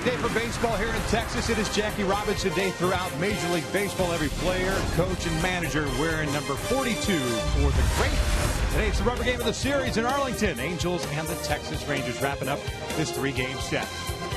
Favorite day for baseball here in Texas. It is Jackie Robinson Day throughout Major League Baseball. Every player, coach, and manager wearing number 42 for the great. Today it's the rubber game of the series in Arlington. Angels and the Texas Rangers wrapping up this three-game set.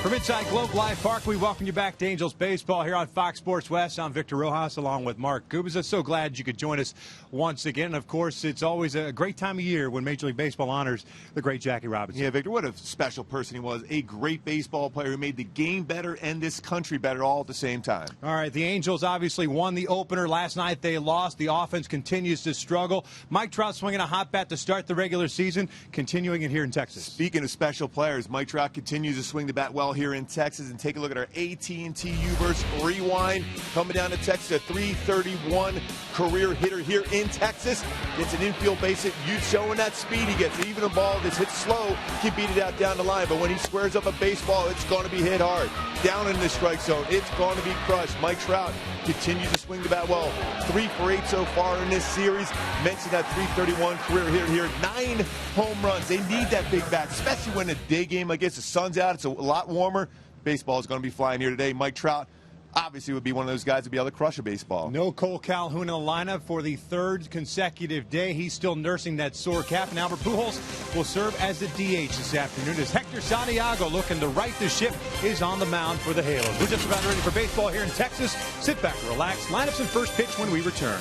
From inside Globe Life Park, we welcome you back to Angels Baseball here on Fox Sports West. I'm Victor Rojas along with Mark Gubas. So glad you could join us once again. Of course, it's always a great time of year when Major League Baseball honors the great Jackie Robinson. Yeah, Victor, what a special person he was. A great baseball player who made the game better and this country better all at the same time. All right, the Angels obviously won the opener. Last night they lost. The offense continues to struggle. Mike Trout swinging a hot bat to start the regular season, continuing it here in Texas. Speaking of special players, Mike Trout continues to swing the bat well here in Texas. And take a look at our AT U-verse rewind. Coming down to Texas, a .331 career hitter here in Texas. Gets an infield base hit. You showing that speed he gets. Even a ball that's hit slow can beat it out down the line. But when he squares up a baseball, it's going to be hit hard. Down in the strike zone, it's going to be crushed. Mike Trout continues to swing the bat well. 3 for 8 so far in this series. Mentioned that .331 career hitter here. 9 home runs. They need that big bat, especially when the day game like this. The sun's out. It's a lot warmer. Baseball is going to be flying here today. Mike Trout obviously would be one of those guys to be able to crush a baseball. No Cole Calhoun in the lineup for the third consecutive day. He's still nursing that sore calf. And Albert Pujols will serve as the DH this afternoon as Hector Santiago, looking to right the ship, is on the mound for the Halos. We're just about ready for baseball here in Texas. Sit back, relax, lineups and first pitch when we return.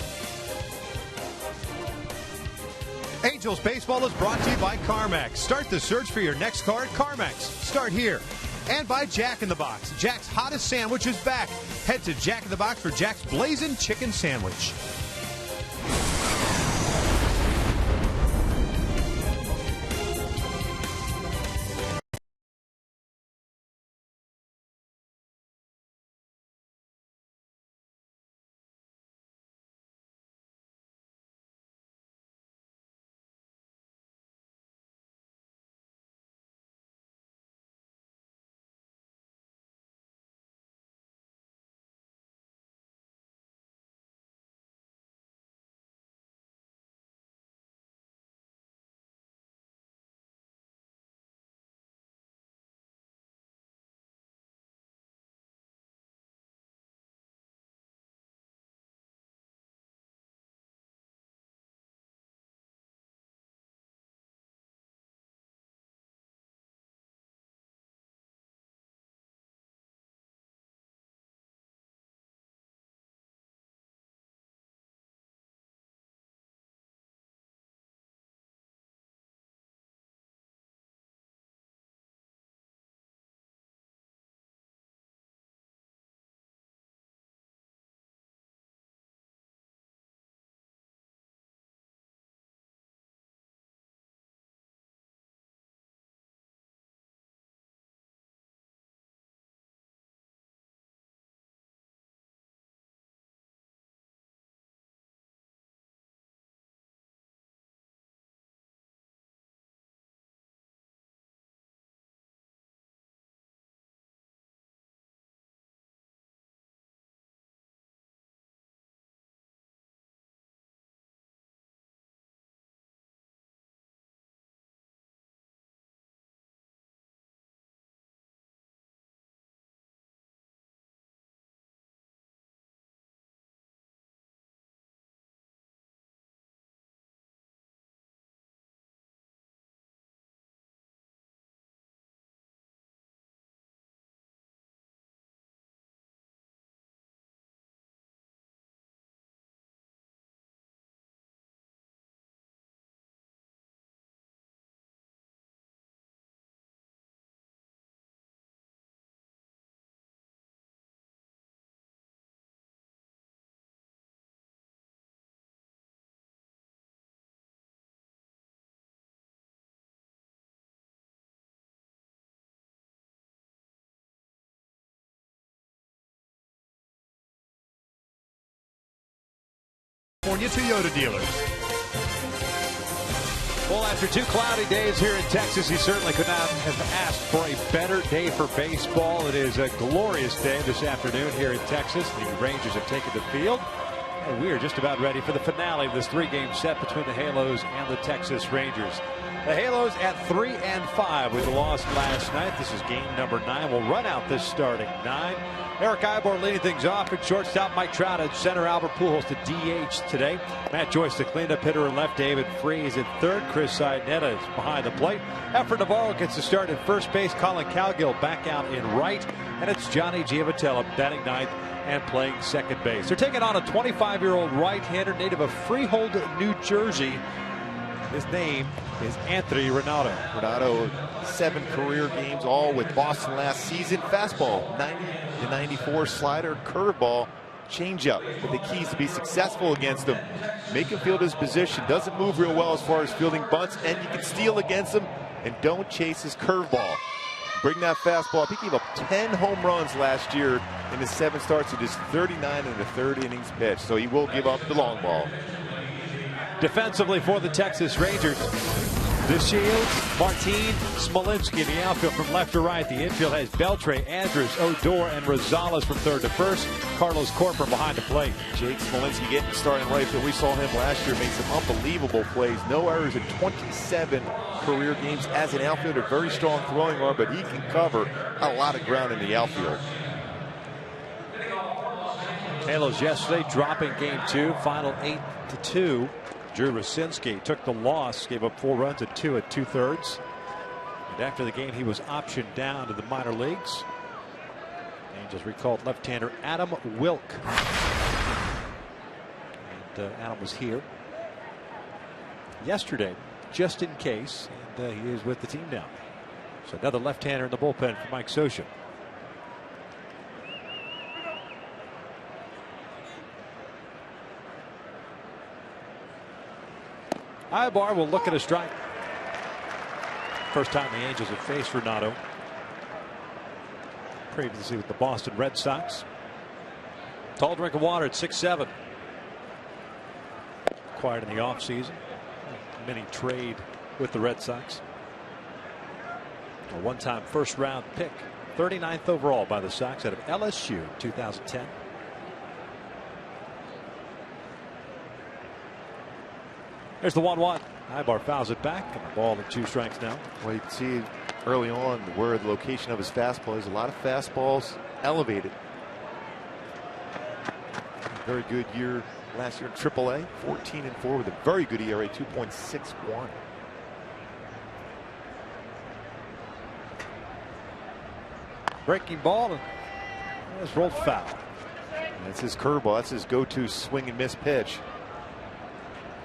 Angels Baseball is brought to you by CarMax. Start the search for your next car at CarMax. Start here. And by Jack in the Box. Jack's hottest sandwich is back. Head to Jack in the Box for Jack's Blazing Chicken Sandwich. California Toyota dealers. Well, after 2 cloudy days here in Texas, he certainly could not have asked for a better day for baseball. It is a glorious day this afternoon here in Texas. The Rangers have taken the field, and we are just about ready for the finale of this 3-game set between the Halos and the Texas Rangers. The Halos at 3-5 with a loss last night. This is game number 9. We'll run out this starting 9. Eric Ivor leading things off at shortstop. Mike Trout at center. Albert Pujols to DH today. Matt Joyce the cleanup hitter in left. David Freese at third. Chris Sainetta is behind the plate. Efren Navarro gets the start at first base. Colin Cowgill back out in right. And it's Johnny Giavotella batting ninth and playing second base. They're taking on a 25-year-old right-hander native of Freehold, New Jersey. His name is Anthony Renato. Renato, 7 career games, all with Boston last season. Fastball, 90 to 94, slider, curveball, changeup. But the key is to be successful against him. Make him field his position. Doesn't move real well as far as fielding bunts, and you can steal against him. And don't chase his curveball. Bring that fastball. He gave up 10 home runs last year in his 7 starts to just 39 in the 3rd innings pitched. So he will give up the long ball. Defensively for the Texas Rangers, DeShields, Martin, Smolinski in the outfield from left to right. The infield has Beltre, Andrus, Odor, and Rosales from third to first. Carlos Corcoran behind the plate. Jake Smolinski getting starting right, but we saw him last year make some unbelievable plays. No errors in 27 career games as an outfielder. Very strong throwing arm, but he can cover a lot of ground in the outfield. Halos yesterday dropping game 2, final 8-2. Drew Rosinski took the loss, gave up 4 runs at 2 2/3. And after the game, he was optioned down to the minor leagues. Angels recalled left-hander Adam Wilk. And Adam was here yesterday, just in case, and he is with the team now. So another left-hander in the bullpen for Mike Scioscia. Ibar will look at a strike. First time the Angels have faced Renato. Previously with the Boston Red Sox. Tall drink of water at 6'7". Acquired in the offseason. Mini trade with the Red Sox. A one-time first-round pick. 39th overall by the Sox out of LSU in 2010. There's the 1-1. Ibar fouls it back, and the ball at 2 strikes now. Well, you can see early on where the location of his fastball is. A lot of fastballs elevated. Very good year last year in AAA. 14-4 with a very good ERA, 2.61. Breaking ball, and it's rolled foul. That's his curveball. That's his go-to swing and miss pitch.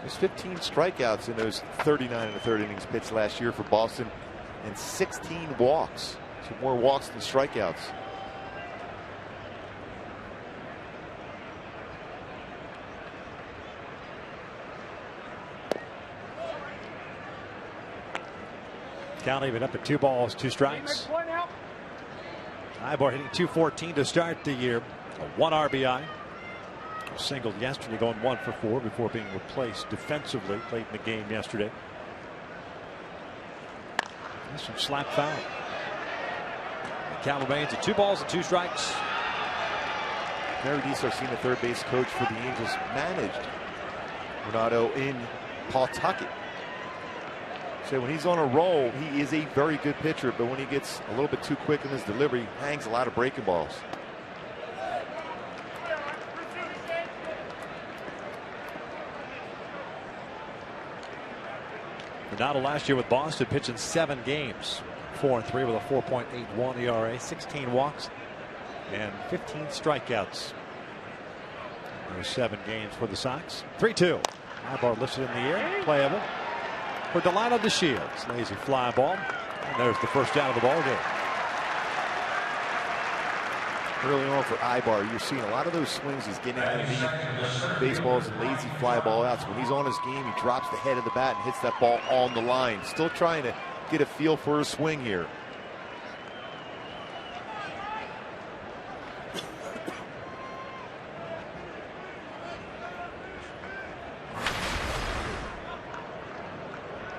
There's 15 strikeouts in those 39 in the 3rd innings pitched last year for Boston, and 16 walks. So more walks than strikeouts. Count even up at 2 balls, 2 strikes. Ibar hitting .214 to start the year. 1 RBI. Singled yesterday, going 1 for 4 before being replaced defensively late in the game yesterday. That's some slap foul. Cal remains at 2 balls and 2 strikes. Mary DiSarcina, the third base coach for the Angels, managed Renato in Pawtucket. So when he's on a roll, he is a very good pitcher, but when he gets a little bit too quick in his delivery, he hangs a lot of breaking balls. Renato last year with Boston pitching 7 games, 4-3 with a 4.81 ERA, 16 walks, and 15 strikeouts. There's 7 games for the Sox. 3-2. Ibar lifted in the air, playable for Delino DeShields. Lazy fly ball, and there's the first out of the ball game. Early on for Ibar, you're seeing a lot of those swings. He's getting underneath baseballs and lazy fly ball outs. When he's on his game, he drops the head of the bat and hits that ball on the line. Still trying to get a feel for his swing here.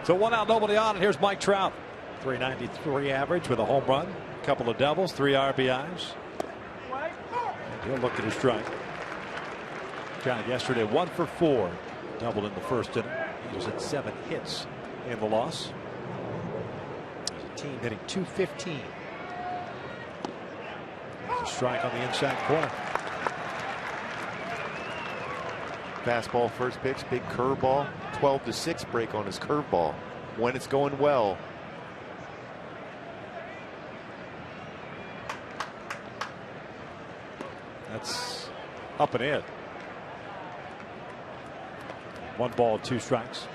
So 1 out, nobody on, and here's Mike Trout. .393 average with a home run, a couple of doubles, 3 RBIs. He'll look at his strike. Trout yesterday 1 for 4. Doubled in the first inning. He was at 7 hits in the loss. team, hitting .215. There's a strike on the inside corner. Fastball first pitch, big curveball, 12-6 break on his curveball when it's going well. That's up and in. 1 ball, 2 strikes.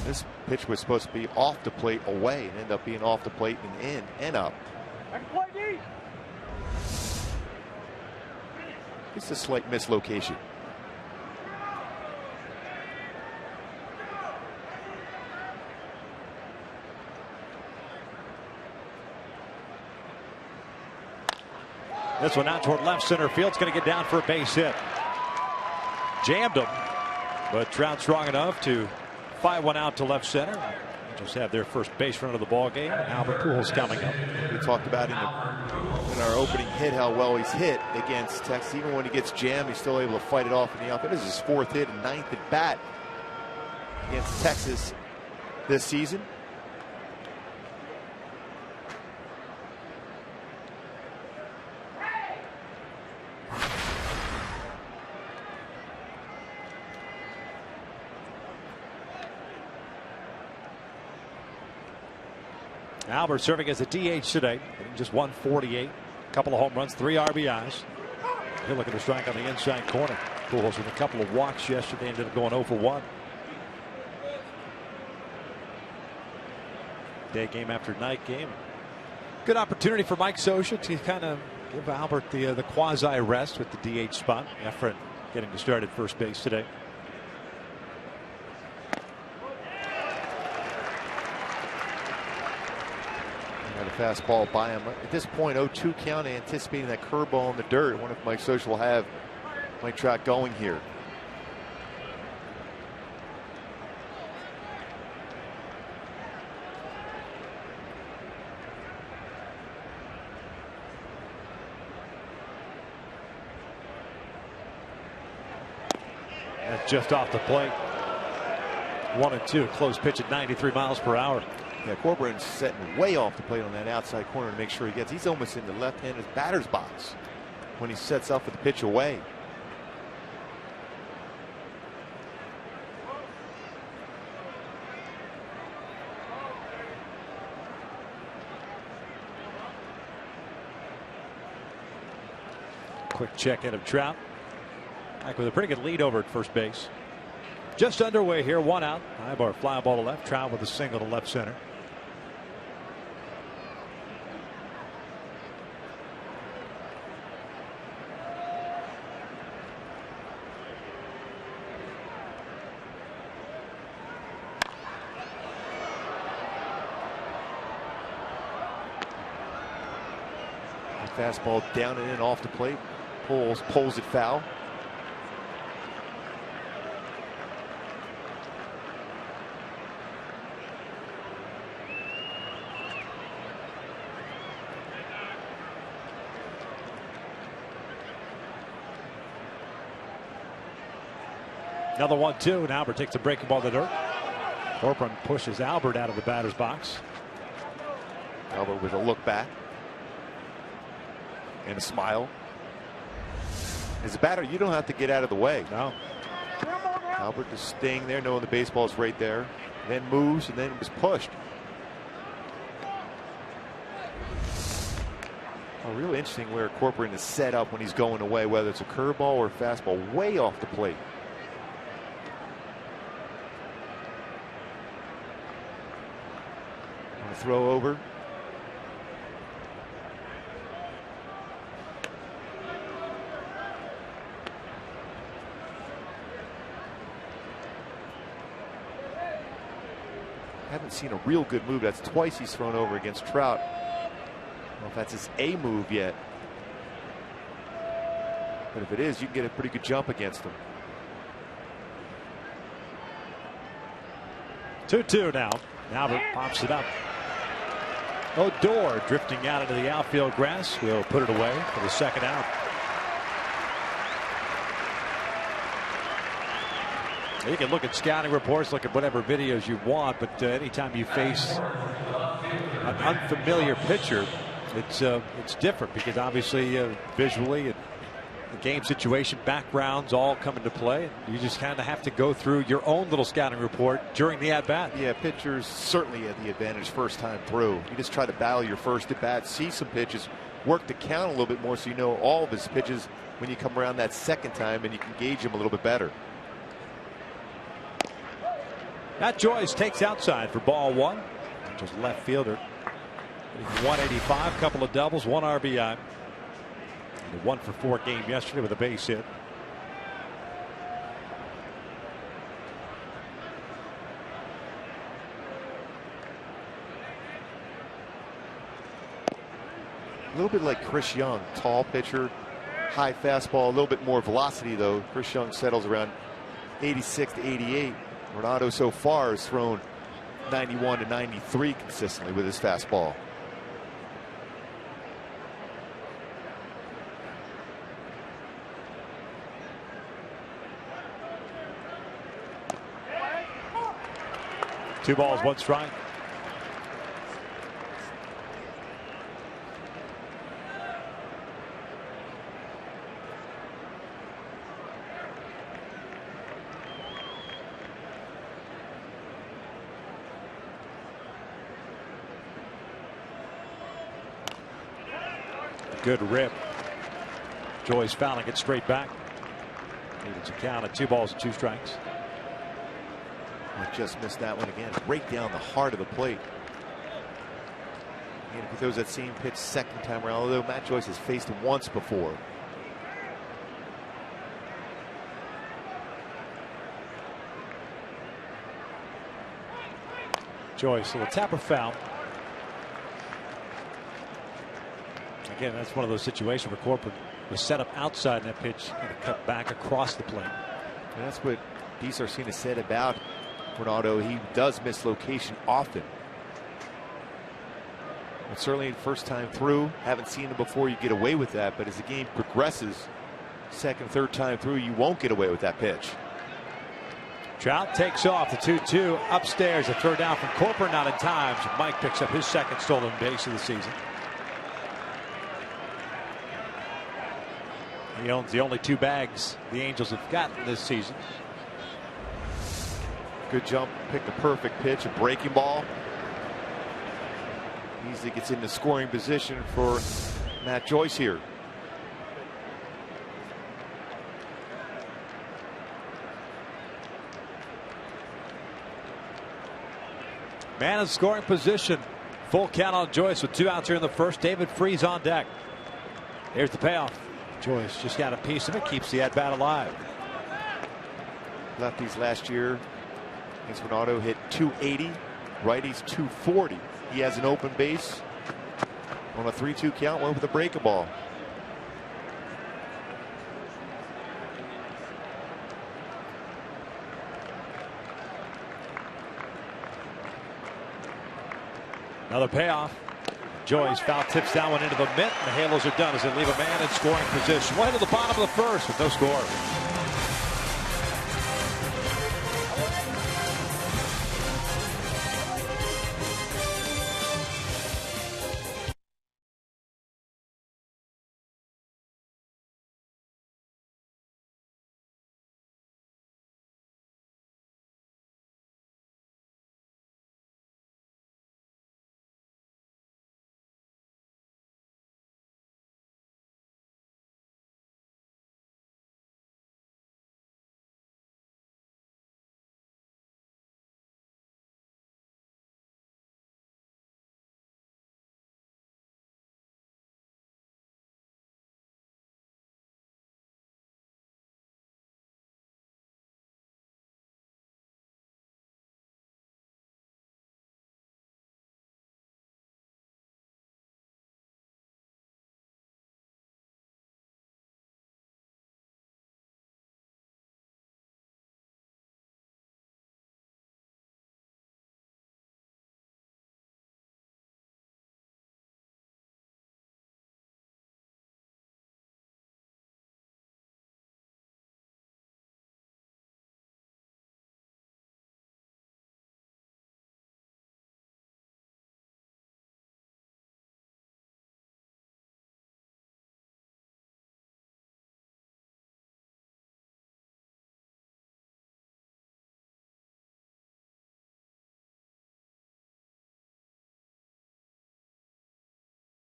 This pitch was supposed to be off the plate away and end up being off the plate and in and up. It's a slight mislocation. This one out toward left center field. It's going to get down for a base hit. Jammed him, but Trout strong enough to fire one out to left center. Just have their first base run of the ball game. Albert Pujols coming up. We talked about in our opening hit how well he's hit against Texas. Even when he gets jammed, he's still able to fight it off in the outfield. This is his 4th hit and 9th at bat against Texas this season. Albert serving as a DH today. Just 148. A couple of home runs, 3 RBIs. He'll look at the strike on the inside corner. Pujols with a couple of walks yesterday. Ended up going 0 for 1. Day game after night game. Good opportunity for Mike Scioscia to kind of give Albert the quasi rest with the DH spot. Effort getting to start at first base today. Fastball by him. At this point, 0-2 count, anticipating that curveball in the dirt. I wonder if Mike Scioscia will have Mike Trout going here. That's just off the plate. 1-2, close pitch at 93 miles per hour. Yeah, Corbin's setting way off the plate on that outside corner to make sure he gets. He's almost in the left-handed batter's box when he sets up with the pitch away. Quick check in of Trout. Back with a pretty good lead over at first base. Just underway here, 1 out. High bar fly ball to left. Trout with a single to left center. Fastball down and in off the plate. Pulls it foul. Another 1-2, and Albert takes a breaking ball to the dirt. Corbin pushes Albert out of the batter's box. Albert with a look back and a smile. As a batter, you don't have to get out of the way. No. Albert is staying there, knowing the baseball is right there, then moves and then was pushed. Really interesting where Corbin is set up when he's going away, whether it's a curveball or a fastball way off the plate. Throw over. Haven't seen a real good move. That's twice he's thrown over against Trout. I don't know if that's his A move yet. But if it is, you can get a pretty good jump against him. 2-2 now. Albert pops it up. Odor drifting out into the outfield grass. We'll put it away for the second out. You can look at scouting reports, look at whatever videos you want, but anytime you face an unfamiliar pitcher, it's different because obviously visually and the game situation, backgrounds all come into play. You just kind of have to go through your own little scouting report during the at-bat. Yeah, pitchers certainly have the advantage first time through. You just try to battle your first at-bat, see some pitches, work the count a little bit more so you know all of his pitches when you come around that second time and you can gauge him a little bit better. Matt Joyce takes outside for ball one. Just left fielder. 185, couple of doubles, 1 RBI. The 1-for-4 game yesterday with a base hit. A little bit like Chris Young, tall pitcher, high fastball, a little bit more velocity though. Chris Young settles around 86 to 88. Renato so far has thrown 91 to 93 consistently with his fastball. Two balls, 1 strike. Good rip. Joyce fouling it straight back. It's a count of 2 balls and 2 strikes. I just missed that one again. Right down the heart of the plate. And if he throws that same pitch second time around, although Matt Joyce has faced him once before. Joyce, a little tap or foul. Again, that's one of those situations where Corbin was set up outside and that pitch and cut back across the plate. And that's what DeSarcina said about Renato. He does miss location often. But certainly first time through, haven't seen him before, you get away with that. But as the game progresses, second, third time through, you won't get away with that pitch. Trout takes off the 2-2 upstairs. A throw down from Corper, not in time. So Mike picks up his second stolen base of the season. He owns the only 2 bags the Angels have gotten this season. Good jump, picked the perfect pitch, a breaking ball. Easily gets into scoring position for Matt Joyce here. Man in scoring position. Full count on Joyce with 2 outs here in the first. David Freese on deck. Here's the payoff. Joyce just got a piece of it, keeps the at bat alive. Lefties last year against Renato hit 280, righties 240. He has an open base on a 3-2 count, went with a breaking ball. Another payoff. Joyce foul tips that one into the mitt. The Halos are done as they leave a man in scoring position. Right to the bottom of the first with no score.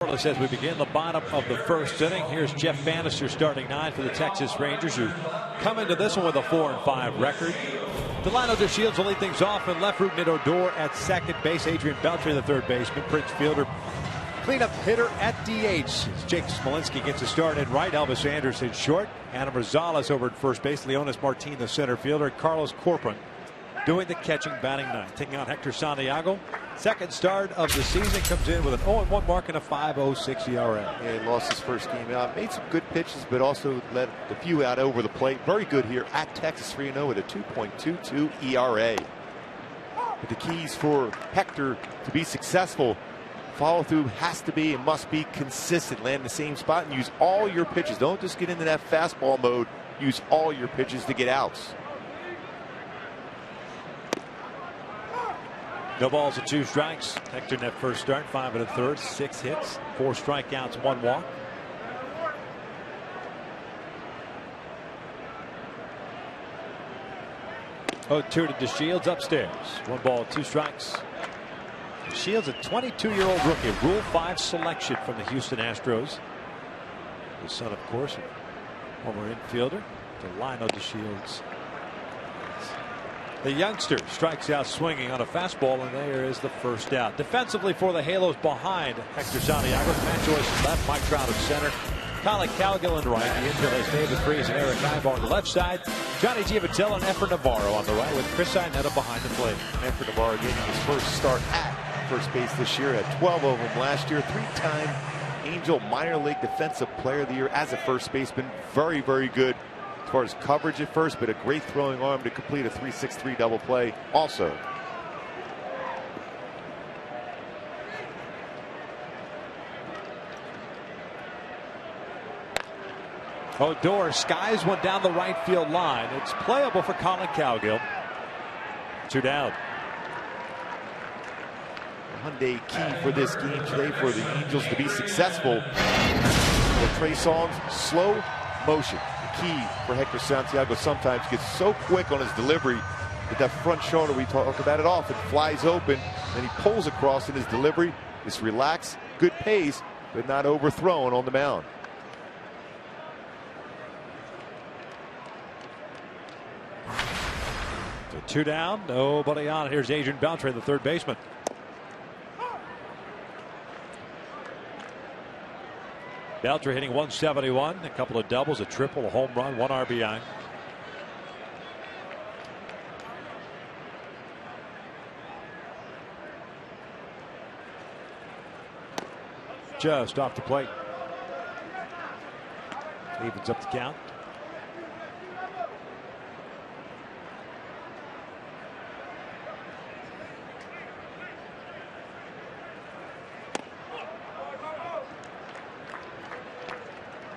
As we begin the bottom of the first inning, here's Jeff Bannister starting 9 for the Texas Rangers, who come into this one with a 4-5 record. Delino DeShields will lead things off, and left Rougned Odor at second base. Adrian Beltre, the third baseman. Prince Fielder, cleanup hitter at DH. As Jake Smolinski gets a start in right. Elvis Anderson short. Ana Rosales over at first base. Leonis Martin, the center fielder. Carlos Corcoran doing the catching, batting ninth. Taking out Hector Santiago. Second start of the season, comes in with an 0-1 mark and a 5.06 ERA. Yeah, he lost his first game out. Made some good pitches, but also let a few out over the plate. Very good here at Texas, 3-0 with a 2.22 ERA. But the keys for Hector to be successful, follow through has to be and must be consistent. Land in the same spot and use all your pitches. Don't just get into that fastball mode. Use all your pitches to get outs. No balls and 2 strikes. Hector in that first start, 5 1/3, 6 hits, 4 strikeouts, 1 walk. Oh, 2 to DeShields upstairs. 1 ball, 2 strikes. DeShields, a 22-year-old rookie, Rule 5 selection from the Houston Astros. His son, of course, a former infielder, Delino DeShields. The youngster strikes out swinging on a fastball, and there is the first out. Defensively for the Halos behind Hector Santiago. Matt Joyce in left, Mike Trout in center, Colin Cowgill in right. The infield is David Freese and Eric Ibar on the left side. Johnny Giavitello and Efren Navarro on the right, with Chris Iannetta behind the plate. Efren Navarro getting his first start at first base this year. Had 12 of them last year. 3-time Angel Minor League Defensive Player of the Year as a first baseman. Very, very good as far as coverage at first, but a great throwing arm to complete a 3-6-3 double play also. Odor skies one down the right field line. It's playable for Colin Cowgill. 2 down. Hyundai key for this game today for the Angels to be successful. The Trey Songz slow motion. The key for Hector Santiago sometimes gets so quick on his delivery that that front shoulder, we talk about it often, flies open. Then he pulls across in his delivery. It's relaxed, good pace, but not overthrown on the mound. So 2 down, nobody on. Here's Adrian Beltre, the third baseman. Beltre hitting 171, a couple of doubles, a triple, a home run, 1 RBI. Just off the plate. Evens up the count.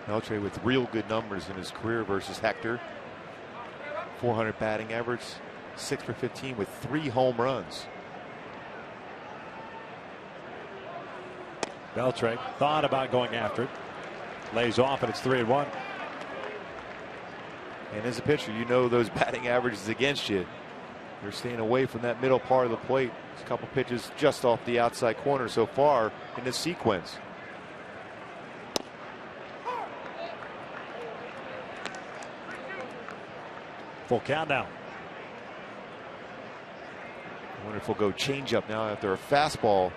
Beltre with real good numbers in his career versus Hector. 400 batting average, 6 for 15 with 3 home runs. Beltre thought about going after it. Lays off, and it's 3-1. And as a pitcher, you know those batting averages against you. You're staying away from that middle part of the plate. There's a couple pitches just off the outside corner so far in this sequence. Full count now. I wonder if we'll go change up now after a fastball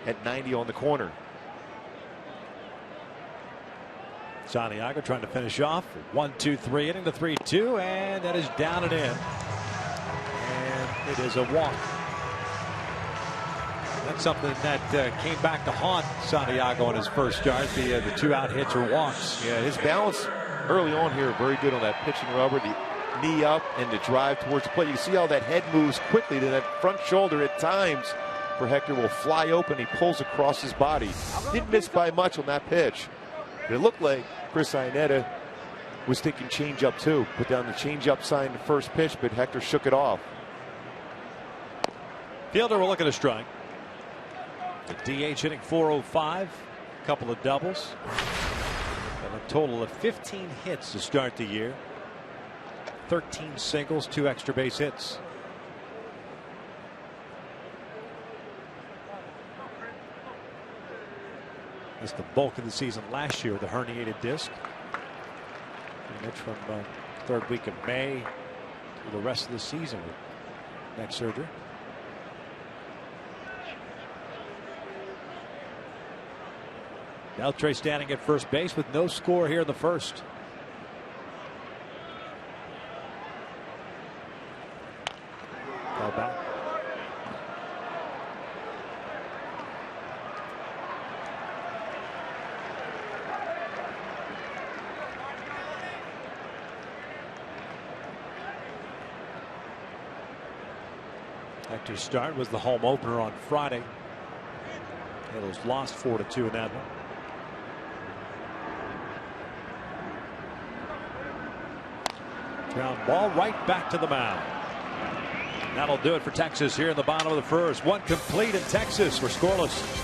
at 90 on the corner. Santiago trying to finish off. 1-2-3 inning, the 3-2, and that is down and in. And it is a walk. That's something that came back to haunt Santiago in his first start. The 2-out hits or walks. Yeah, his balance early on here very good on that pitching rubber. The knee up and the drive towards the plate. You see how that head moves quickly to that front shoulder at times. For Hector will fly open. He pulls across his body. Didn't miss by much on that pitch. But it looked like Chris Iannetta was thinking change-up too. Put down the change-up sign the first pitch, but Hector shook it off. Fielder will look at a strike. The DH hitting 405. A couple of doubles. And a total of 15 hits to start the year. 13 singles, 2 extra base hits. Missed the bulk of the season last year with a herniated disc. Damage from third week of May through the rest of the season with neck surgery. Beltre standing at first base with no score here in the first. Fell back. Hector's start was the home opener on Friday. Halos lost 4-2 in that one. Ground ball right back to the mound. That'll do it for Texas here in the bottom of the first. One complete in Texas. We're scoreless.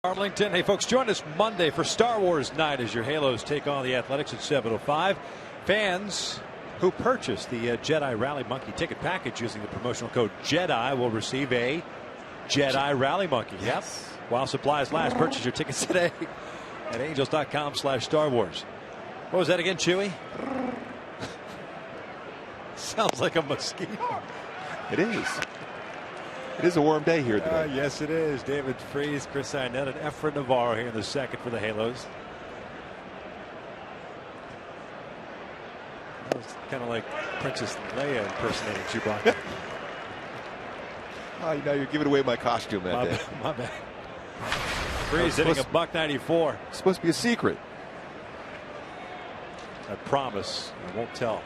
Arlington. Hey folks, join us Monday for Star Wars night as your Halos take on the Athletics at 7:05. Fans who purchase the Jedi Rally Monkey ticket package using the promotional code JEDI will receive a Jedi Rally Monkey. Yes. Yep. While supplies last, purchase your tickets today at angels.com/Star Wars. What was that again, Chewy? Sounds like a mosquito. It is. It is a warm day here today. Yes, it is. David Freese, Chris Arnett, and Efren Navarro here in the second for the Halos. That was kind of like Princess Leia impersonating Chewbacca. Oh, you know, you're giving away my costume that day. My bad. Freese hitting a $194. It's supposed to be a secret. I promise I won't tell.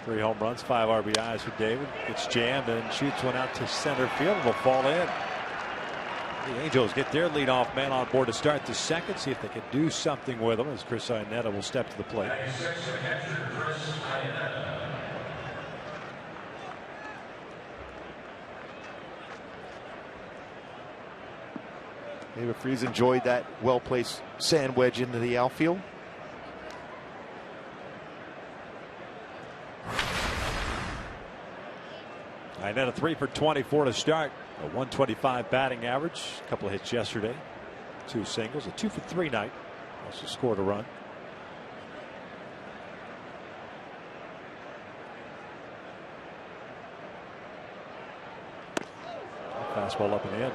3 home runs, 5 RBIs for David. Gets jammed and shoots one out to center field. It'll fall in. The Angels get their leadoff man on board to start the second. See if they can do something with him as Chris Iannetta will step to the plate. David Freese enjoyed that well-placed sand wedge into the outfield. Iannetta 3 for 24 to start. A 125 batting average. A couple of hits yesterday. 2 singles. A 2 for 3 night. Also scored a run. Fastball up and in.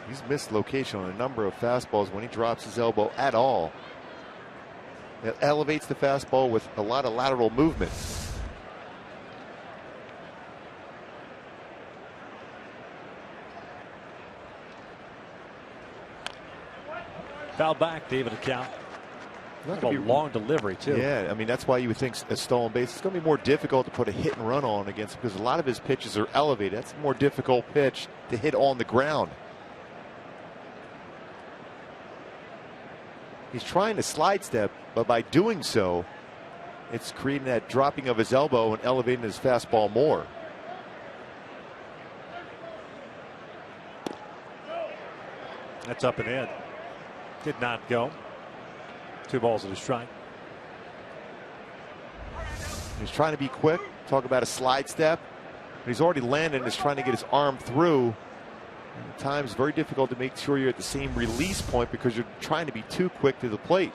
He's missed location on a number of fastballs when he drops his elbow at all. It elevates the fastball with a lot of lateral movement. Foul back, David account. Kind of a long delivery, too. Yeah, I mean, that's why you would think a stolen base. It's going to be more difficult to put a hit and run on against because a lot of his pitches are elevated. That's a more difficult pitch to hit on the ground. He's trying to slide step, but by doing so, it's creating that dropping of his elbow and elevating his fastball more. That's up and in. Did not go. 2 balls and a strike. He's trying to be quick. Talk about a slide step. But he's already landed and is trying to get his arm through. And at times, very difficult to make sure you're at the same release point because you're trying to be too quick to the plate.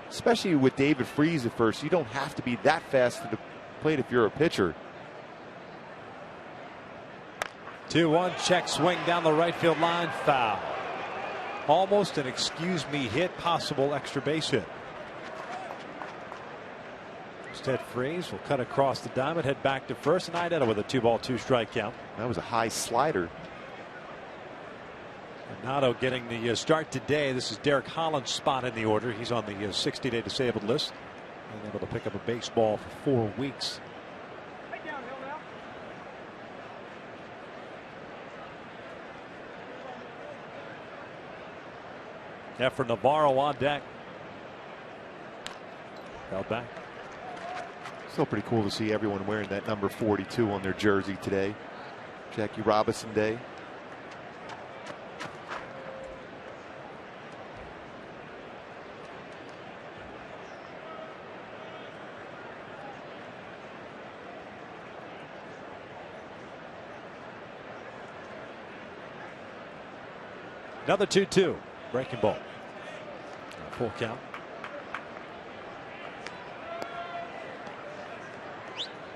Especially with David Freese at first. You don't have to be that fast to the plate if you're a pitcher. 2-1 check swing down the right field line. Foul. Almost an excuse me hit, possible extra base hit. Instead, Freese will cut across the diamond, head back to first, and Iannetta with a 2-ball, 2-strike count. That was a high slider. Renato getting the start today. This is Derek Holland's spot in the order. He's on the 60-day disabled list and able to pick up a baseball for 4 weeks. Efrain Navarro on deck. Fell back. Still pretty cool to see everyone wearing that number 42 on their jersey today. Jackie Robinson Day. Another 2-2. Breaking ball. Full count.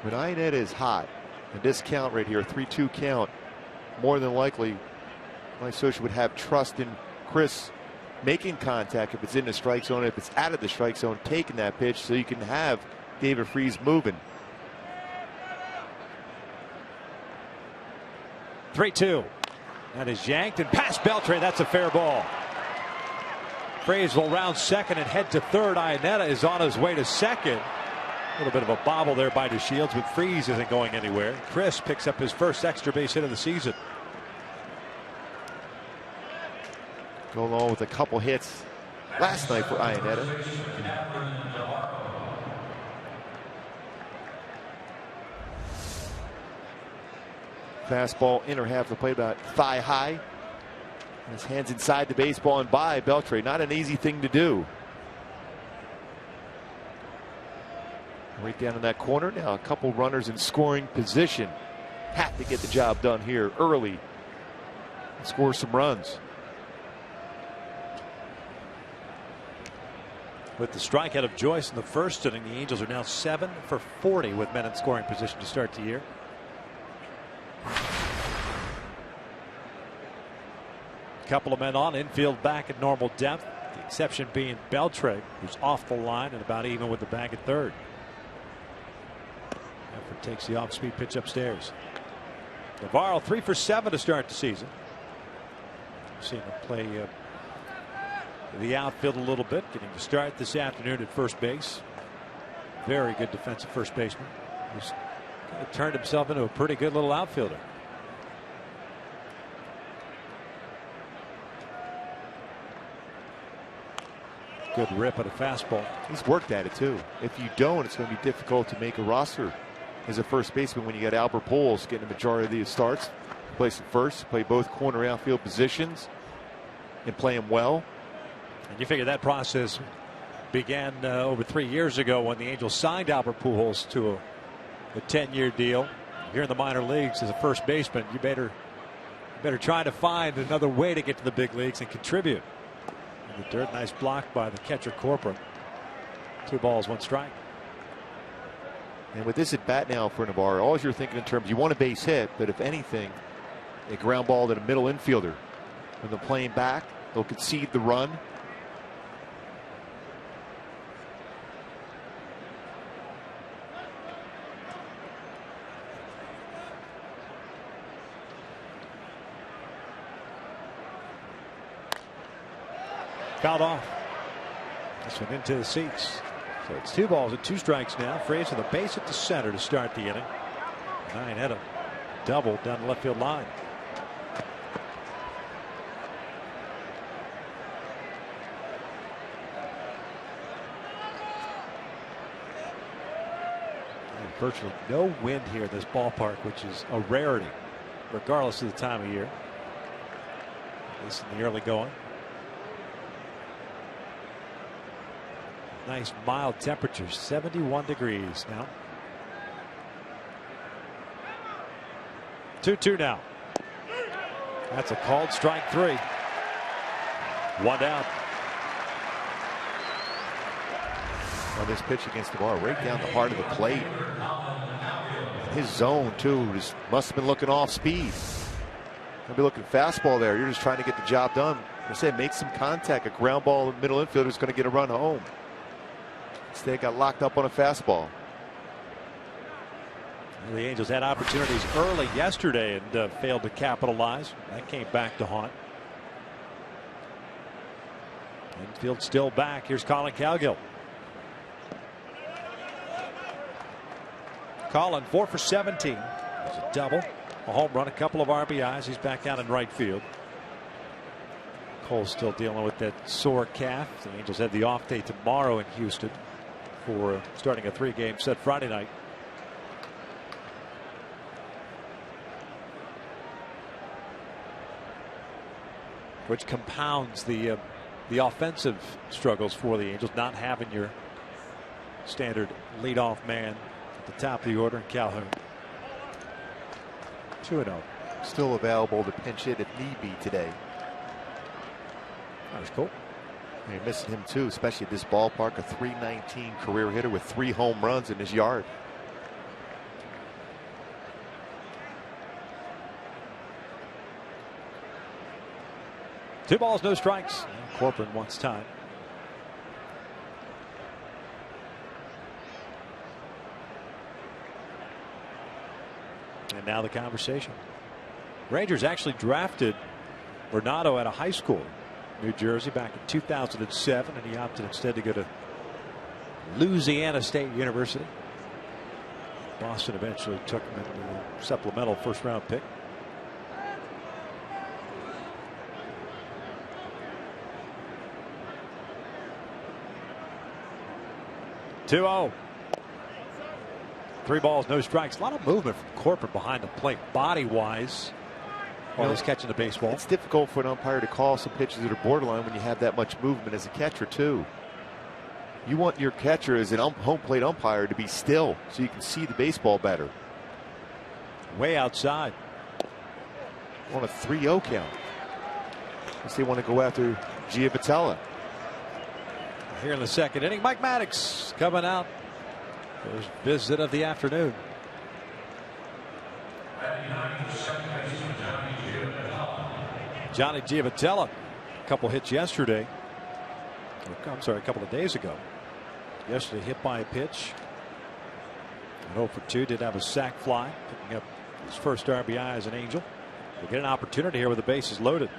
When Iannetta is hot, and this count right here, 3-2 count, more than likely, my associate would have trust in Chris making contact if it's in the strike zone, if it's out of the strike zone, taking that pitch so you can have David Freese moving. 3-2. That is yanked and past Beltre. That's a fair ball. Freese will round second and head to third. Iannetta is on his way to second. A little bit of a bobble there by DeShields, but Freese isn't going anywhere. Chris picks up his first extra base hit of the season. Going on with a couple hits last night for Iannetta. Fastball inner half of the plate, about thigh high. His hands inside the baseball and by Beltre. Not an easy thing to do. Right down in that corner now. A couple runners in scoring position. Have to get the job done here early and score some runs. With the strikeout of Joyce in the first inning, the Angels are now 7 for 40 with men in scoring position to start the year. Couple of men on, infield back at normal depth. The exception being Beltre, who's off the line and about even with the bag at third. Effort takes the off-speed pitch upstairs. Navarro 3 for 7 to start the season. Seen him play the outfield a little bit, getting to start this afternoon at first base. Very good defensive first baseman. He's kind of turned himself into a pretty good little outfielder. Good rip at a fastball. He's worked at it too. If you don't, it's going to be difficult to make a roster as a first baseman when you got Albert Pujols getting the majority of these starts. Plays first, play both corner outfield positions, and play them well. And you figure that process began over 3 years ago when the Angels signed Albert Pujols to a 10-year deal. Here in the minor leagues as a first baseman, you better try to find another way to get to the big leagues and contribute. In the dirt, nice block by the catcher Corporate. 2 balls, 1 strike. And with this at bat now for Navarro, all you're thinking in terms, you want a base hit, but if anything, a ground ball to the middle infielder. When they're playing back, they'll concede the run. Fouled off. This one into the seats. So it's 2 balls and 2 strikes now. Freese with a base at the center to start the inning. Nine had a double down the left field line. Virtually no wind here in this ballpark, which is a rarity, regardless of the time of year. At least in the early going. Nice mild temperature, 71 degrees now. 2-2 now. That's a called strike 3. 1 down. On this pitch against the ball, right down the heart of the plate. His zone too just must have been looking off speed. Gonna be looking fastball there. You're just trying to get the job done. I said make some contact. A ground ball in the middle infielder is going to get a run home. Instead, got locked up on a fastball. The Angels had opportunities early yesterday and failed to capitalize. That came back to haunt. Infield still back. Here's Colin Cowgill. Colin 4 for 17. There's a double, a home run, a couple of RBIs. He's back out in right field. Cole's still dealing with that sore calf. The Angels have the off day tomorrow in Houston for starting a 3-game set Friday night. Which compounds the offensive struggles for the Angels, not having your standard leadoff man at the top of the order in Calhoun. 2-0. Still available to pinch hit if need be today. That was cool. You're missing him too, especially at this ballpark. A .319 career hitter with 3 home runs in his yard. Two balls, no strikes. Corcoran wants time. And now the conversation. Rangers actually drafted Renato out of high school, New Jersey, back in 2007, and he opted instead to go to Louisiana State University. Boston eventually took him in the supplemental first-round pick. Two-0. 3 balls, no strikes. A lot of movement from Corcoran behind the plate, body-wise, while he's catching the baseball. It's difficult for an umpire to call some pitches that are borderline when you have that much movement as a catcher, too. You want your catcher as an home plate umpire to be still so you can see the baseball better. Way outside. On a 3-0 count. Unless they want to go after Giavotella. Here in the second inning, Mike Maddox coming out. First visit of the afternoon. Johnny Giavotella, a couple hits yesterday. I'm sorry, a couple of days ago. Yesterday hit by a pitch. 0 for 2, did have a sac fly, picking up his first RBI as an Angel. We'll get an opportunity here with the bases loaded.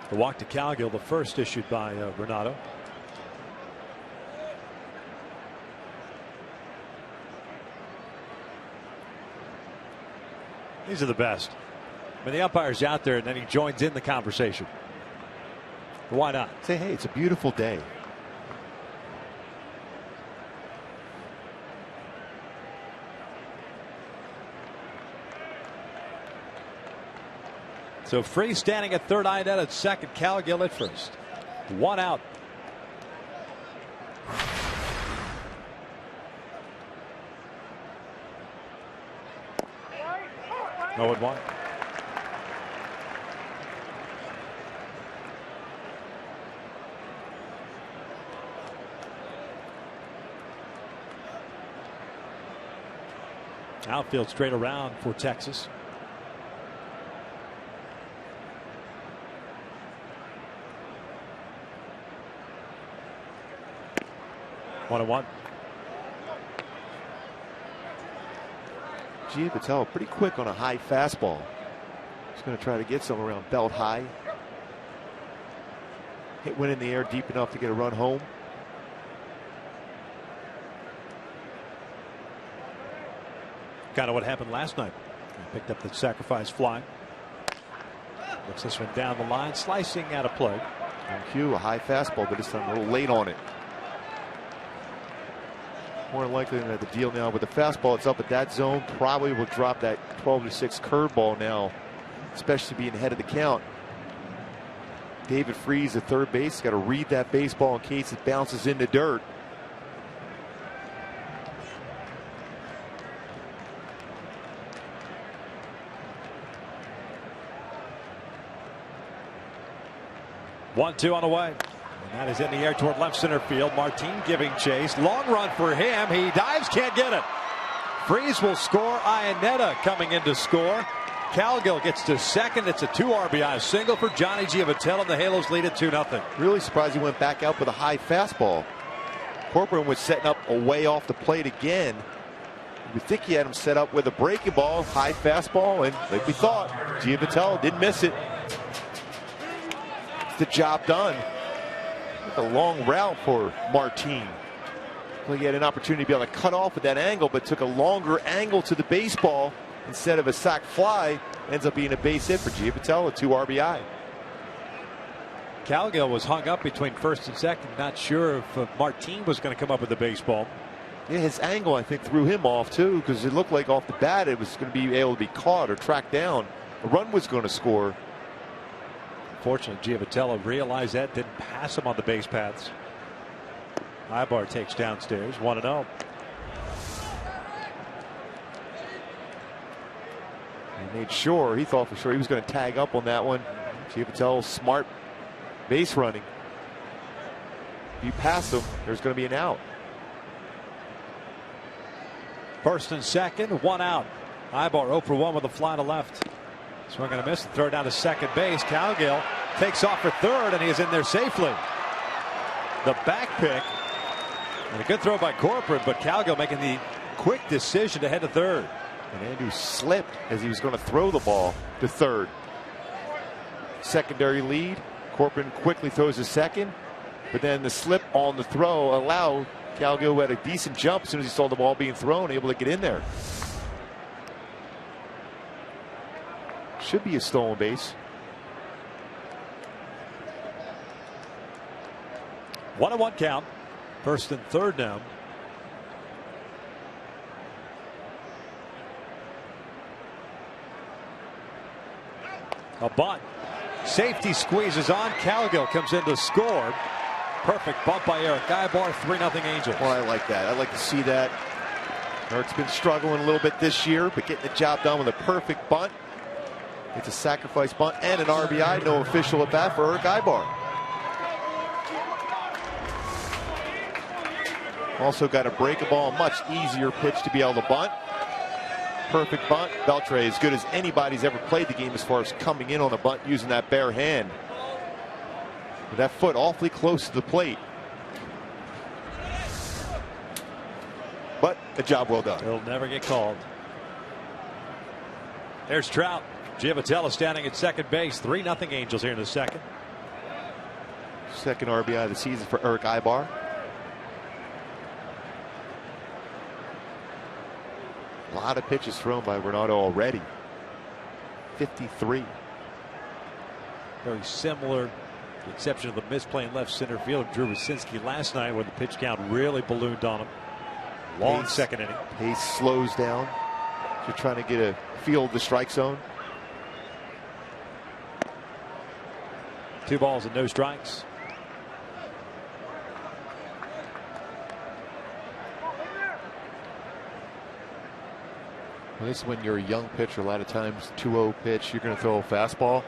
The walk to Cowgill, the first issued by Renato. These are the best. I mean, the umpire's out there and then he joins in the conversation. Why not? Say, hey, it's a beautiful day. So Free standing at third, Ionnet at second, Cowgill at first. 1 out. Oh, and 1. Outfield straight around for Texas. One and 1. Giavotella pretty quick on a high fastball. He's going to try to get some around belt high. hit one in the air deep enough to get a run home. Kind of what happened last night. He picked up the sacrifice fly. Looks this one down the line, slicing out of play. On cue, a high fastball, but this time a little late on it. More likely than the deal now with the fastball. It's up at that zone. Probably will drop that 12-6 curveball now, especially being ahead of the count. David Freese at third base. Got to read that baseball in case it bounces in the dirt. One-two on the way. And that is in the air toward left center field. Martin giving chase. Long run for him. He dives, can't get it. Freese will score. Iannetta coming in to score. Calgill gets to second. It's a 2 RBI single for Johnny Giavitello. The Halos lead at 2-0. Really surprised he went back out with a high fastball. Corcoran was setting up away off the plate again. We think he had him set up with a breaking ball, high fastball, and like we thought, Giavitello didn't miss it. It's the job done. A long route for Martin. Well, he had an opportunity to be able to cut off at that angle, but took a longer angle to the baseball instead of a sac fly. Ends up being a base hit for Giavitello, a 2 RBI. Calgill was hung up between first and second. Not sure if Martin was going to come up with the baseball. Yeah, his angle, I think, threw him off too, because it looked like off the bat it was going to be able to be caught or tracked down. A run was going to score. Fortunately, Giavitello realized that, didn't pass him on the base paths. Ibar takes downstairs, 1-0. He made sure, he thought for sure he was going to tag up on that one. Giavitello, smart base running. If you pass him, there's going to be an out. First and second, 1 out. Ibar 0 for 1 with a fly to left. Swing and a miss, throw down to second base. Calgill takes off for third, and he is in there safely. The back pick, and a good throw by Corcoran, but Calgill making the quick decision to head to third. And Andrews slipped as he was going to throw the ball to third. Secondary lead. Corcoran quickly throws a second, but then the slip on the throw allowed Calgill, who had a decent jump as soon as he saw the ball being thrown, able to get in there. Should be a stolen base. 1-1 count. First and third now. A bunt. Safety squeezes on. Calgill comes in to score. Perfect bunt by Eric Ibar. 3-0 Angels. Well, I like that. I like to see that. Eric's been struggling a little bit this year, but getting the job done with a perfect bunt. It's a sacrifice bunt and an RBI. No official at bat for Eric Ibar. Also got to break a ball, much easier pitch to be able to bunt. Perfect bunt. Beltre as good as anybody's ever played the game as far as coming in on a bunt using that bare hand. With that foot awfully close to the plate. But a job well done. He'll never get called. There's Trout. Giavitello standing at second base. 3-0 Angels here in the second. Second RBI of the season for Eric Ibar. A lot of pitches thrown by Renato already. 53. Very similar, with the exception of the misplay in left center field of Drew Wyszynski last night, where the pitch count really ballooned on him. Long second inning. Pace slows down. You're trying to get a feel of the strike zone. 2 balls and no strikes. Well, this is when you're a young pitcher. A lot of times 2-0 pitch, you're going to throw a fastball.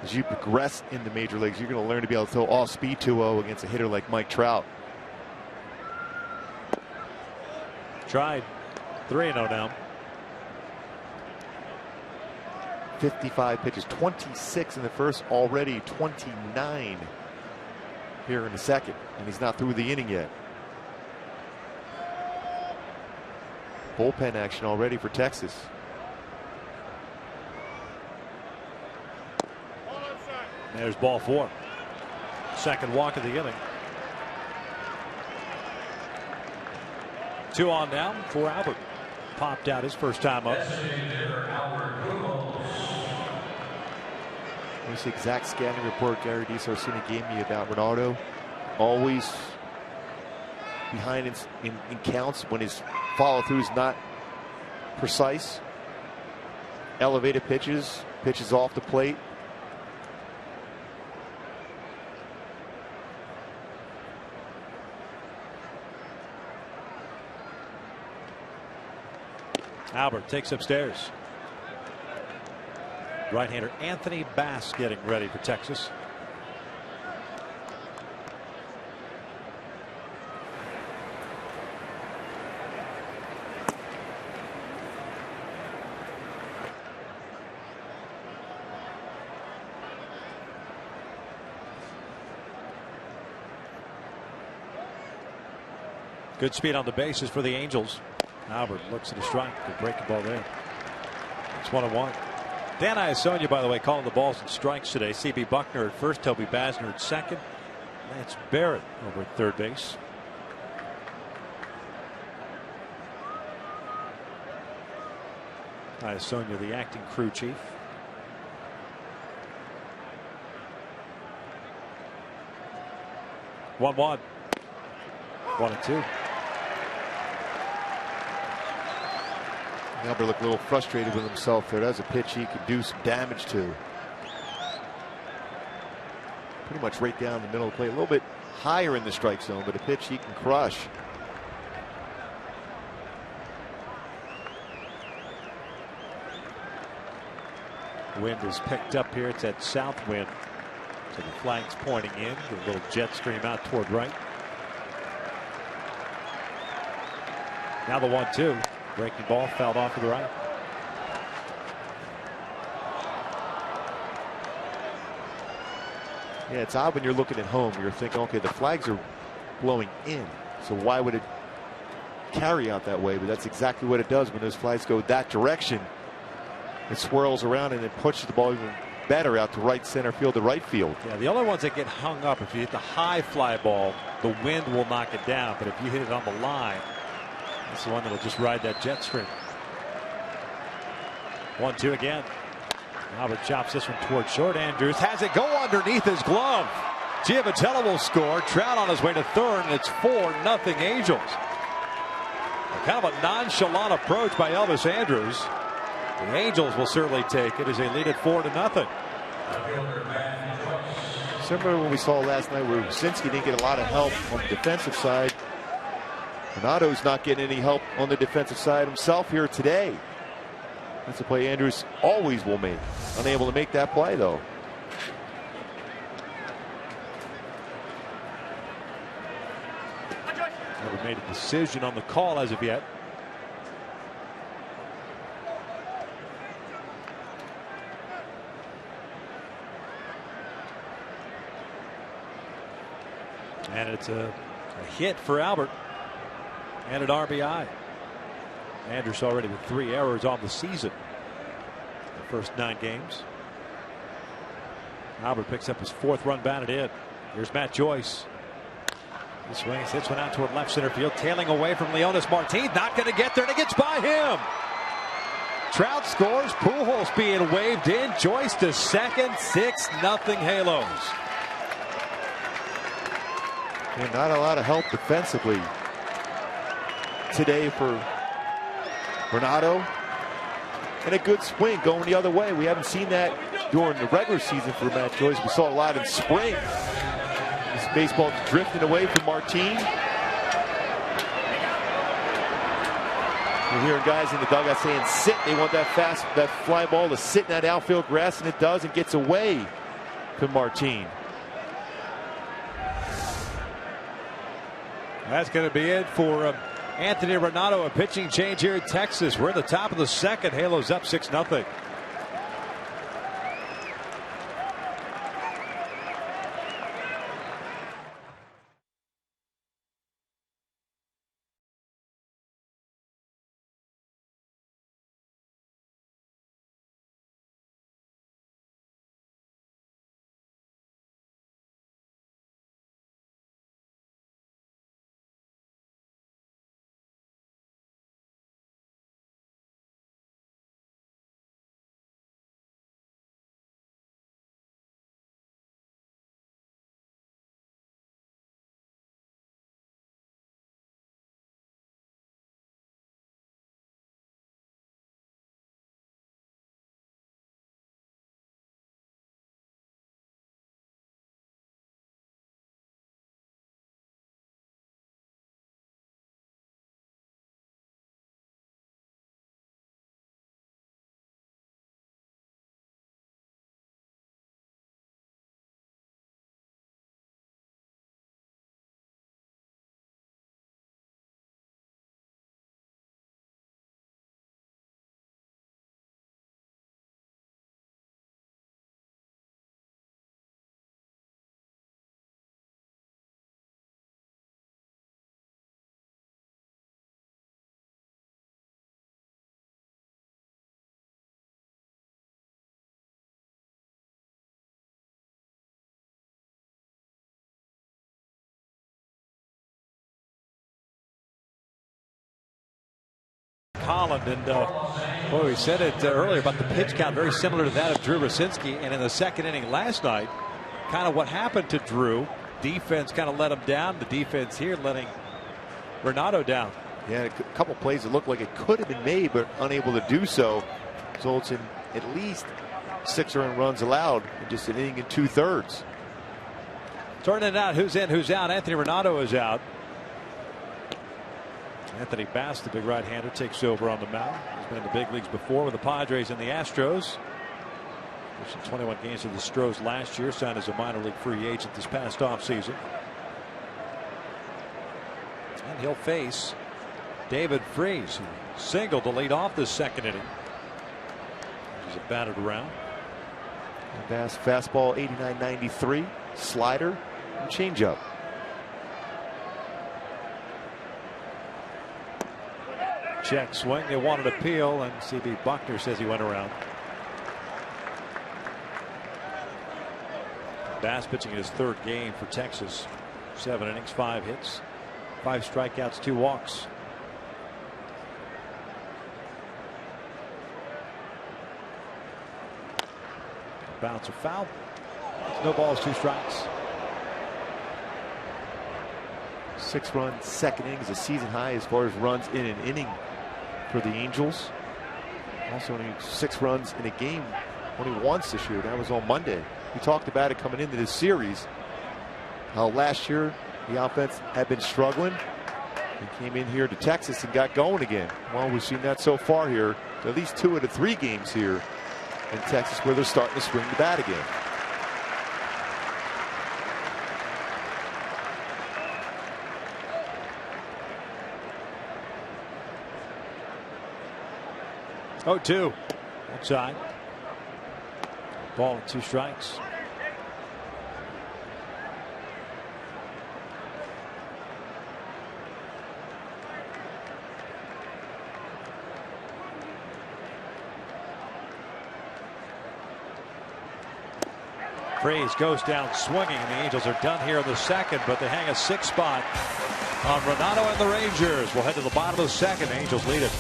As you progress in the major leagues, you're going to learn to be able to throw off speed 2-0 against a hitter like Mike Trout. Tried. 3-0 now. 55 pitches, 26 in the first, already 29 here in the second, and he's not through the inning yet. Bullpen action already for Texas. There's ball 4. Second walk of the inning. 2 on now for Albert. Popped out his first time up. This exact scouting report Gary DiSarcina gave me about Ronaldo. Always behind in counts when his follow through is not precise. Elevated pitches off the plate. Albert takes upstairs. Right-hander Anthony Bass getting ready for Texas. Good speed on the bases for the Angels. Albert looks at a strike. Good breaking ball there. It's 1-1. Dan Iasonia, by the way, calling the balls and strikes today. C.B. Buckner at first, Toby Basner at second. Lance Barrett over at third base. Iasonia, the acting crew chief. One. 1-2. Albert looked a little frustrated with himself there. That's a pitch he could do some damage to. Pretty much right down the middle of the plate. A little bit higher in the strike zone, but a pitch he can crush. Wind is picked up here. It's that south wind. So the flag's pointing in. A little jet stream out toward right. Now the 1-2. Breaking ball fouled off to the right. Yeah, it's odd when you're looking at home. You're thinking, okay, the flags are blowing in, so why would it carry out that way? But that's exactly what it does when those flags go that direction. It swirls around and it pushes the ball even better out to right center field, to right field. Yeah, the only ones that get hung up, if you hit the high fly ball, the wind will knock it down. But if you hit it on the line, it's the one that will just ride that jet stream. 1-2 again. Albert chops this one toward short. Andrews has it go underneath his glove. Giovatello will score. Trout on his way to third, and it's 4-0 Angels. Kind of a nonchalant approach by Elvis Andrews. The Angels will certainly take it as they lead it 4-0. Similar to what we saw last night where Rucinski didn't get a lot of help on the defensive side. Renado's not getting any help on the defensive side himself here today. That's a play Andrews always will make. Unable to make that play, though. Never made a decision on the call as of yet. And it's a hit for Albert. And an RBI. Andrews already with 3 errors on the season. The first 9 games. Albert picks up his 4th run batted in. Here's Matt Joyce. He swings, hits one out toward left center field, tailing away from Leonis Martin. Not going to get there, and it gets by him. Trout scores. Pujols being waved in. Joyce to second. 6-0 Halos. And not a lot of help defensively today for Renado. And a good swing going the other way. We haven't seen that during the regular season for Matt Joyce. We saw a lot in spring. This baseball drifting away from Martin. You're hearing guys in the dugout saying sit. They want that fly ball to sit in that outfield grass, and it does, and gets away from Martin. That's going to be it for Anthony Renado. A pitching change here in Texas. We're at the top of the second. Halos up 6-0. Holland. And boy, we said it earlier about the pitch count, very similar to that of Drew Rosinski. And in the second inning last night, kind of what happened to Drew. Defense kind of let him down. The defense here letting Renato down. Yeah, a couple plays that looked like it could have been made, but unable to do so. Results in at least 6 earned runs allowed in just an inning and 2/3. Turning it out, who's in, who's out. Anthony Renato is out. Anthony Bass, the big right-hander, takes over on the mound. He's been in the big leagues before with the Padres and the Astros. Pitched 21 games with the Astros last year. Signed as a minor league free agent this past offseason. And he'll face David Freese, who singled to lead off this second inning. He's batted around. And Bass fastball 89-93, slider, and changeup. Check swing. They wanted appeal, and CB Buckner says he went around. Bass pitching in his 3rd game for Texas. 7 innings, 5 hits, 5 strikeouts, 2 walks. Bouncer foul. No balls, 2 strikes. 6-run second inning is a season high as far as runs in an inning for the Angels. Also only 6 runs in a game only once this year. That was on Monday. We talked about it coming into this series. How last year the offense had been struggling. They came in here to Texas and got going again. Well, we've seen that so far here. At least 2 of the 3 games here in Texas where they're starting to swing the bat again. Oh, 2 outside. Ball and 2 strikes. Freese goes down swinging, and the Angels are done here in the second, but they hang a 6th spot on Renato and the Rangers. We'll head to the bottom of the second. Angels lead it.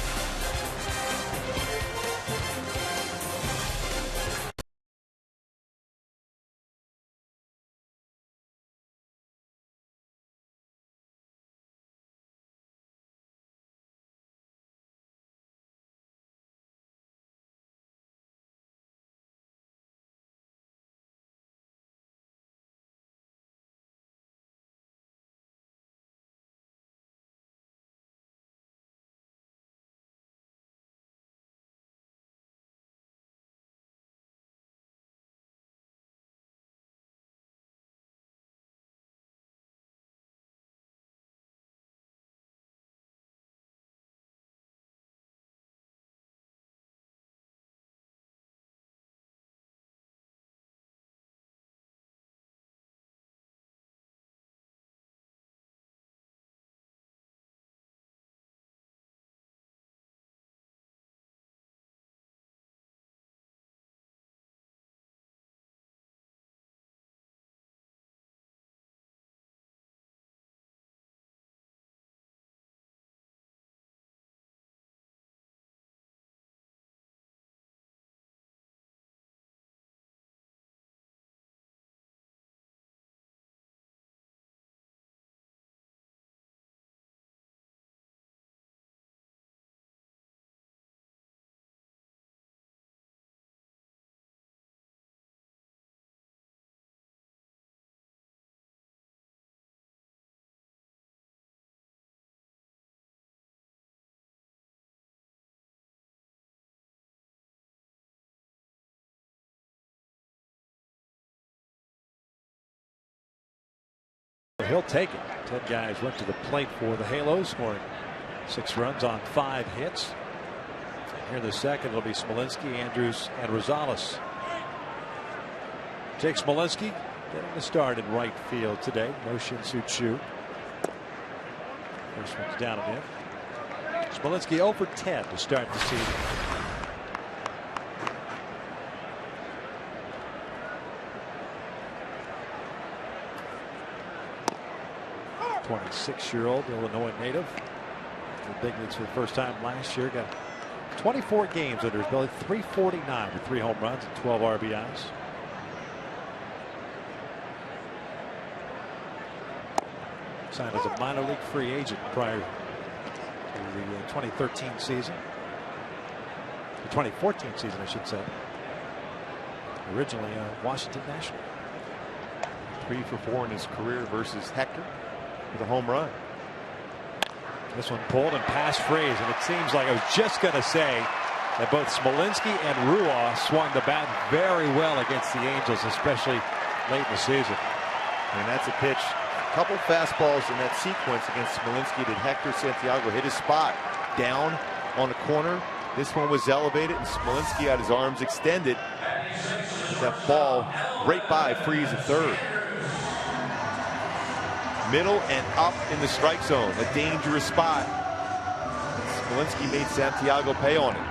He'll take it. 10 guys went to the plate for the Halos, scoring 6 runs on 5 hits. Here in the second, it'll be Smolinski, Andrews, and Rosales. Jake Smolinski getting the start in right field today. No shin-suit shoe. First one's down and in. Smolinski 0 for 10 to start the season. 26-year-old Illinois native. The big leagues for the first time last year. Got 24 games under his belly, 349 with 3 home runs and 12 RBIs. Signed as a minor league free agent prior to the 2013 season. The 2014 season, I should say. Originally Washington National. 3 for 4 in his career versus Hector with a home run. This one pulled and passed Freese, and it seems like I was just going to say that both Smolinski and Rua swung the bat very well against the Angels, especially late in the season. And that's a pitch. A couple fastballs in that sequence against Smolinski. Did Hector Santiago hit his spot down on the corner? This one was elevated, and Smolinski had his arms extended with that ball right by Freese at third. Middle and up in the strike zone, a dangerous spot. Smolinski made Santiago pay on it.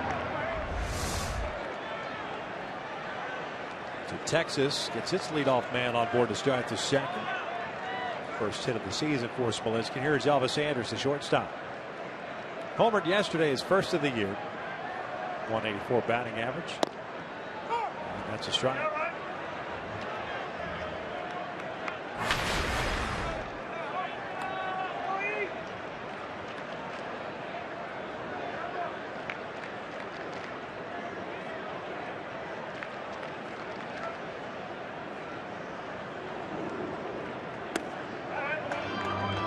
So Texas gets its leadoff man on board to start the second. First hit of the season for Smolinski. Here's Elvis Andrus, the shortstop. Homered yesterday, his first of the year. 184 batting average. And that's a strike.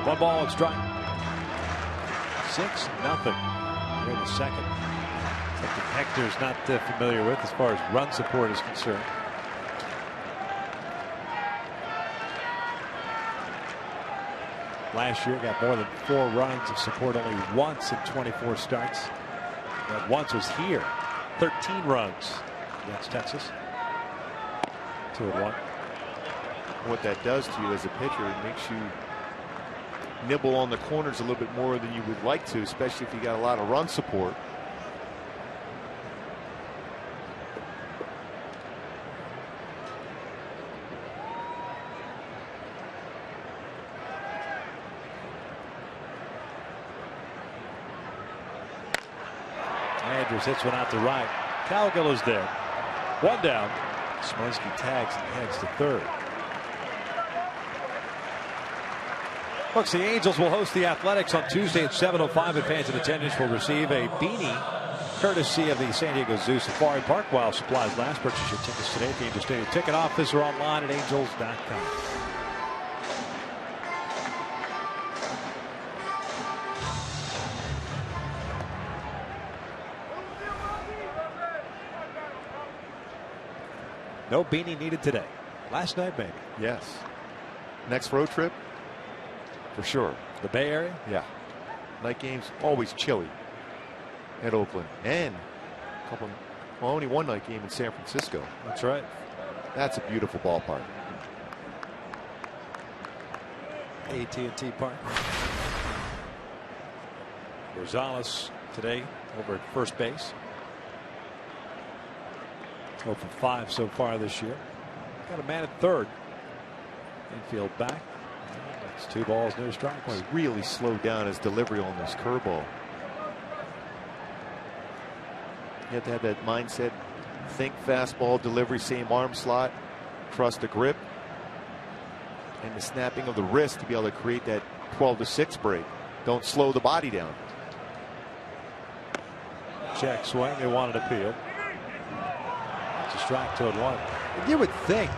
One ball and strike. 6-0 here in the second. Something Hector's not familiar with as far as run support is concerned. Last year got more than 4 runs of support only once in 24 starts. That once was here. 13 runs against Texas. 2-1. What that does to you as a pitcher, it makes you nibble on the corners a little bit more than you would like to, especially if you got a lot of run support. Andrus hits one out to right. Calgill is there. One down. Smolinski tags and heads to third. Folks, the Angels will host the Athletics on Tuesday at 7:05. And fans in attendance will receive a beanie courtesy of the San Diego Zoo Safari Park while supplies last. Purchase your tickets today at the Angel Stadium ticket office or online at angels.com. No beanie needed today. Last night, maybe. Yes. Next road trip? For sure. The Bay Area? Yeah. Night games always chilly at Oakland. And only one night game in San Francisco. That's right. That's a beautiful ballpark. AT Park. Rosales today over at first base. 0 for 5 so far this year. Got a man at third. Infield back. It's 2 balls, no strikes. Boy, really slowed down his delivery on this curveball. You have to have that mindset. Think fastball delivery, same arm slot, trust the grip, and the snapping of the wrist to be able to create that 12-6 break. Don't slow the body down. Check swing. They wanted to appeal. It's a strike toward 1. You would think,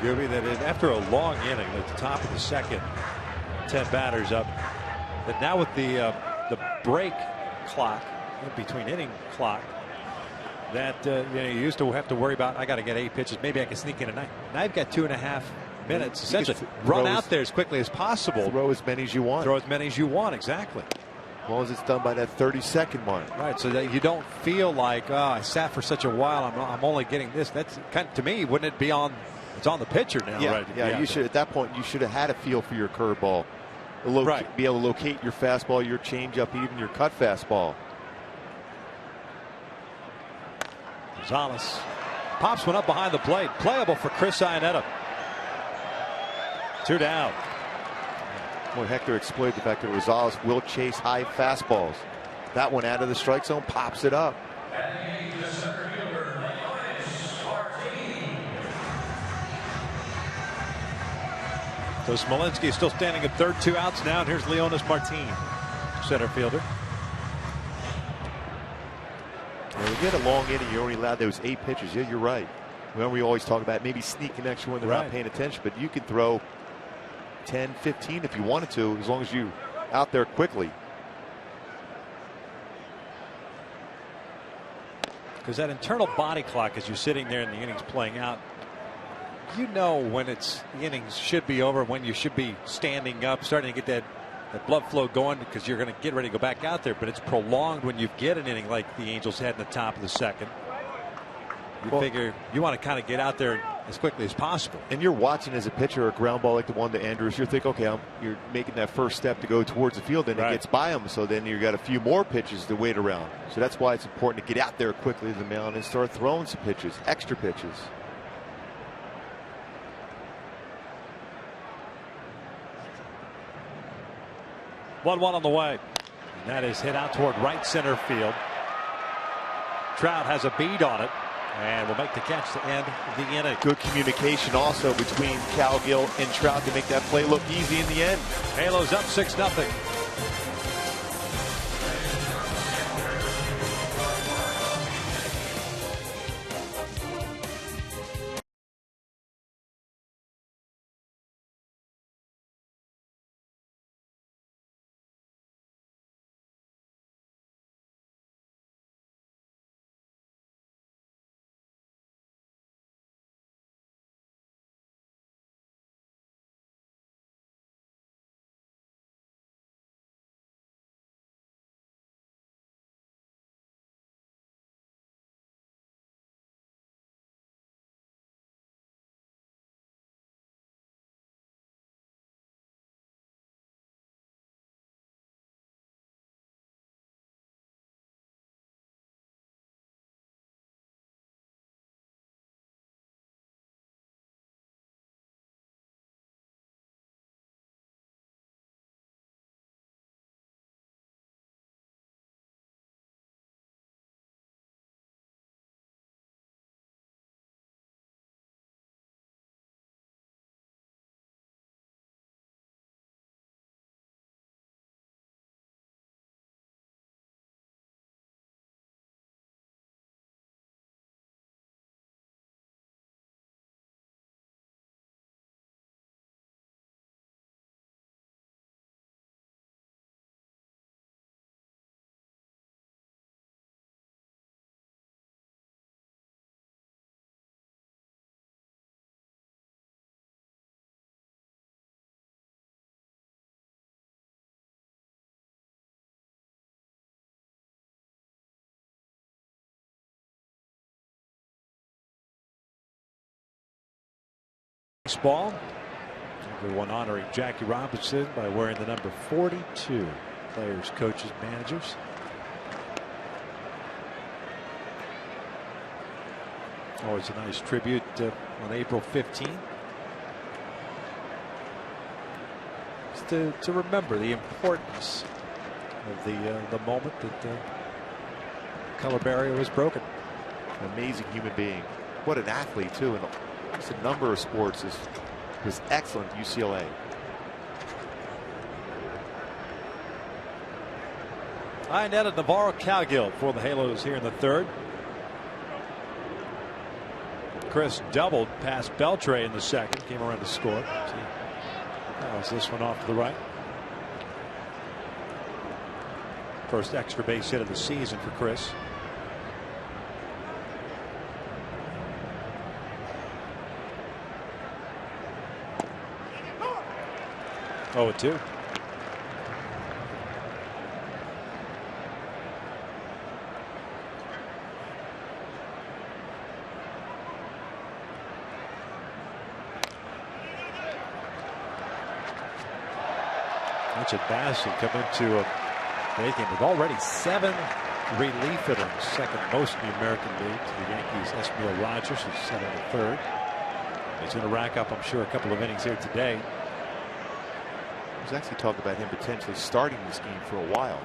Gooby, that after a long inning at the top of the second, 10 batters up, that now with the break clock in between inning clock, that you used to have to worry about, I got to get 8 pitches, maybe I can sneak in a 9. Now you've got 2.5 minutes essentially. Run out there as quickly as possible. Throw as many as you want. Throw as many as you want, exactly. As long as it's done by that 30-second mark. Right, so that you don't feel like, oh, I sat for such a while, I'm only getting this. That's kind of, to me, wouldn't it be on? It's on the pitcher now, yeah, right? Yeah, you should, at that point, you should have had a feel for your curveball. Right. Be able to locate your fastball, your changeup, even your cut fastball. Gonzalez pops one up behind the plate. Playable for Chris Iannetta. 2 down. Boy, Hector exploited the fact that Rosales will chase high fastballs. That one out of the strike zone, pops it up. So Smolinski is still standing at third, 2 outs now. And here's Leonis Martin, center fielder. When you get a long inning, you're only allowed those 8 pitches. Yeah, you're right. Remember, we always talk about maybe sneaking extra when they're not paying attention, but you can throw 10, 15 if you wanted to, as long as you out there quickly. Because that internal body clock, as you're sitting there and the innings playing out, you know when the innings should be over, when you should be standing up, starting to get that blood flow going, because you're going to get ready to go back out there. But it's prolonged when you get an inning like the Angels had in the top of the second. You figure you want to kind of get out there as quickly as possible. And you're watching as a pitcher a ground ball like the one to Andrews. You're thinking, okay, you're making that first step to go towards the field, and it gets by him. So then you've got a few more pitches to wait around. So that's why it's important to get out there quickly to the mound and start throwing some pitches, extra pitches. 1-1 on the way. And that is hit out toward right center field. Trout has a bead on it and will make the catch to end the inning. Good communication also between Cowgill and Trout to make that play look easy in the end. Halos up 6-0. Ball. Everyone honoring Jackie Robinson by wearing the number 42. Players, coaches, managers. Always a nice tribute on April 15th. Just to remember the importance of the moment that the color barrier was broken. An amazing human being. What an athlete too. And just a number of sports was excellent at UCLA. I netted Navarro Cowgill for the Halos here in the third. Chris doubled past Beltre in the second, came around to score. Fouls this one off to the right. First extra base hit of the season for Chris. 0-2. Richard Bassett come into a game with already 7 relief hitters, second most in the American League to the Yankees. Esmiel Rogers, who's set in the third. He's going to rack up, I'm sure, a couple of innings here today. There's actually talk about him potentially starting this game for a while.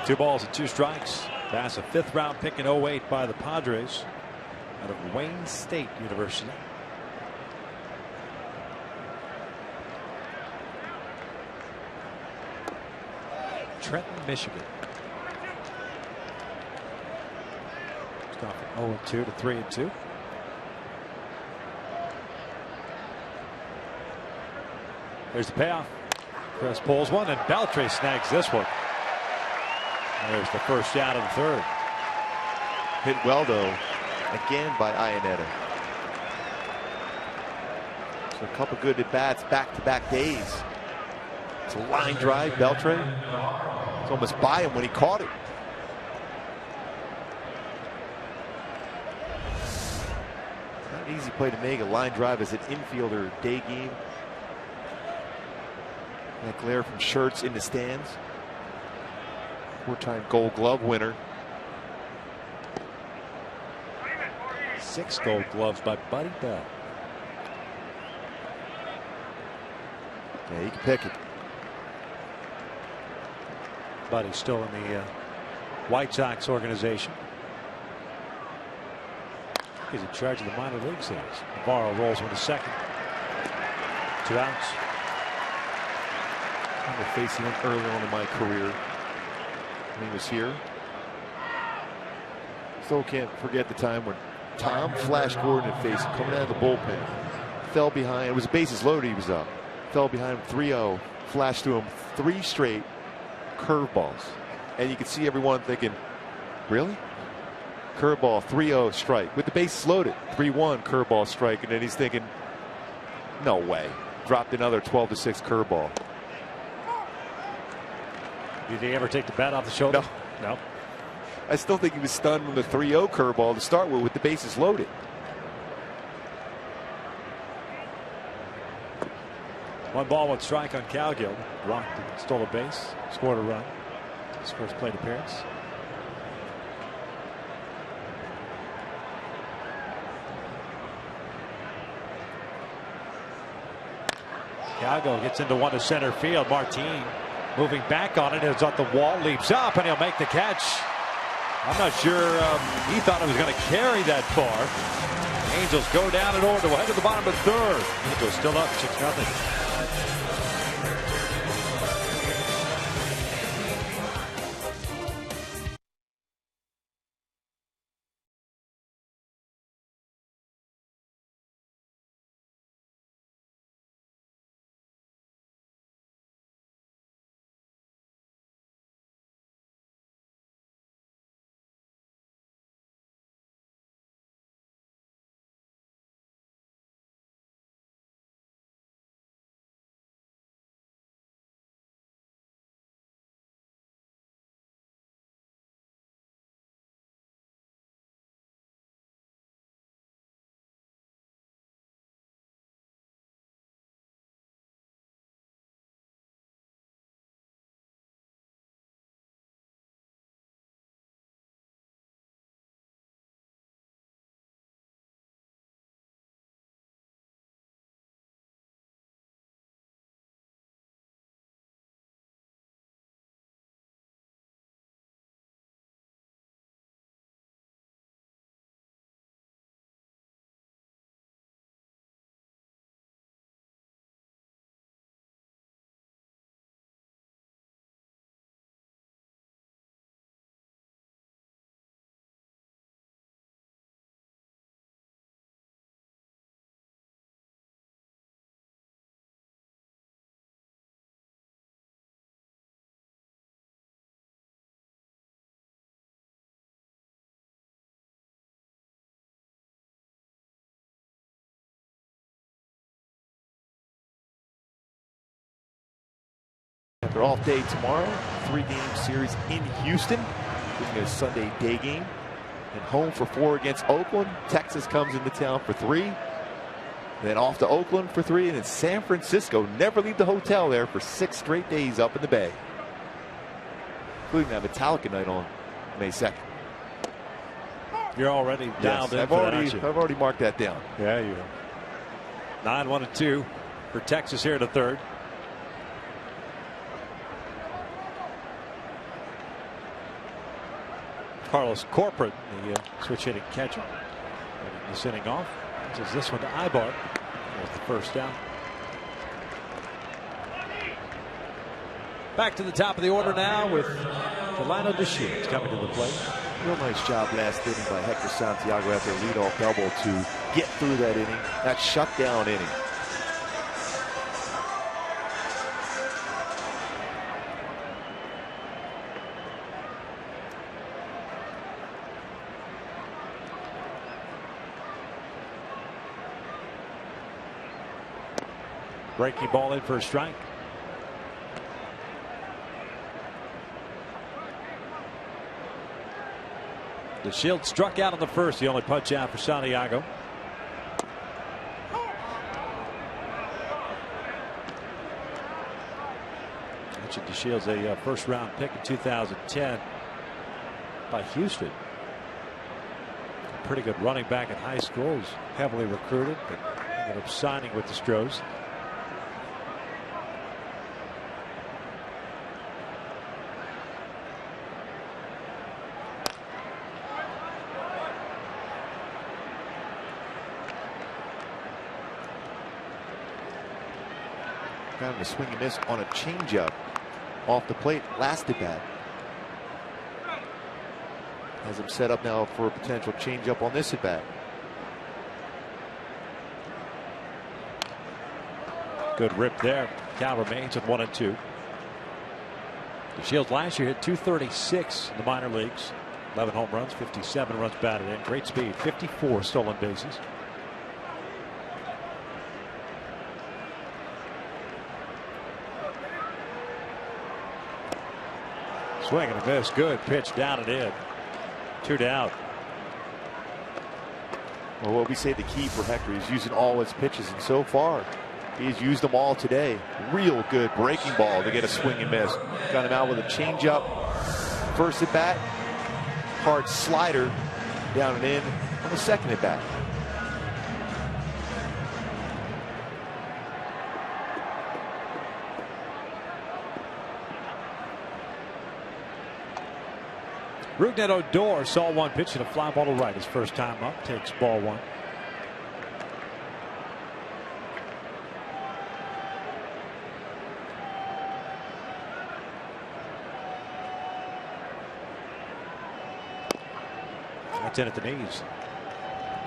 2 balls and 2 strikes. Pass a 5th round pick in 08 by the Padres out of Wayne State University. Trenton, Michigan. It's gone from 0-2 to 3-2. There's the payoff. Chris pulls one, and Beltre snags this one. There's the first out of the 3rd. Hit well, though, again by Iannetta. So a couple good at-bats back-to-back days. It's a line drive, Beltre. It's almost by him when he caught it. Not an easy play to make, a line drive as an infielder day game. That glare from Schertz in the stands. 4-time Gold Glove winner. 6 Gold Gloves by Buddy Bell. Yeah, he can pick it. Buddy's still in the White Sox organization. He's in charge of the minor leagues. Navarro rolls with a second. 2 outs. I remember facing him early on in my career when he was here. Still can't forget the time when Tom Flash Gordon had faced him coming out of the bullpen. Fell behind. It was bases loaded. He was up. Fell behind him 3-0. Flashed through him 3 straight curveballs. And you could see everyone thinking, really? Curveball, 3-0 strike. With the bases loaded, 3-1 curveball strike. And then he's thinking, no way. Dropped another 12-6 curveball. Did he ever take the bat off the shoulder? No. I still think he was stunned from the 3-0 curveball to start with the bases loaded. One ball, 1 strike on Cowgill. Rocked and stole a base. Scored a run. His first plate appearance. Cowgill gets into one to center field. Martin moving back on it. It's at the wall. Leaps up and he'll make the catch. I'm not sure he thought it was going to carry that far. Angels go down in order. We'll head to the bottom of the 3rd. Angels still up 6-0. They're off day tomorrow. 3-game series in Houston. Including a Sunday day game. And home for 4 against Oakland. Texas comes into town for 3. Then off to Oakland for 3. And then San Francisco. Never leave the hotel there for 6 straight days up in the Bay. Including that Metallica night on May 2nd. You're already dialed in. I've already marked that down. Yeah, you are. 9-1-2 for Texas here in the 3rd. Carlos Corporate, the switch hitting catcher, this inning off. This is this one to Ibar. There's the first down. Back to the top of the order now with Delano DeShields coming to the plate. Real nice job last inning by Hector Santiago after a leadoff double to get through that inning, that shutdown inning. Breaking ball in for a strike. DeShields struck out on the first. The only punch out for Santiago. Mentioned DeShields, a first round pick in 2010 by Houston. A pretty good running back in high school. Was heavily recruited, but ended up signing with the Astros. Got him to swing and miss on a changeup off the plate last at bat. Has him set up now for a potential changeup on this at bat. Good rip there. Count remains at 1-2. DeShields last year hit .236 in the minor leagues. 11 home runs, 57 runs batted in. Great speed, 54 stolen bases. Swing and a miss. Good pitch down and in. 2 down. Well, what we say the key for Hector is using all his pitches, and so far he's used them all today. Real good breaking ball to get a swing and miss. Got him out with a changeup. First at bat, hard slider down and in on the second at bat. Rougned Odor saw one pitch and a fly ball to right his first time up. Takes ball one. That's in at the knees.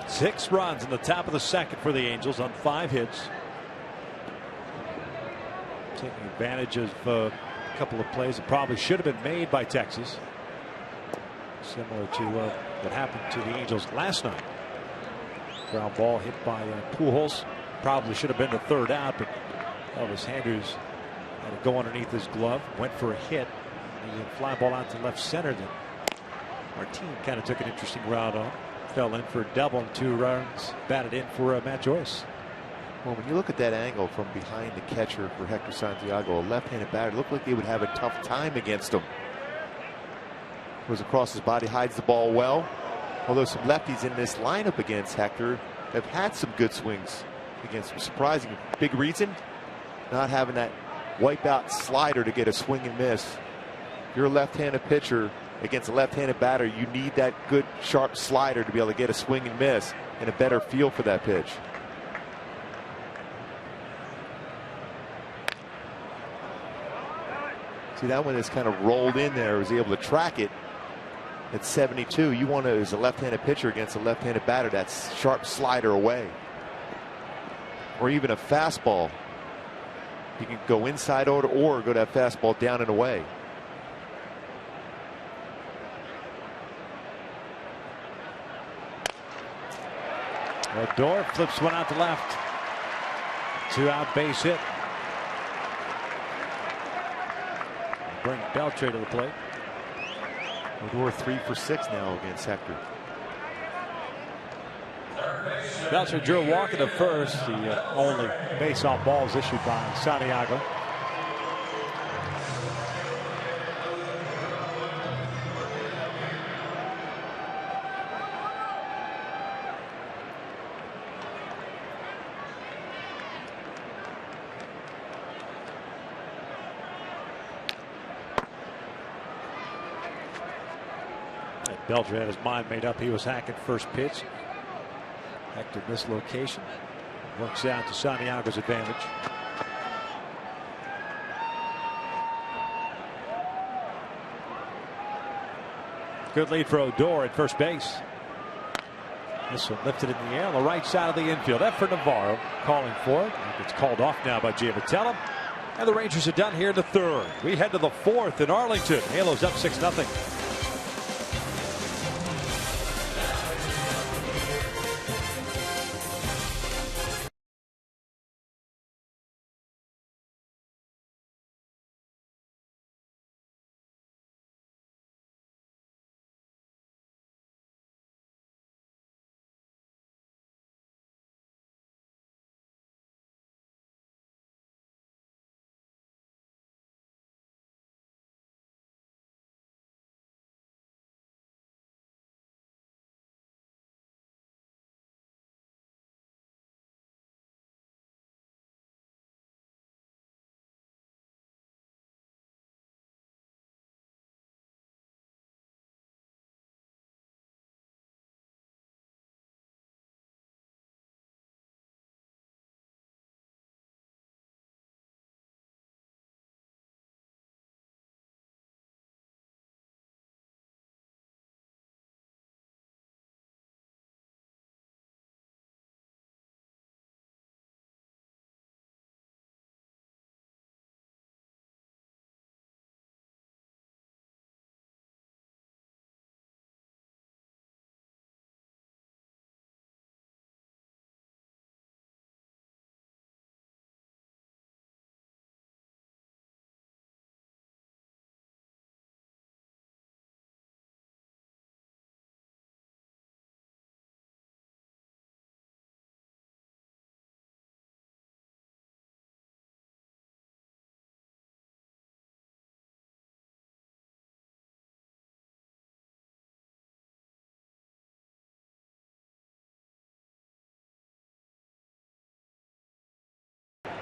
6 runs in the top of the second for the Angels on 5 hits. Taking advantage of a couple of plays that probably should have been made by Texas. Similar to what happened to the Angels last night. Ground ball hit by Pujols. Probably should have been the third out, but Elvis Andrus had to go underneath his glove. Went for a hit. The fly ball out to left center. Then Martin kind of took an interesting route on. Fell in for a double and 2 runs batted in for Matt Joyce. Well, when you look at that angle from behind the catcher for Hector Santiago, a left-handed batter, looked like they would have a tough time against him. Goes across his body, hides the ball well. Although some lefties in this lineup against Hector have had some good swings against him. Surprising. Big reason, not having that wipeout slider to get a swing and miss. If you're a left-handed pitcher against a left-handed batter, you need that good sharp slider to be able to get a swing and miss and a better feel for that pitch. See, that one is kind of rolled in there, was able to track it. At 72, you want to, as a left-handed pitcher against a left-handed batter, that sharp slider away. Or even a fastball. You can go inside or go that fastball down and away. Odor flips one out to left. 2-out base hit. Bring Beltre to the plate. Odor 3 for 6 now against Hector. Beltre drew a walk in the first. The only base off balls issued by Santiago. Belcher had his mind made up. He was hacking first pitch. Hector mislocation. Works out to Santiago's advantage. Good lead for Odor at first base. This one lifted in the air on the right side of the infield. F for Navarro, calling for it. It's called off now by Giavitello. And the Rangers are done here in the third. We head to the fourth in Arlington. Halos up 6-0.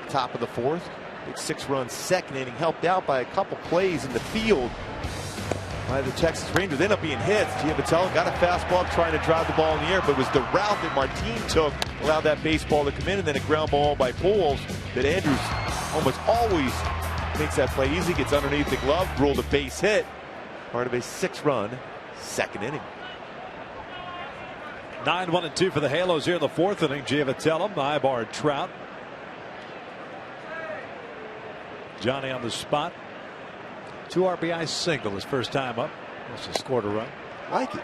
Top of the fourth. Big 6-run second inning, helped out by a couple plays in the field by the Texas Rangers. They end up being hits. Giavitello got a fastball trying to drive the ball in the air, but it was the route that Martin took allowed that baseball to come in, and then a ground ball by Pujols that Andrews almost always makes that play easy, gets underneath the glove, ruled a base hit. Part of a 6-run second inning. 9-1-2 for the Halos here in the fourth inning. Giavitello, Ibar, Trout. Johnny on the spot. 2 RBI single his first time up. Must have scored a run. Like it.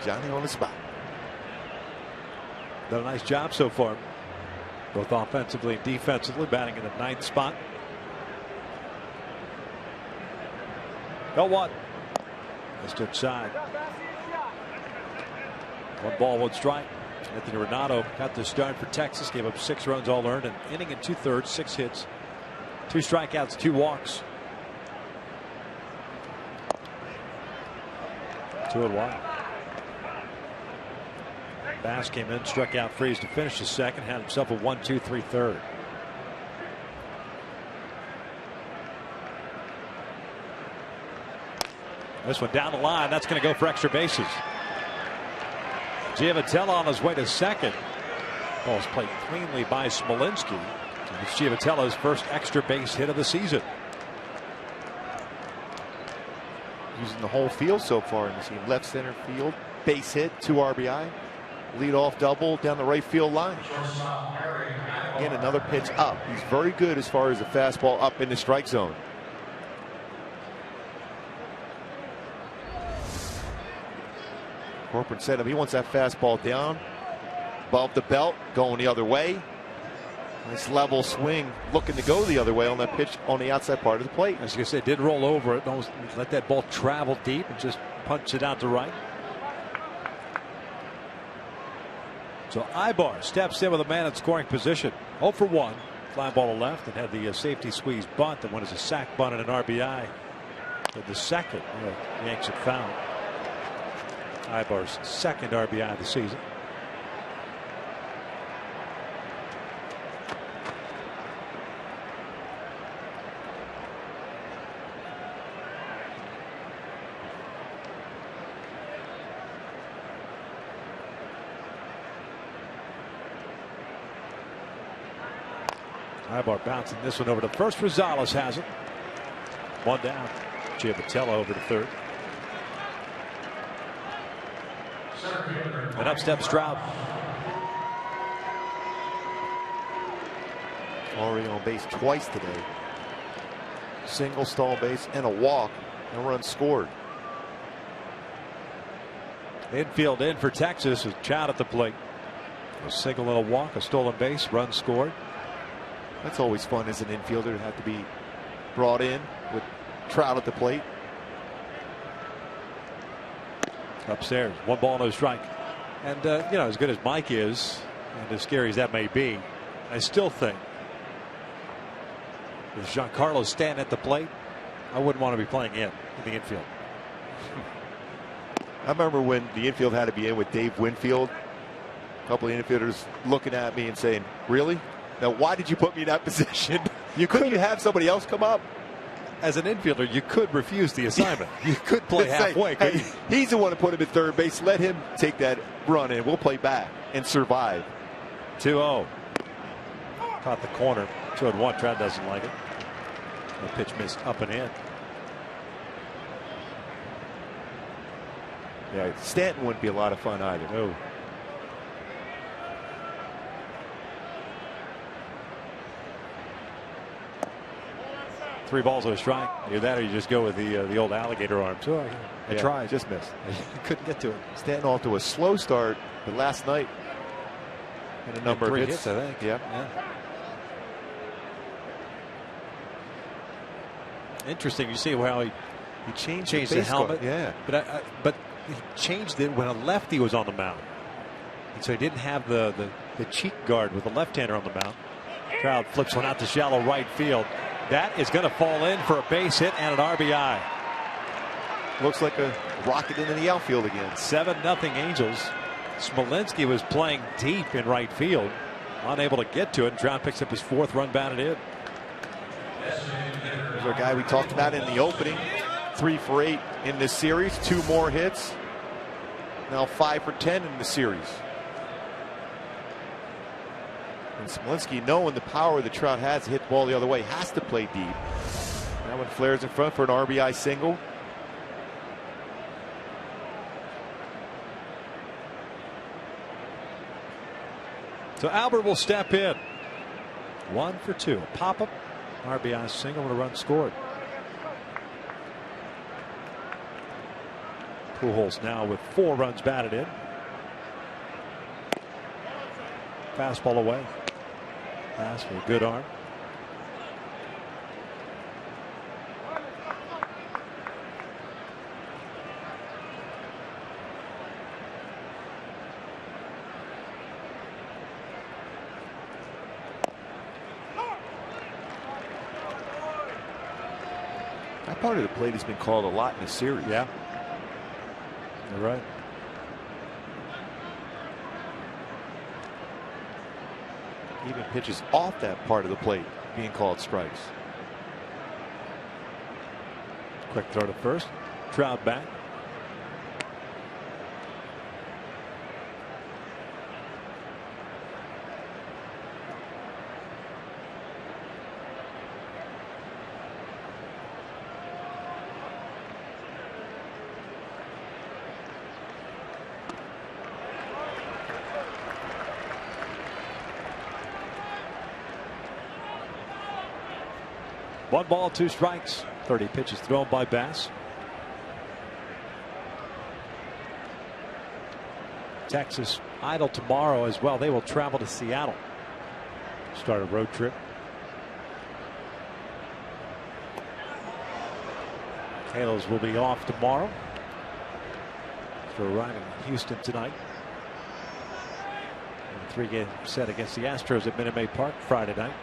Johnny on the spot. Done a nice job so far, both offensively and defensively, batting in the 9th spot. 0-1. Just inside. 1 ball, 1 strike. Anthony Renato got the start for Texas. Gave up 6 runs all earned. An inning and 2/3, 6 hits. 2 strikeouts, 2 walks. 2-1. Bass came in, struck out Freeze to finish the second, had himself a 1-2, 3/3. This one down the line. That's going to go for extra bases. Giavitello on his way to second. Ball's played cleanly by Smolinski. It's Giavitello's first extra base hit of the season. Using the whole field so far in this game. Left center field, base hit, 2 RBI. Lead off double down the right field line. Again, another pitch up. He's very good as far as the fastball up in the strike zone. Corporate setup. He wants that fastball down above the belt, going the other way. Nice level swing, looking to go the other way on that pitch on the outside part of the plate. As you said, did roll over it. Almost let that ball travel deep and just punch it out to right. So Ibar steps in with a man in scoring position. 0 for 1. Fly ball to left and had the safety squeeze bunt. That one is a sac bunt and an RBI. But the second, Yanks had found Ibar's second RBI of the season. Ibar bouncing this one over to first. Rosales has it. One down. Giavatello over to third. And up steps Stroud. Already on base twice today. Single, stall base, and a walk. No run scored. Infield in for Texas with Chow at the plate. A single and a walk, a stolen base, run scored. That's always fun as an infielder to have to be brought in with Trout at the plate. Upstairs, 1 ball, no strike. And you know, as good as Mike is, and as scary as that may be, I still think with Giancarlo standing at the plate, I wouldn't want to be playing in the infield. I remember when the infield had to be in with Dave Winfield. A couple of infielders looking at me and saying, "Really? Now, why did you put me in that position? Couldn't you have somebody else come up?" As an infielder, you could refuse the assignment. You could play halfway. Hey, he's the one who put him at third base. Let him take that run and we'll play back and survive. 2-0. Caught the corner. 2-1. Trout doesn't like it. The pitch missed up and in. Yeah, Stanton wouldn't be a lot of fun either. No. Three balls and a strike. Either that or you just go with the old alligator arm. So I tried. Just missed. Couldn't get to it. Stanton off to a slow start, but last night had a number of hits. I think. Yeah. Interesting. You see how he changed the helmet. Yeah. But he changed it when a lefty was on the mound. And so he didn't have the cheek guard with the left-hander on the mound. Crowd flips one out to shallow right field. That is going to fall in for a base hit and an RBI. Looks like a rocket into the outfield again. 7-0 Angels. Smolinski was playing deep in right field, unable to get to it. And Trout picks up his 4th run batted in. There's our guy we talked about in the opening. 3 for 8 in this series. 2 more hits. Now 5 for 10 in the series. And Smolinski, knowing the power that Trout has to hit the ball the other way, has to play deep. That one flares in front for an RBI single. So Albert will step in. 1 for 2. A pop-up, RBI single, and a run scored. Pujols now with 4 runs batted in. Fastball away. Pass with a good arm. That part of the plate has been called a lot in this series. Yeah. You're right. Even pitches off that part of the plate being called strikes. Quick throw to first. Trout back. One ball, 2 strikes. 30 pitches thrown by Bass. Texas idle tomorrow as well. They will travel to Seattle. Start a road trip. Halos will be off tomorrow for arriving in Houston tonight. And a 3-game set against the Astros at Minute Maid Park Friday night.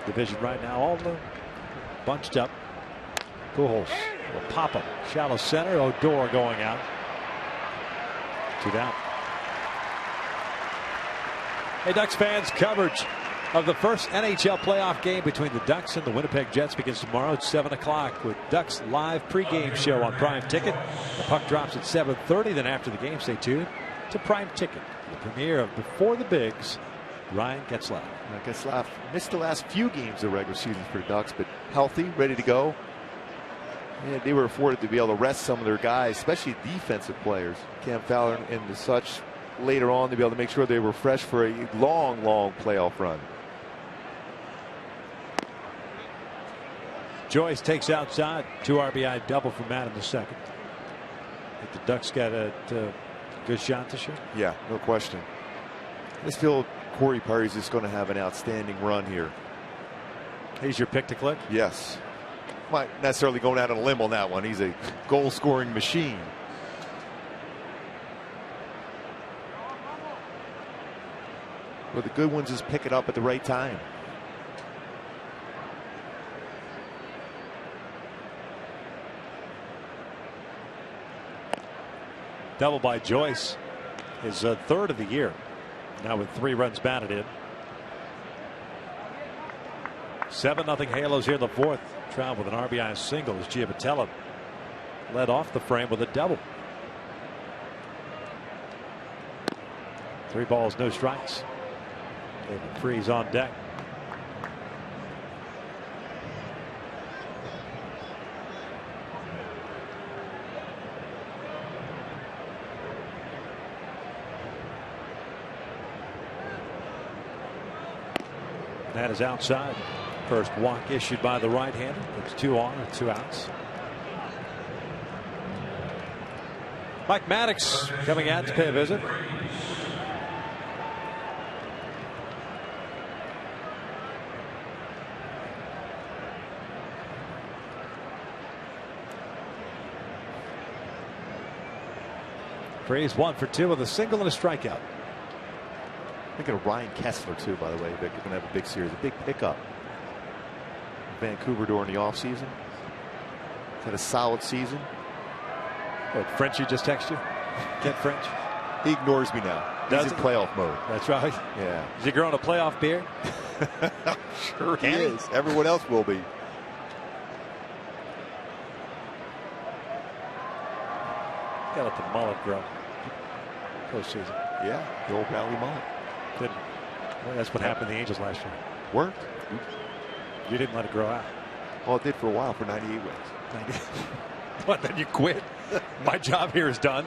Division right now, all bunched up. Pujols will pop up. Shallow center. Odor going out. 2 down. Hey, Ducks fans, coverage of the first NHL playoff game between the Ducks and the Winnipeg Jets begins tomorrow at 7 o'clock with Ducks live pregame show on Prime Ticket. The puck drops at 7:30. Then after the game, stay tuned to Prime Ticket, the premiere of Before the Bigs. Ryan Getzlaff. Getzlaff missed the last few games of regular season for the Ducks, but healthy, ready to go. And they were afforded to be able to rest some of their guys, especially defensive players, Cam Fowler and such, later on to be able to make sure they were fresh for a long, long playoff run. Joyce takes outside. 2 RBI double from Matt in the second. I think the Ducks got a good shot this year. Yeah, no question. I just feel Corey Perry's just going to have an outstanding run here. He's your pick to click? Yes. Not necessarily going out on a limb on that one. He's a goal scoring machine. Well, the good ones just pick it up at the right time. Double by Joyce. His third of the year. Now with 3 runs batted in. 7-0 Halos here in the fourth. Trout with an RBI single as Giavatello led off the frame with a double. 3 balls, no strikes. David Freese on deck. That is outside. First walk issued by the right-hander. It's 2 on and 2 outs. Mike Maddox coming out to pay a visit. Freese 1 for 2 with a single and a strikeout. Thinking of Ryan Kessler too, by the way. They're going to have a big series, a big pickup. Vancouver during the offseason. Had a solid season. What, Frenchie just texted you? Kent French? He ignores me now. He's in playoff mode. That's right. Yeah. Is he growing a playoff beard? Sure he is. Everyone else will be. Gotta let the mullet grow. Postseason. Yeah, the old Valley mullet. Well, that's what happened to the Angels last year. Worked. You didn't let it grow out. Well, it did for a while for 98 wins. What, then you quit? My job here is done.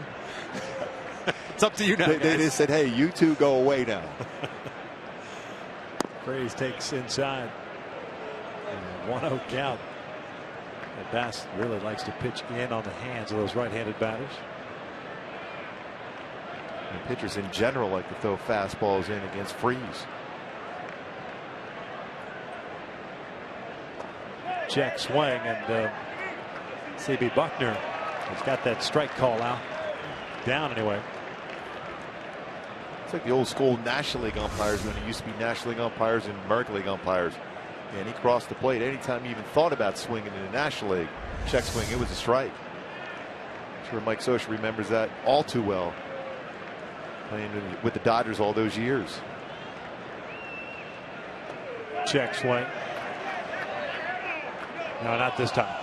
It's up to you now. They just said, hey, you two go away now. Freese takes inside. 1-0 count. And Bass really likes to pitch in on the hands of those right-handed batters. And pitchers in general like to throw fastballs in against Freese. Check swing, and CB Buckner has got that strike call out. Down anyway. It's like the old school National League umpires when it used to be National League umpires and American League umpires. And he crossed the plate anytime he even thought about swinging in the National League. Check swing, it was a strike. I'm sure Mike Scioscia remembers that all too well. Playing with the Dodgers all those years. Check swing. No, not this time.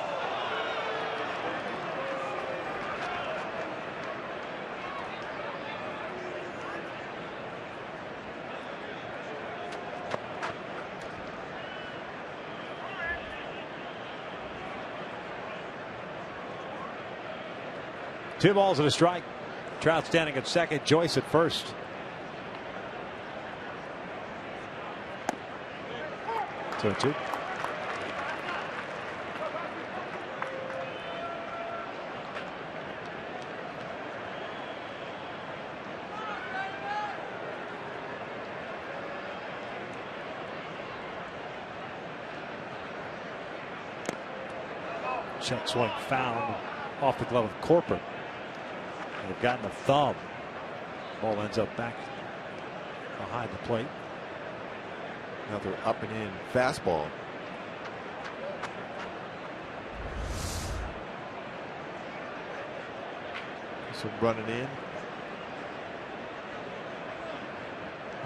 Two balls and a strike. Trout standing at second, Joyce at first. So 2. Check swing found off the glove of Corporate. They've gotten a thumb. Ball ends up back behind the plate. Another up and in fastball. So running in.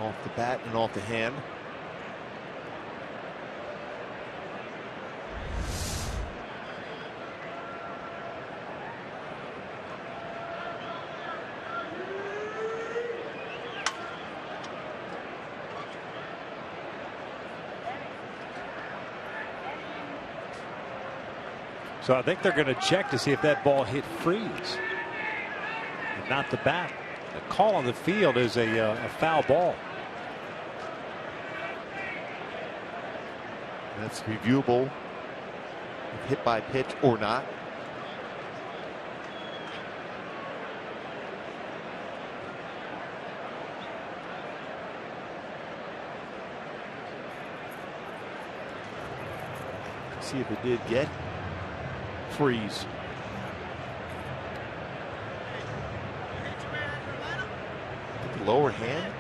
Off the bat and off the hand. So I think they're going to check to see if that ball hit freeze and not the bat. The call on the field is a foul ball. That's reviewable, if hit by pitch or not. See if it did get freeze. The lower hand.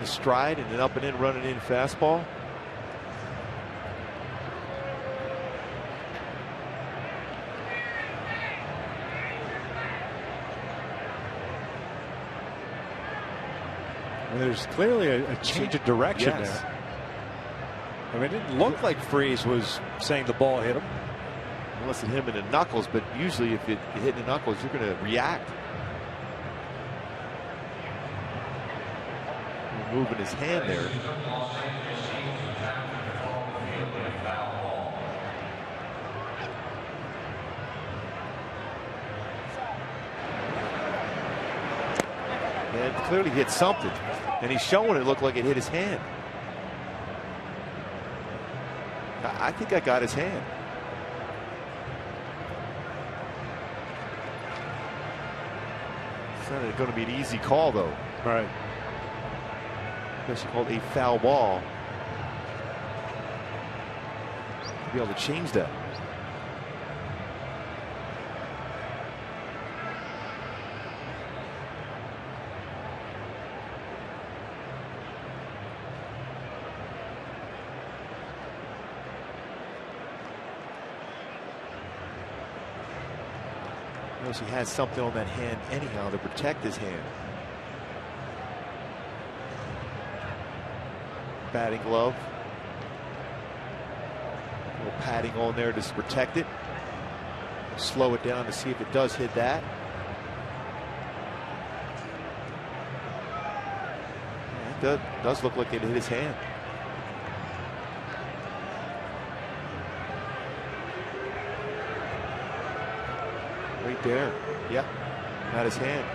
The stride and an up and in running in fastball. Well, there's clearly a change of direction yes. there. I mean, it didn't look like Freeze was saying the ball hit him. Unless it hit him in the knuckles, but usually if it hit in the knuckles, you're going to react. Moving his hand there. And it clearly hit something. And he's showing it looked like it hit his hand. I think I got his hand. It's not going to be an easy call, though. All right. Especially called a foul ball. To be able to change that. Notice he has something on that hand anyhow to protect his hand. Batting glove. A little padding on there to protect it. Slow it down to see if it does hit that. Yeah, it does look like it hit his hand. Right there. Yep. Not his hand.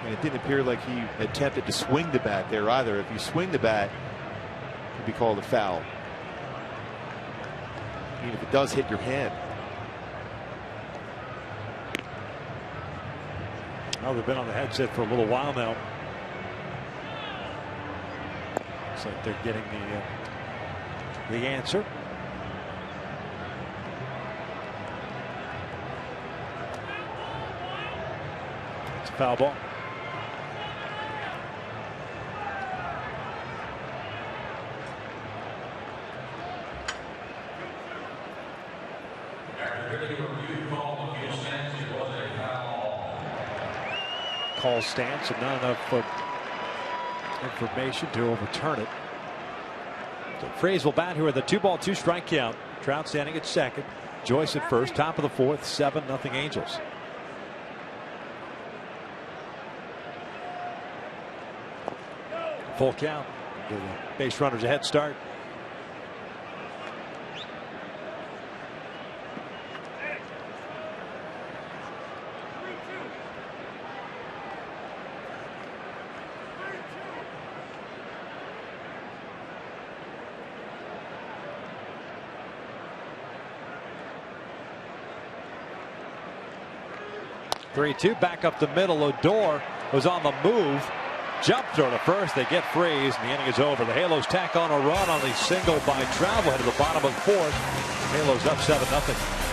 And it didn't appear like he attempted to swing the bat there either. If you swing the bat, it would be called a foul. Even if it does hit your hand. Well, they've been on the headset for a little while now. Looks like they're getting the answer. It's a foul ball. Call stance and not enough information to overturn it. So Freeze will bat here with a 2-ball, 2-strike count. Trout standing at second. Joyce at first. Top of the fourth. 7-0 Angels. Full count. Give the base runners a head start. Three-two back up the middle. Odor was on the move. Jumped throw to first. They get Freeze, and the inning is over. The Halos tack on a run on the single by Travel to the bottom of the fourth. Halos up 7-0.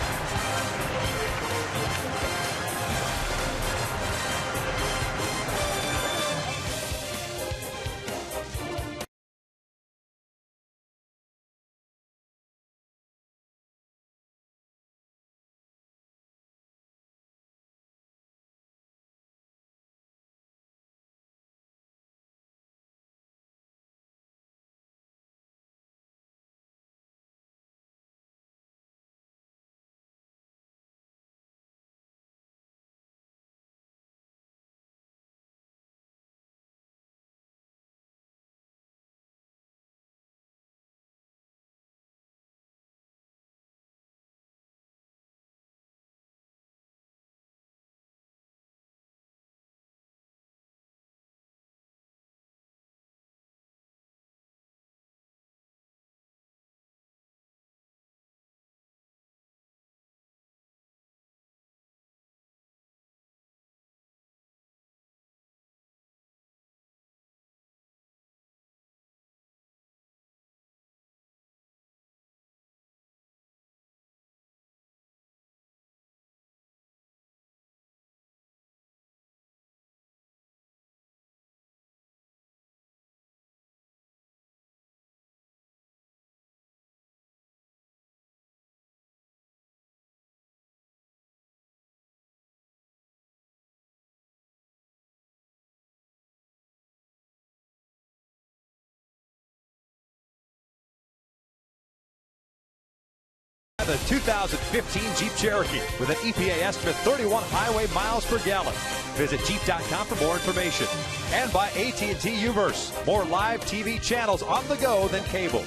The 2015 Jeep Cherokee with an EPA estimate 31 highway miles per gallon. Visit Jeep.com for more information. And by AT Uverse. More live TV channels on the go than cable.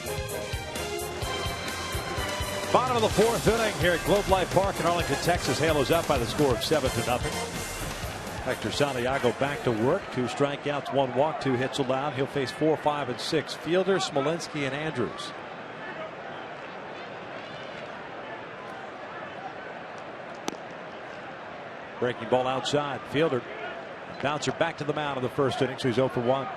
Bottom of the fourth inning here at Globe Life Park in Arlington, Texas. Halos up by the score of 7-0. Hector Santiago back to work. 2 strikeouts, 1 walk, 2 hits allowed. He'll face 4, 5, and 6 fielders, Smolinski and Andrews. Breaking ball outside. Fielder bouncer back to the mound in the first inning, so he's 0 for 1.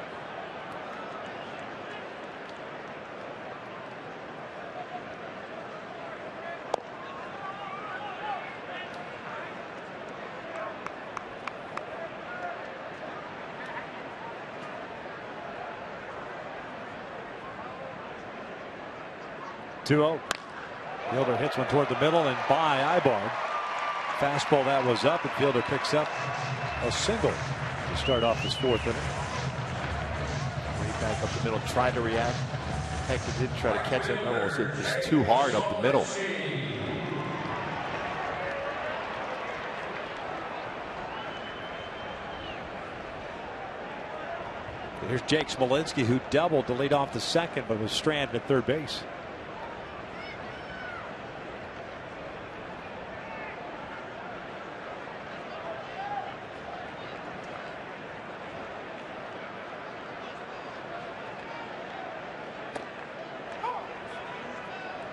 Fielder hits one toward the middle and by Ibarb. Fastball that was up, and Fielder picks up a single to start off this fourth inning. Way back up the middle, tried to react. Hector did try to catch it. Almost hit just too hard up the middle. Here's Jake Smolinski, who doubled to lead off the second, but was stranded at third base.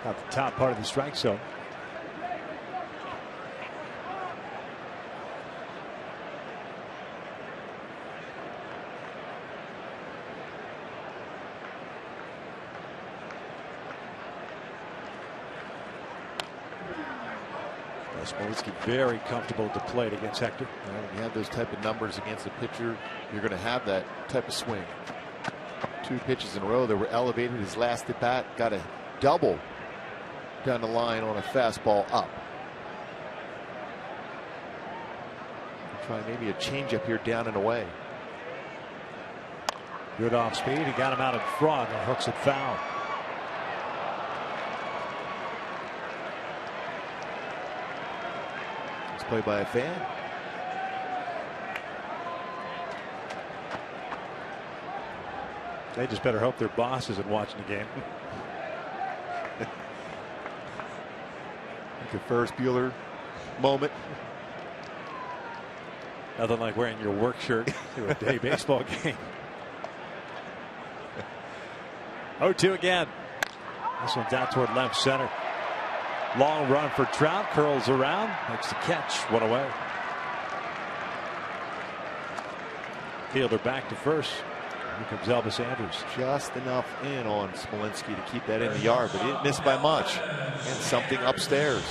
Out the top part of the strike zone. Smolinski very comfortable at the plate against Hector. When you have those type of numbers against a pitcher, you're going to have that type of swing. 2 pitches in a row that were elevated. His last at bat got a double down the line on a fastball up. Try maybe a changeup here down and away. Good off speed. He got him out in front and hooks it foul. It's played by a fan. They just better hope their boss isn't watching the game. Like a Ferris Bueller moment. Nothing like wearing your work shirt to a day baseball game. 0-2 again. This one's out toward left center. Long run for Trout. Curls around. Makes the catch. One away. Fielder back to first. Here comes Elvis Andrews. Just enough in on Smolinski to keep that in the yard, but he didn't miss by much. And something upstairs.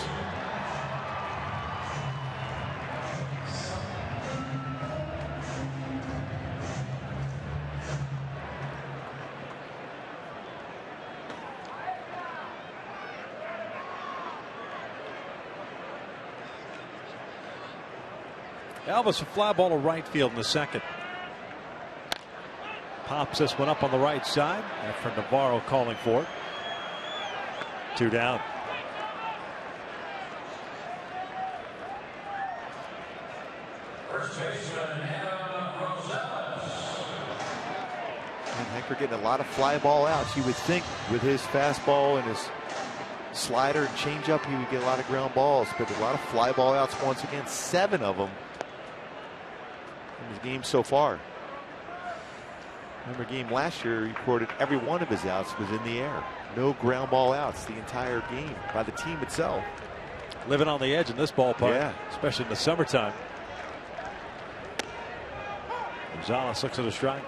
Elvis, a fly ball to right field in the second. Pops this one up on the right side after Navarro calling for it. 2 down. And Hector getting a lot of fly ball outs. You would think with his fastball and his slider and changeup, he would get a lot of ground balls, but a lot of fly ball outs once again. 7 of them in his game so far. Remember, game last year, he recorded every one of his outs was in the air. No ground ball outs the entire game by the team itself. Living on the edge in this ballpark, yeah, especially in the summertime. Gonzalez looks at a strike.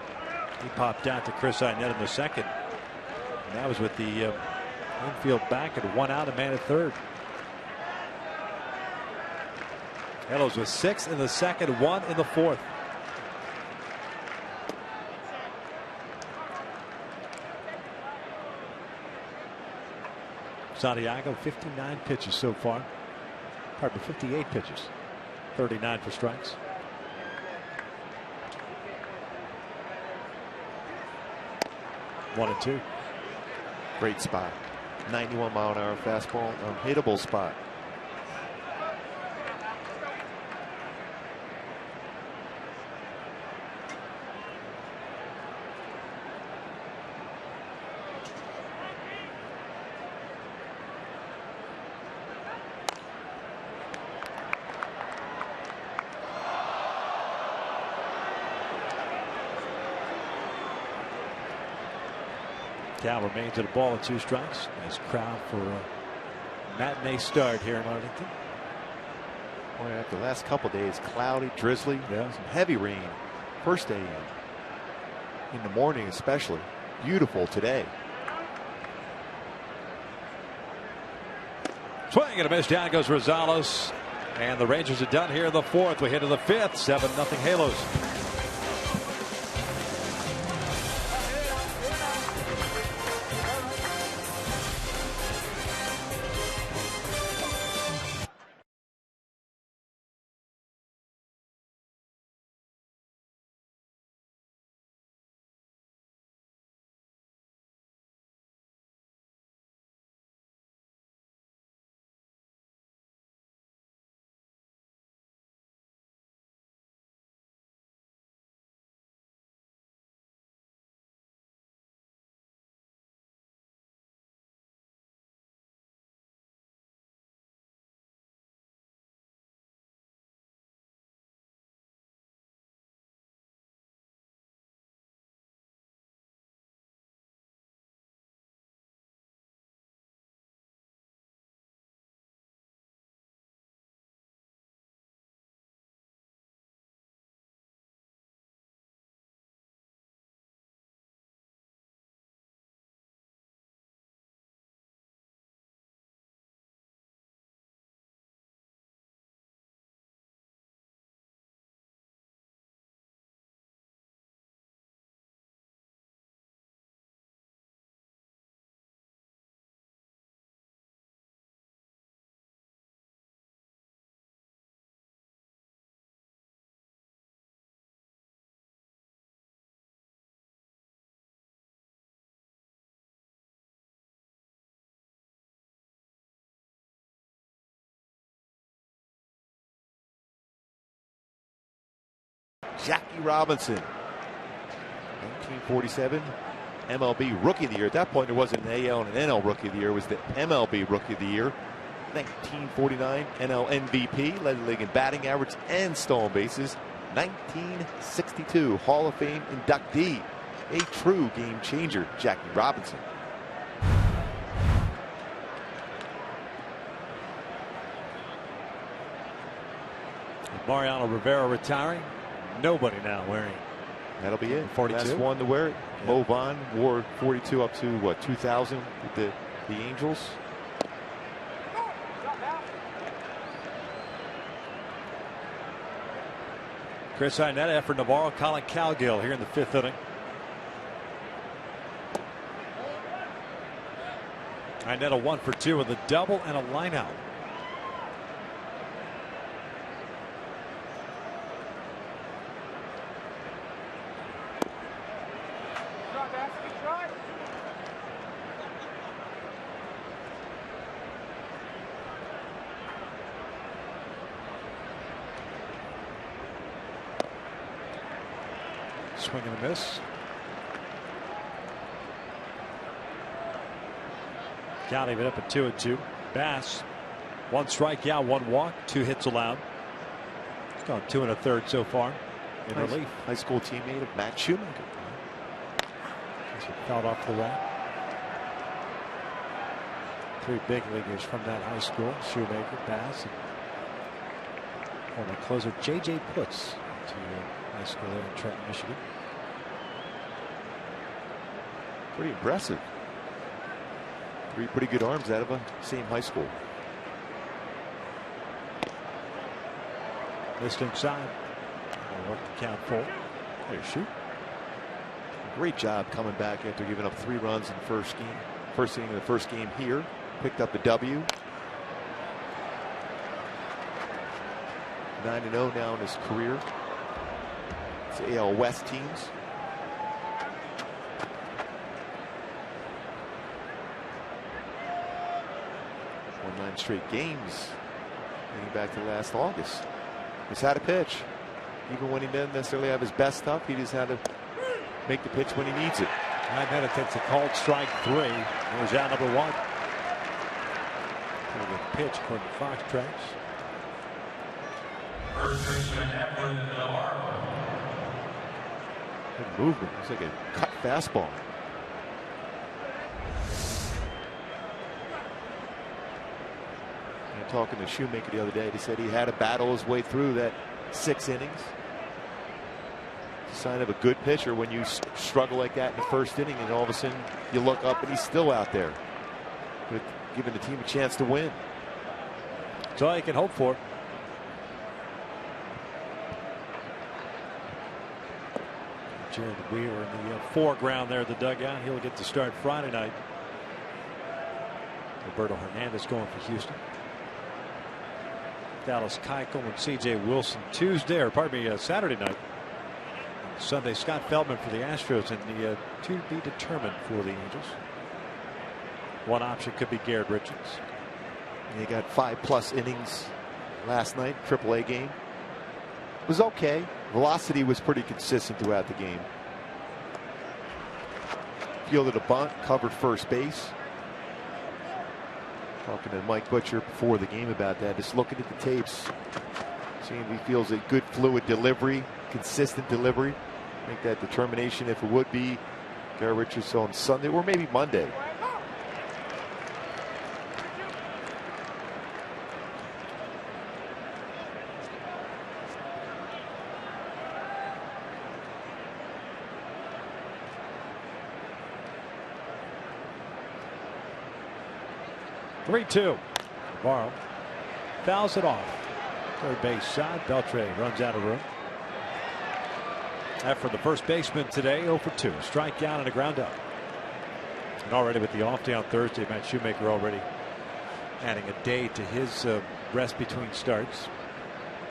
He popped out to Chris Arnett in the second. And that was with the infield back and 1 out, a man at third. Halos with 6 in the second, 1 in the fourth. Santiago, 59 pitches so far. Pardon me, 58 pitches. 39 for strikes. One and two. Great spot. 91-mile-an-hour fastball, unhittable spot. Cal remains at a ball and 2 strikes. Nice crowd for a matinee start here in Arlington. Boy, after the last couple days, cloudy, drizzly, some heavy rain. First day in the morning especially. Beautiful today. Swing and a miss. Down goes Rosales. And the Rangers are done here in the 4th. We head to the 5th. 7-0 Halos. Jackie Robinson, 1947 MLB Rookie of the Year. At that point, there wasn't an AL and an NL Rookie of the Year. It was the MLB Rookie of the Year. 1949 NL MVP, led the league in batting average and stolen bases. 1962 Hall of Fame inductee, a true game changer, Jackie Robinson. Mariano Rivera retiring. Nobody now wearing. That'll be it. 42. Last one to wear it. Yeah. Mo Vaughn wore 42 up to what, 2000 with the Angels. Chris Inetta for Navarro, Colin Cowgill here in the 5th inning. Inetta 1 for 2 with a double and a line out. Swing and a miss. Count even up at 2-2. Bass, 1 strikeout, 1 walk, 2 hits allowed. He's gone 2 1/3 so far in relief. High school teammate of Matt Shoemaker. He fouled off the right. 3 big leaguers from that high school: Shoemaker, Bass, and former closer J.J. Putz to high school there in Trenton, Michigan. Pretty impressive. 3 pretty good arms out of a same high school. Missed inside. Work the count full. There, shoot. Great job coming back after giving up 3 runs in the first game. First inning of the first game here. Picked up a W. 9-0 now in his career. It's AL West teams. straight games, getting back to last August. He's had a pitch. Even when he doesn't necessarily have his best stuff, he just had to make the pitch when he needs it. That takes a called strike 3. There's out number 1. Good pitch according to Fox Tracks. Good movement. It's like a cut fastball. And talking to Shoemaker the other day, he said he had to battle his way through that 6 innings. It's a sign of a good pitcher when you struggle like that in the first inning, and all of a sudden you look up and he's still out there, giving the team a chance to win. That's all you can hope for. Jared Weir in the foreground there at the dugout. He'll get to start Friday night. Roberto Hernandez going for Houston. Dallas Keuchel and C.J. Wilson Saturday night. Sunday, Scott Feldman for the Astros, and the to be determined for the Angels. One option could be Garrett Richards. He got 5+ innings last night, AAA game. It was okay. Velocity was pretty consistent throughout the game. Fielded a bunt, covered first base. Talking to Mike Butcher before the game about that, just looking at the tapes, seeing if he feels a good fluid delivery, consistent delivery. Make that determination if it would be Garrett Richards on Sunday or maybe Monday. Three-two. Navarro fouls it off. Third base side. Beltre runs out of room. After the first baseman today, 0 for 2. Strikeout and a ground out. And already with the off day on Thursday, Matt Shoemaker already adding a day to his rest between starts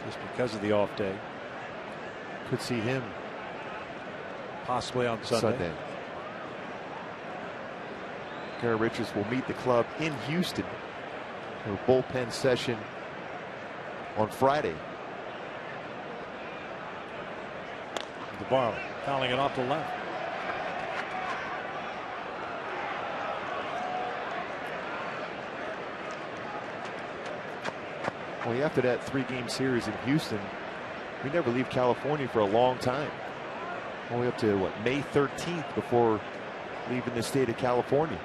just because of the off day. Could see him possibly on Sunday. Garrett Richards will meet the club in Houston for a bullpen session on Friday. Navarro fouling it off to left. Well, after that 3-game series in Houston, we never leave California for a long time. Only up to what, May 13th before leaving the state of California.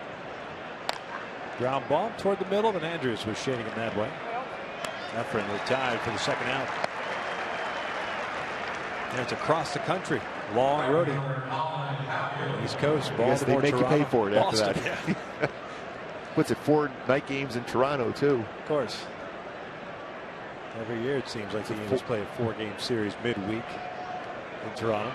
Ground ball toward the middle, and Andrews was shading him that way. Efren retired for the second out. And it's across the country. Long roadie. East Coast, Baltimore, I guess they make Toronto, you pay for it after Boston. that. Puts it 4 night games in Toronto too. Of course. Every year it seems like the Angels play a 4-game series midweek in Toronto.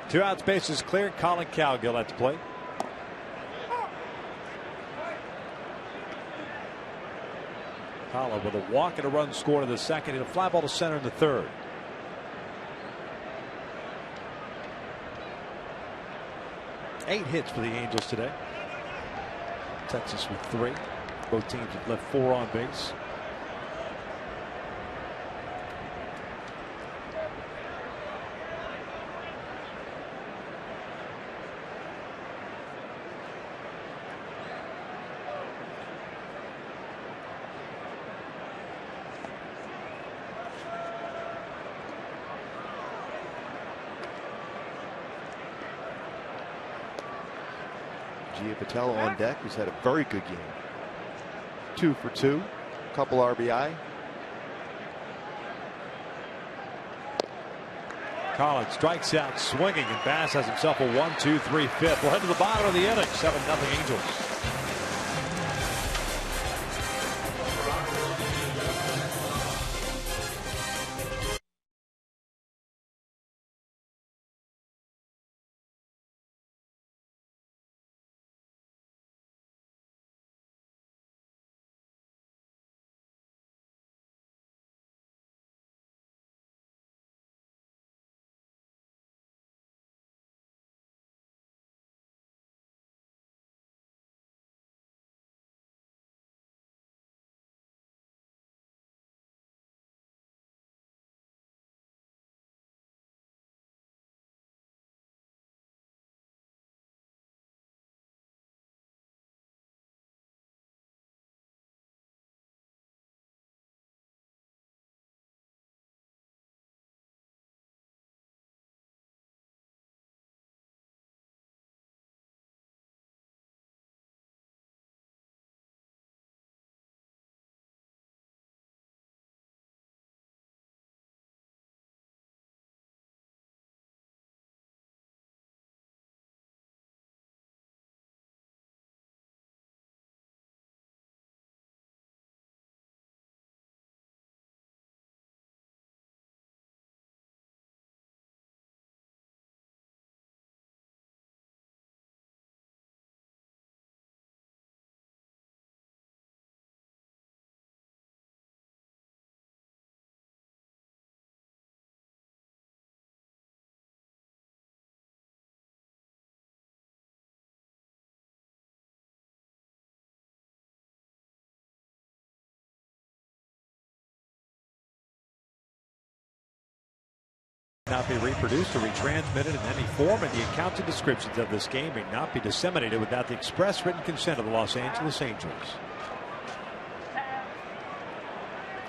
Two outs, bases clear. Colin Cowgill at the plate. Colin with a walk and a run scored in the second, and a fly ball to center in the third. Eight hits for the Angels today. Texas with 3. Both teams have left 4 on base. Patella on deck, who's had a very good game. 2 for 2, couple RBI. Collins strikes out swinging, and Bass has himself a 1-2-3 fifth. We'll head to the bottom of the inning. 7-0 Angels. reproduced or retransmitted in any form, and the accounts and descriptions of this game may not be disseminated without the express written consent of the Los Angeles Angels.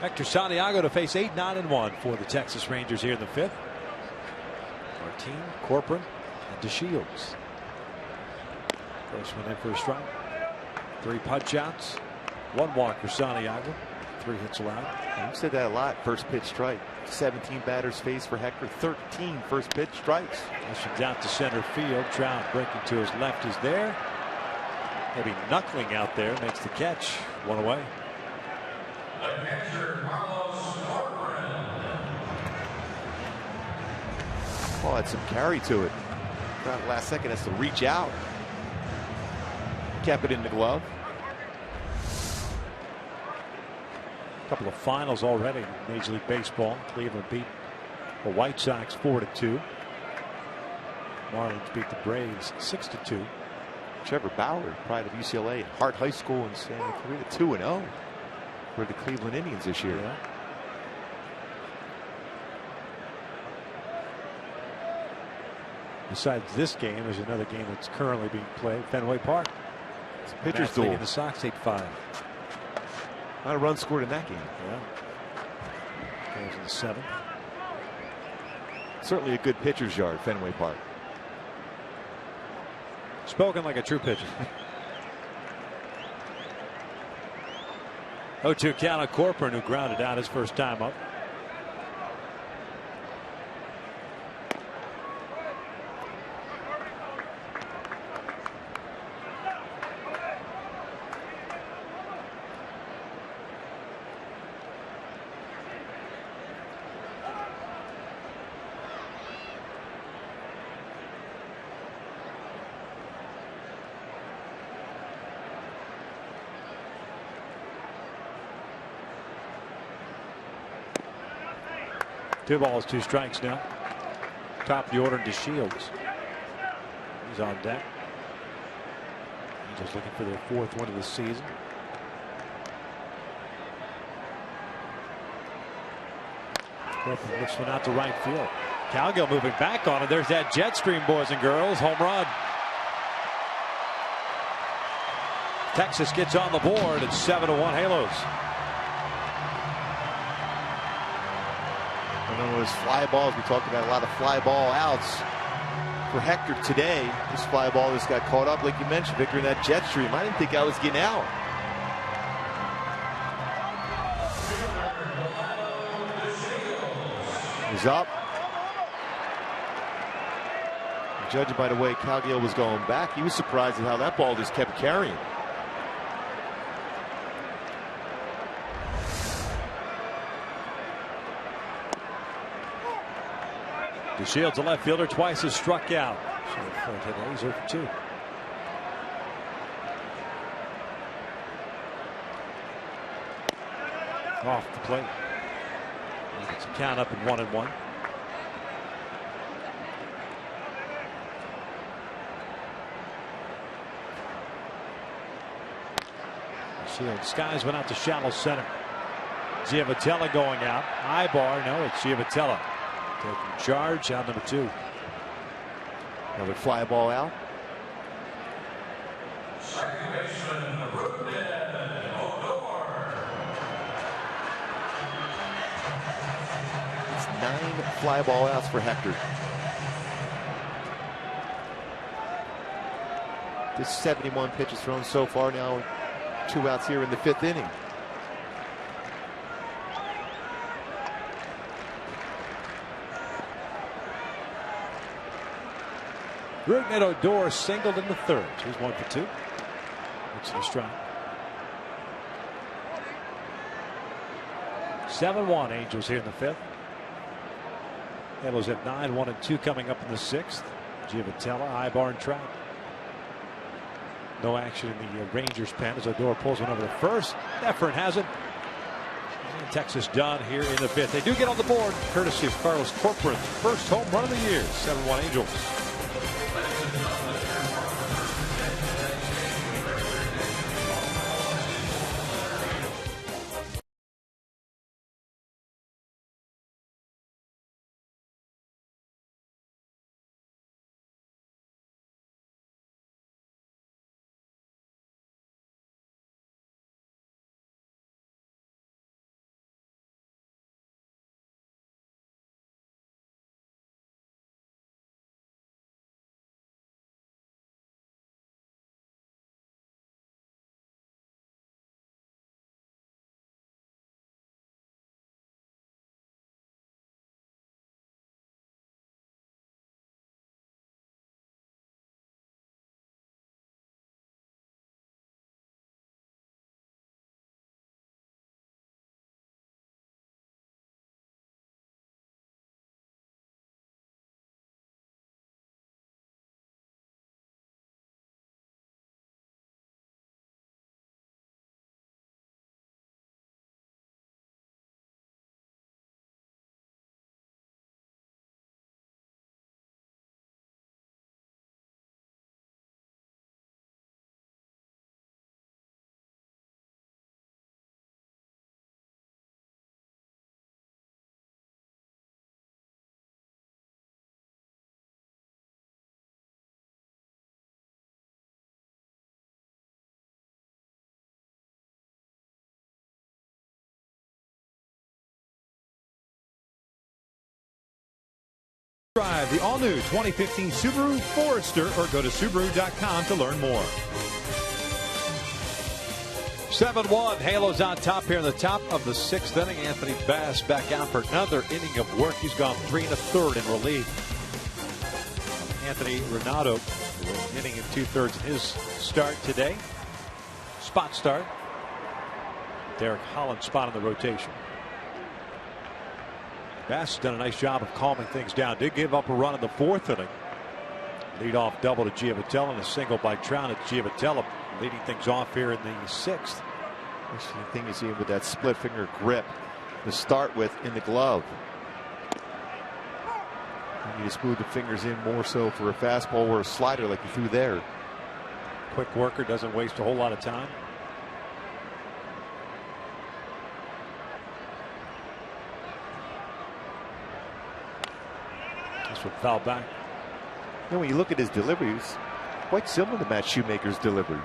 Hector Santiago to face 8-9-1 for the Texas Rangers here in the fifth. Martin, Corcoran, and DeShields. First one in for a strike. 3 punch outs, 1 walk for Santiago, 3 hits allowed. You said that a lot. First pitch strike. 17 batters faced for Hector. 13 first pitch strikes. Motions out to center field. Trout breaking to his left is there. Maybe knuckling out there. Makes the catch. 1 away. Oh, had some carry to it. That last second has to reach out. Kept it in the glove. A couple of finals already in Major League Baseball. Cleveland beat the White Sox 4-2. Marlins beat the Braves 6-2. Trevor Bauer, pride of UCLA, Hart High School in Santa Clarita, 2-0 for the Cleveland Indians this year. Yeah. Besides this game, there's another game that's currently being played, Fenway Park. It's a pitcher's duel. The Sox 8-5. Not a run scored in that game. Yeah. Goes in the 7th. Certainly a good pitcher's yard, Fenway Park. Spoken like a true pitcher. 0-2 count on Corcoran, who grounded out his first time up. Two balls, 2 strikes now. Top of the order to Shields. He's on deck. Just looking for their 4th one of the season. Corcoran lifts one out to right field. Calgill moving back on it. There's that jet stream, boys and girls. Home run. Texas gets on the board. It's 7-1 Halos. One of those fly balls. We talked about a lot of fly ball outs for Hector today. This fly ball just got caught up, like you mentioned, Victor, in that jet stream. I didn't think I was getting out. He's up. Judging by the way Calgill was going back, he was surprised at how that ball just kept carrying. DeShields, a left fielder, twice has struck out. He's 0 for 2. Off the plate. Gets a count up in 1-1. DeShields skies went out to shallow center. Giavotella going out. Ibar, no, it's Giavotella. Taking charge, out number 2. Another fly ball out. It's 9 fly ball outs for Hector. This 71 pitches thrown so far now. 2 outs here in the 5th inning. Rougned Odor singled in the 3rd. He's 1 for 2. It's a strike. 7-1 Angels here in the 5th. Halos at 9-1-2 coming up in the 6th. Giavotella, Ibar, and Trout. No action in the Rangers pen as Odor pulls one over to first. Effort has it. And Texas done here in the 5th. They do get on the board courtesy of Carlos Corcoran's first home run of the year. 7-1 Angels. Drive the all-new 2015 Subaru Forester or go to Subaru.com to learn more. 7-1. Halos on top here in the top of the 6th inning. Anthony Bass back out for another inning of work. He's gone 3 1/3 in relief. Anthony Renato, inning and 2/3 in his start today. Spot start. Derek Holland spot in the rotation. Bass has done a nice job of calming things down. Did give up a run in the 4th inning. Lead-off double to Giavatello and a single by Trout. Giavatello leading things off here in the 6th. The thing you see with that split finger grip to start with in the glove. You need to smooth the fingers in more so for a fastball or a slider like you threw there. Quick worker, doesn't waste a whole lot of time. This one fouled back. You know, when you look at his deliveries, quite similar to Matt Shoemaker's delivery.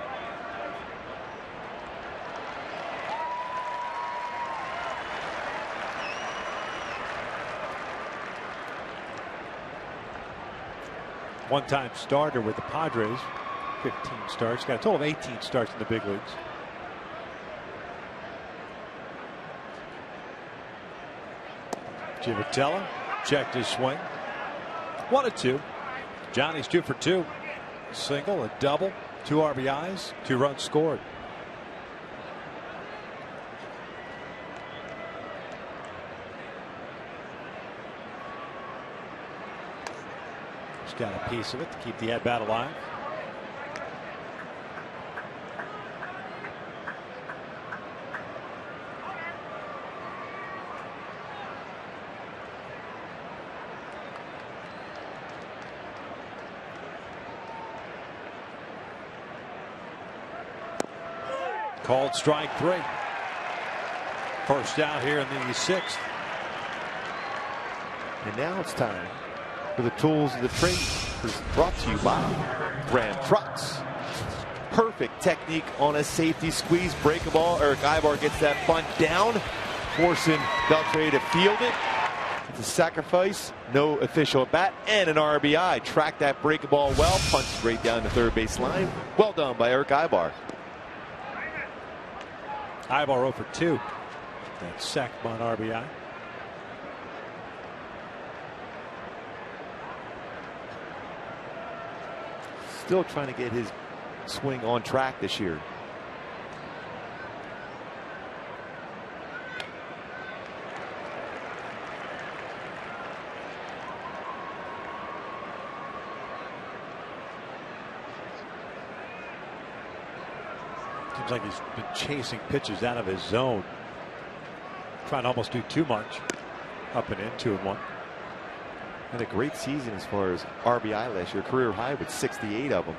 One-time starter with the Padres. 15 starts. Got a total of 18 starts in the big leagues. Giavatello checked his swing. 1-2. Johnny's 2 for 2. Single, a double, 2 RBIs, 2 runs scored. He's got a piece of it to keep the at-bat alive. Called strike 3. First out here in the 6th. And now it's time for the tools of the trade. Brought to you by Ram Trucks. Perfect technique on a safety squeeze. Break a ball. Eric Ibar gets that bunt down, forcing Beltre to field it. It's a sacrifice. No official at bat and an RBI. Track that break ball well. Punch straight down the third base line. Well done by Eric Ibar. Ibar 0 for 2. That sack bunt RBI. Still trying to get his swing on track this year. Seems like he's been chasing pitches out of his zone. Trying to almost do too much. Up and in, 2-1. Had a great season as far as RBI last year. Career high with 68 of them.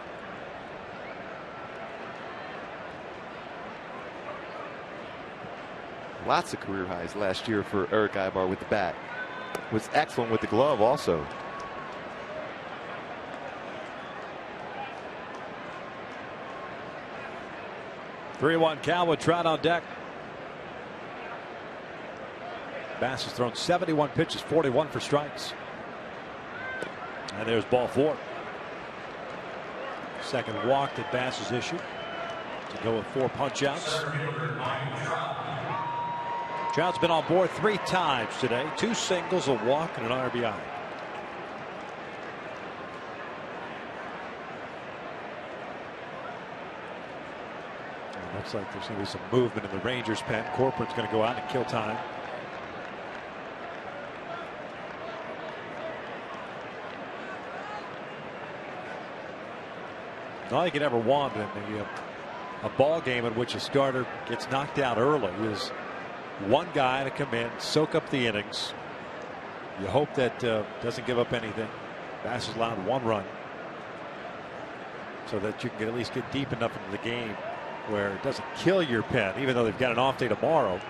Lots of career highs last year for Eric Ibar with the bat. Was excellent with the glove also. Three-one count with Trout on deck. Bass has thrown 71 pitches, 41 for strikes. And there's ball 4. Second walk that Bass has issued to go with 4 punch-outs. Trout's been on board 3 times today. 2 singles, a walk, and an RBI. Looks like there's going to be some movement in the Rangers pen. Corcoran's going to go out and kill time. All you can ever want in a ball game in which a starter gets knocked out early is one guy to come in, soak up the innings. You hope that doesn't give up anything. Bass has allowed 1 run, so that you can at least get deep enough into the game where it doesn't kill your pen, even though they've got an off day tomorrow.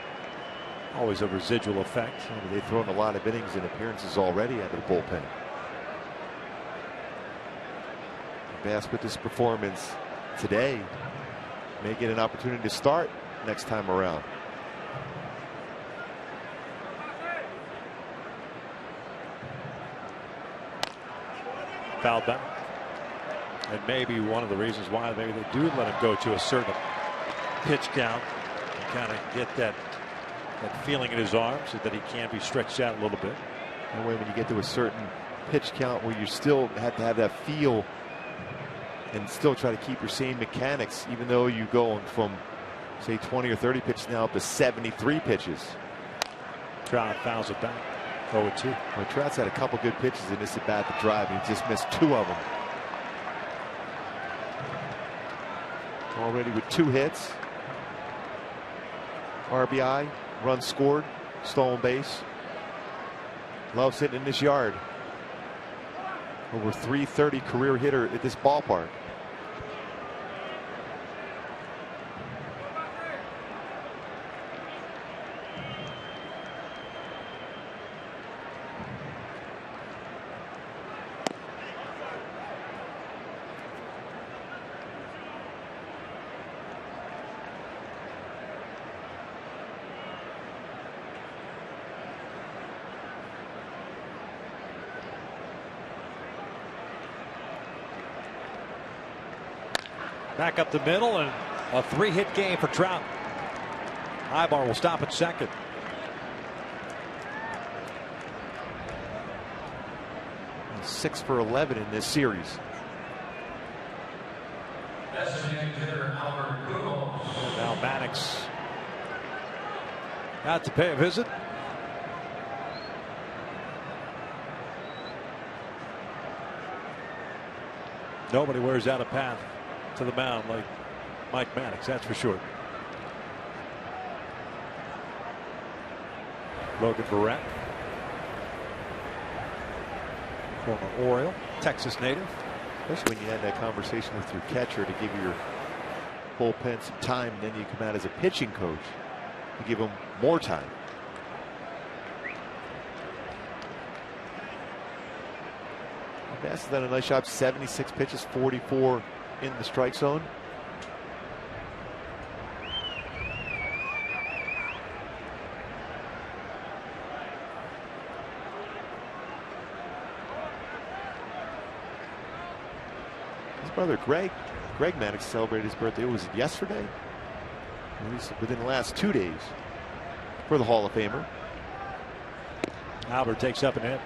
Always a residual effect. They've thrown a lot of innings and appearances already out of the bullpen. Bass with this performance today may get an opportunity to start next time around. fouled back. And maybe one of the reasons why maybe they do let him go to a certain pitch count and kind of get that feeling in his arms so that he can be stretched out a little bit. That way, when you get to a certain pitch count where you still have to have that feel and still try to keep your same mechanics, even though you go from, say, 20 or 30 pitches now up to 73 pitches. Trout fouls it back. 0-2. Well, Trout's had a couple good pitches in this at bat to drive, and he just missed 2 of them. Already with 2 hits, RBI, run scored, stolen base. Loves hitting in this yard. Over .330 career hitter at this ballpark. Back up the middle, and a 3-hit game for Trout. Ibar will stop at second. He's 6 for 11 in this series. And now Maddox out to pay a visit. Nobody wears out a path to the mound like Mike Maddox, that's for sure. Logan Barrett, former Oriole, Texas native. Especially when you had that conversation with your catcher to give your bullpen some time, and then you come out as a pitching coach to give them more time. Bass has done a nice job. 76 pitches, 44 in the strike zone. His brother Greg Maddox celebrated his birthday. Was it yesterday? At least within the last 2 days for the Hall of Famer. Albert takes up and in.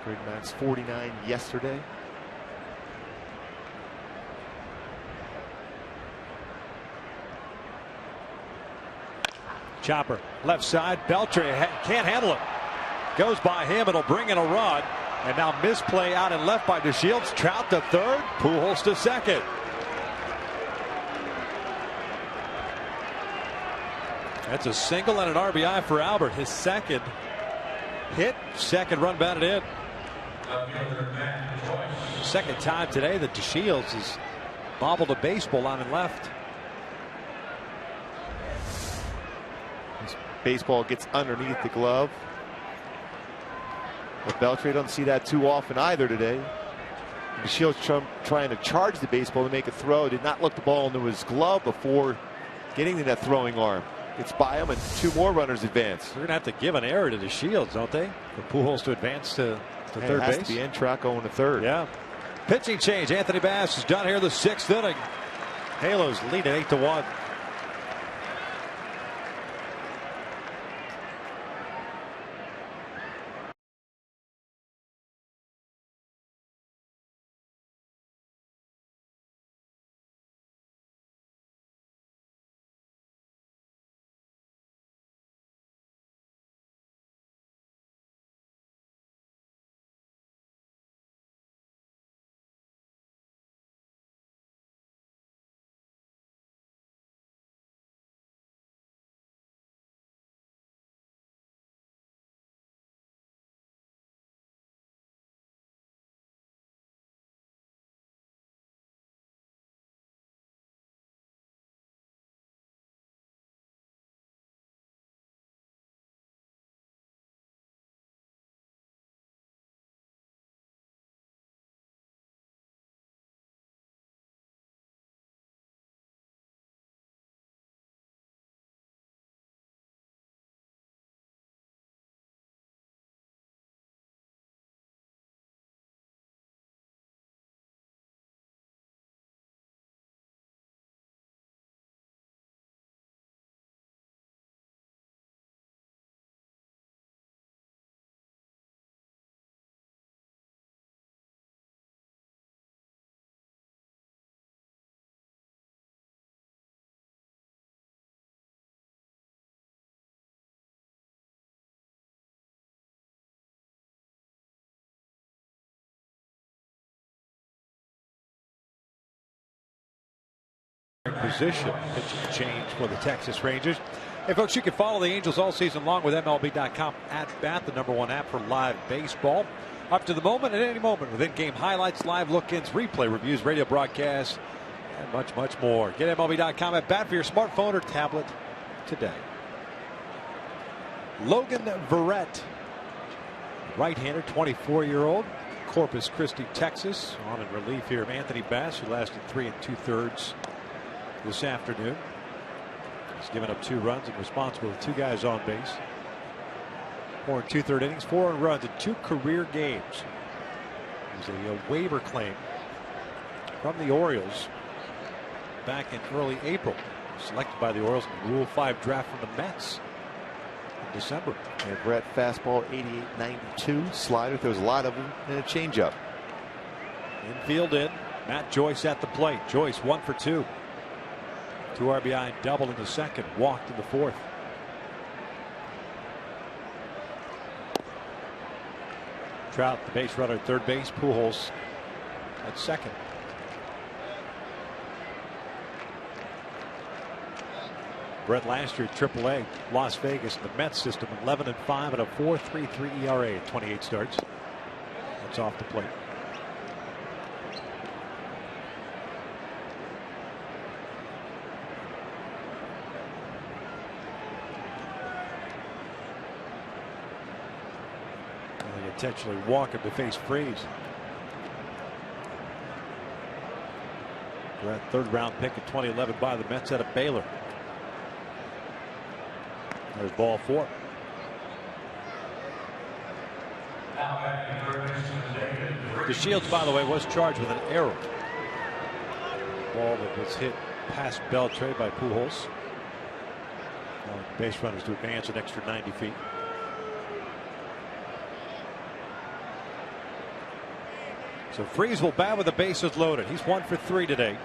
Greg Maddox 49 yesterday. Chopper left side. Beltre can't handle it. Goes by him. It'll bring in a run. And now misplay out and left by DeShields. Trout to third. Pujols to second. That's a single and an RBI for Albert. His second hit. Second run batted in. Second time today that DeShields has bobbled a baseball on and left. This baseball gets underneath the glove. But Beltre doesn't see that too often either today. DeShields trying to charge the baseball to make a throw. Did not look the ball into his glove before getting to that throwing arm. Gets by him, and 2 more runners advance. They're going to have to give an error to DeShields, don't they? For Pujols to advance to third base. It has to be in track going to third. Yeah. Pitching change. Anthony Bass is done here in the 6th inning. Halos lead at 8-1. position. Pitching change for the Texas Rangers. Hey folks, you can follow the Angels all season long with MLB.com @BAT, the #1 app for live baseball. Up to the moment, at any moment, with in-game highlights, live look-ins, replay reviews, radio broadcasts, and much, much more. Get MLB.com @BAT for your smartphone or tablet today. Logan Verrett, right-hander, 24-year-old, Corpus Christi, Texas, on in relief here of Anthony Bass, who lasted 3 2/3 this afternoon. He's given up 2 runs and responsible with 2 guys on base. 4 2/3 innings, 4 earned runs in 2 career games. It was a waiver claim from the Orioles back in early April. Selected by the Orioles in the Rule 5 draft from the Mets in December. And Brett fastball 88-92, slider. There was a lot of them, and a changeup. Infield in. Matt Joyce at the plate. Joyce 1 for 2. 2 RBI double in the second. Walked in the fourth. Trout, the base runner at third base. Pujols at second. Brett last year, AAA, Las Vegas, the Mets system, 11-5 and a 4.33 ERA at 28 starts. That's off the plate. They intentionally walk him to face Freeze. Brett, 3rd round pick in 2011 by the Mets out of Baylor. There's ball 4. DeShields, by the way, was charged with an error. Ball that was hit past Beltre by Pujols. Base runners to advance an extra 90 feet. So Freeze will bat with the bases loaded. He's 1 for 3 today.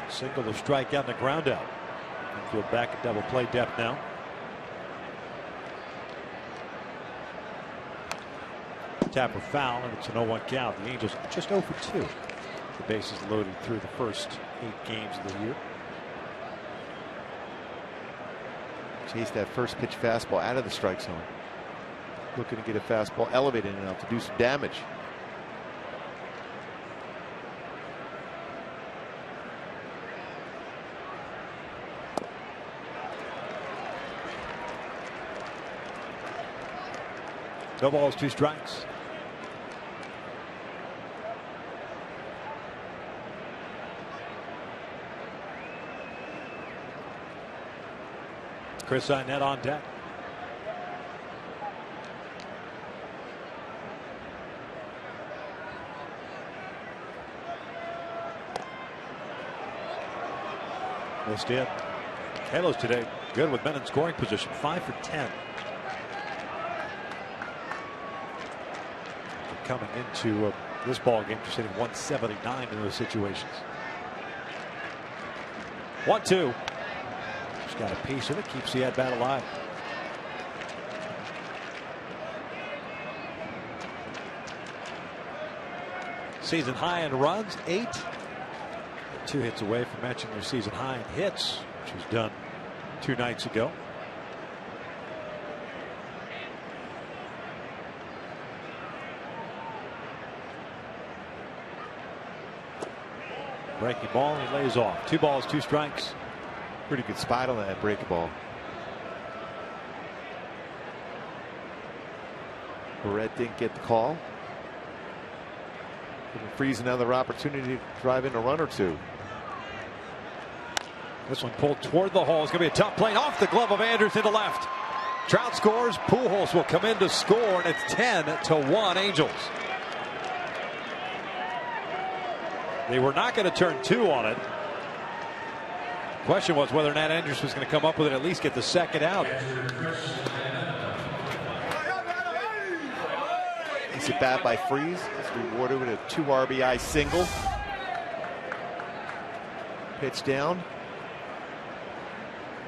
Single to strike out and a ground out. Infield back at double play depth now. Tapper foul, and it's an 0-1 count. The Angels just 0 for 2. The bases loaded through the first 8 games of the year. Chase that first pitch fastball out of the strike zone. Looking to get a fastball elevated enough to do some damage. No balls, 2 strikes. Chris Arnett on deck. Missed it. Halos today good with men in scoring position, 5 for 10. Coming into this ball game, just hitting 179 in those situations. 1-2. Just got a piece of it, keeps the at bat alive. Season high in runs, 8. 2 hits away from matching their season high in hits, which was done 2 nights ago. Breaking ball, and he lays off. 2 balls, 2 strikes. Pretty good spot on that breaking ball. Barrett didn't get the call. Giving Freeze another opportunity to drive in a run or 2. This one pulled toward the hole. It's going to be a tough play off the glove of Andrews into left. Trout scores. Pujols will come in to score, and it's 10-1 Angels. They were not going to turn 2 on it. Question was whether or not Andrews was going to come up with it, at least get the second out. It's a bat by Freeze. It's rewarded with a 2 RBI single. Pitch down.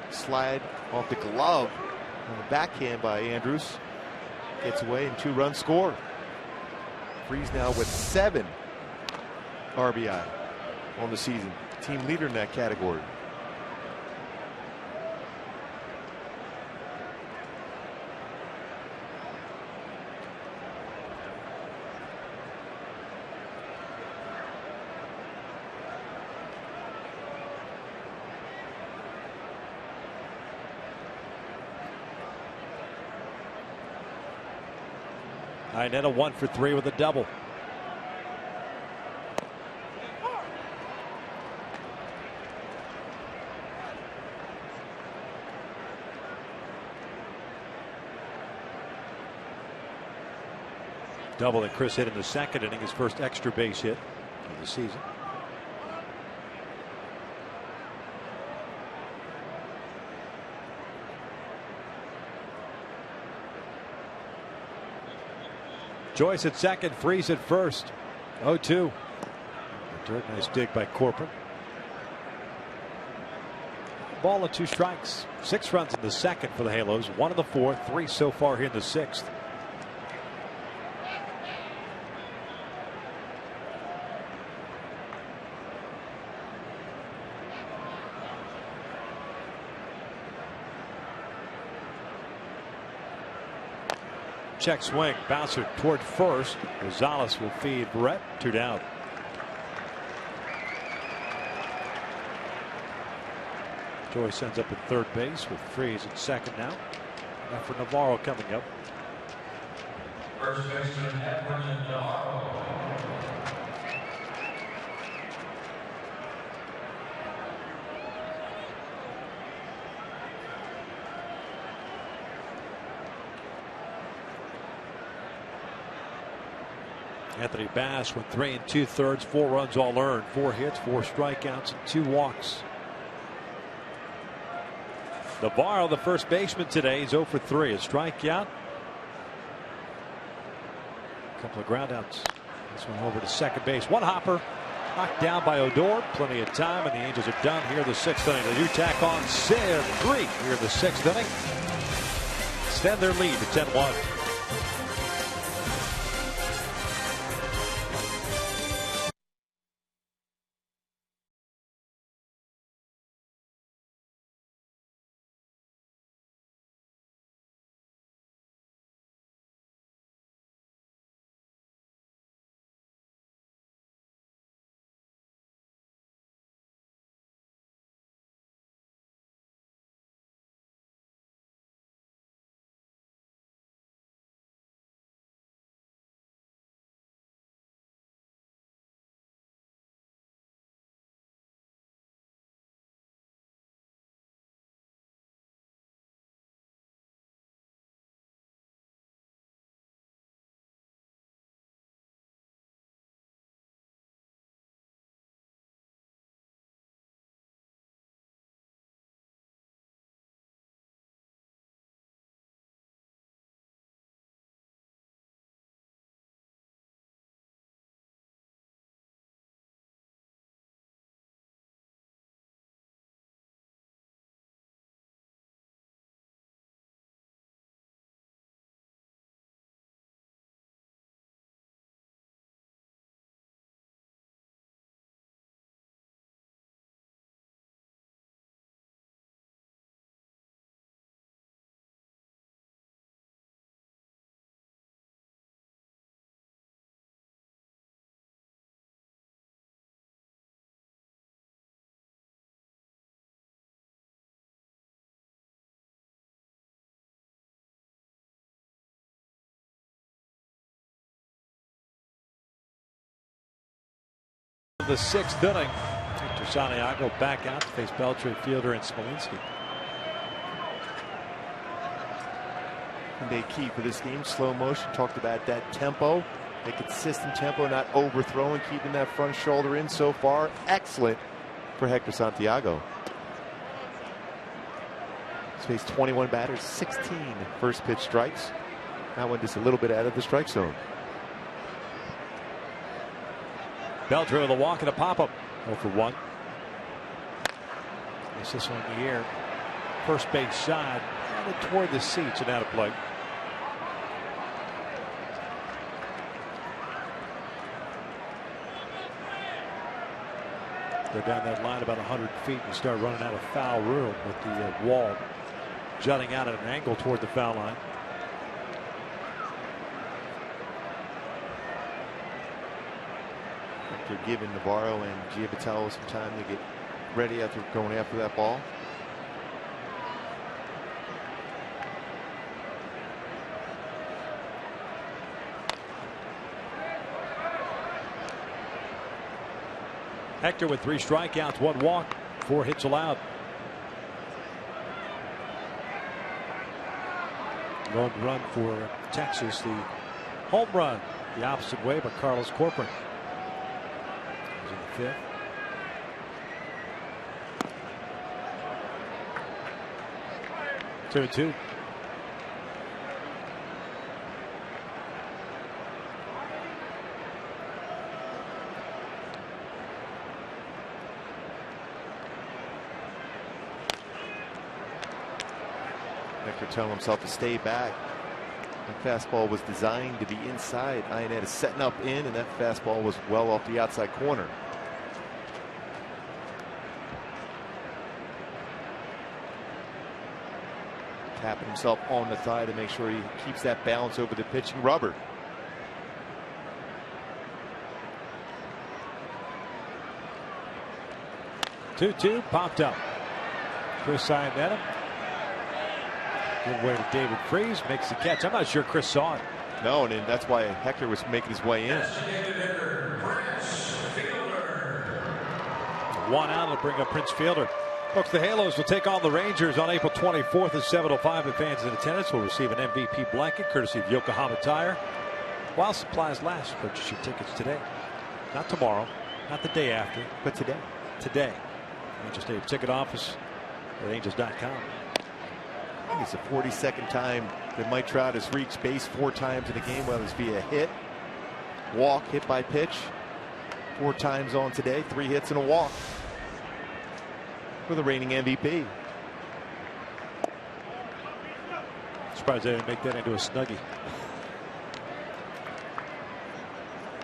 Slide off the glove on the backhand by Andrews. Gets away and 2-run score. Freeze now with 7 RBI on the season. Team leader in that category. Inetta 1 for 3 with a double. Double that Chris hit in the second inning, his first extra base hit of the season. Joyce at second, Freeze at first. 0-2. Dirt, nice dig by Corcoran. Ball and 2 strikes. 6 runs in the second for the Halos. 1 in the fourth. 3 so far here in the sixth. Check swing, bouncer toward first. Rosales will feed Brett. 2 down. Joyce ends up at third base with Freeze at second now. After Navarro coming up. First baseman Edwin Navarro. Anthony Bass went 3 2/3, 4 runs all earned, 4 hits, 4 strikeouts, and 2 walks. Navarro, the first baseman today, is 0 for 3. A strikeout. A couple of groundouts. This one over to second base. 1 hopper. Knocked down by Odor. Plenty of time, and the Angels are done here in the 6th inning. They do tack on 3 here in the 6th inning. Extend their lead to 10-1. The 6th inning. Victor Santiago back out to face Beltre, Fielder, and Smolinski. And a key for this game, slow motion. Talked about that tempo, a consistent tempo, not overthrowing, keeping that front shoulder in so far. Excellent for Hector Santiago. He's faced 21 batters, 16 first pitch strikes. That one just a little bit out of the strike zone. Beltre with a walk and a pop-up. 0 for 1. Gets this one in the air. First base side. And toward the seats and out of play. Go down that line about 100 feet and start running out of foul room with the wall jutting out at an angle toward the foul line. They're giving Navarro and Giavitello some time to get ready after going after that ball. Hector with 3 strikeouts, 1 walk, 4 hits allowed. Long run for Texas. The home run the opposite way, but Carlos Corcoran was in the 5th. Two and two. Hector telling himself to stay back. That fastball was designed to be inside. Iannetta is setting up in, and that fastball was well off the outside corner. Tapping himself on the thigh to make sure he keeps that balance over the pitching rubber. Two popped up. Chris Iannetta. Good way to David Freese, makes the catch. I'm not sure Chris saw it. No, and that's why Hector was making his way in. 1 out to bring up Prince Fielder. Folks, the Halos will take on the Rangers on April 24th at 7:05. The fans in attendance will receive an MVP blanket courtesy of Yokohama Tire. While supplies last, purchase your tickets today. Not tomorrow, not the day after, but today. Today. Angel Stadium ticket office at angels.com. I think it's the 42nd time that Mike Trout has reached base 4 times in a game, whether it's via hit, walk, hit by pitch. 4 times on today, 3 hits and a walk for the reigning MVP. Surprised they didn't make that into a snuggie.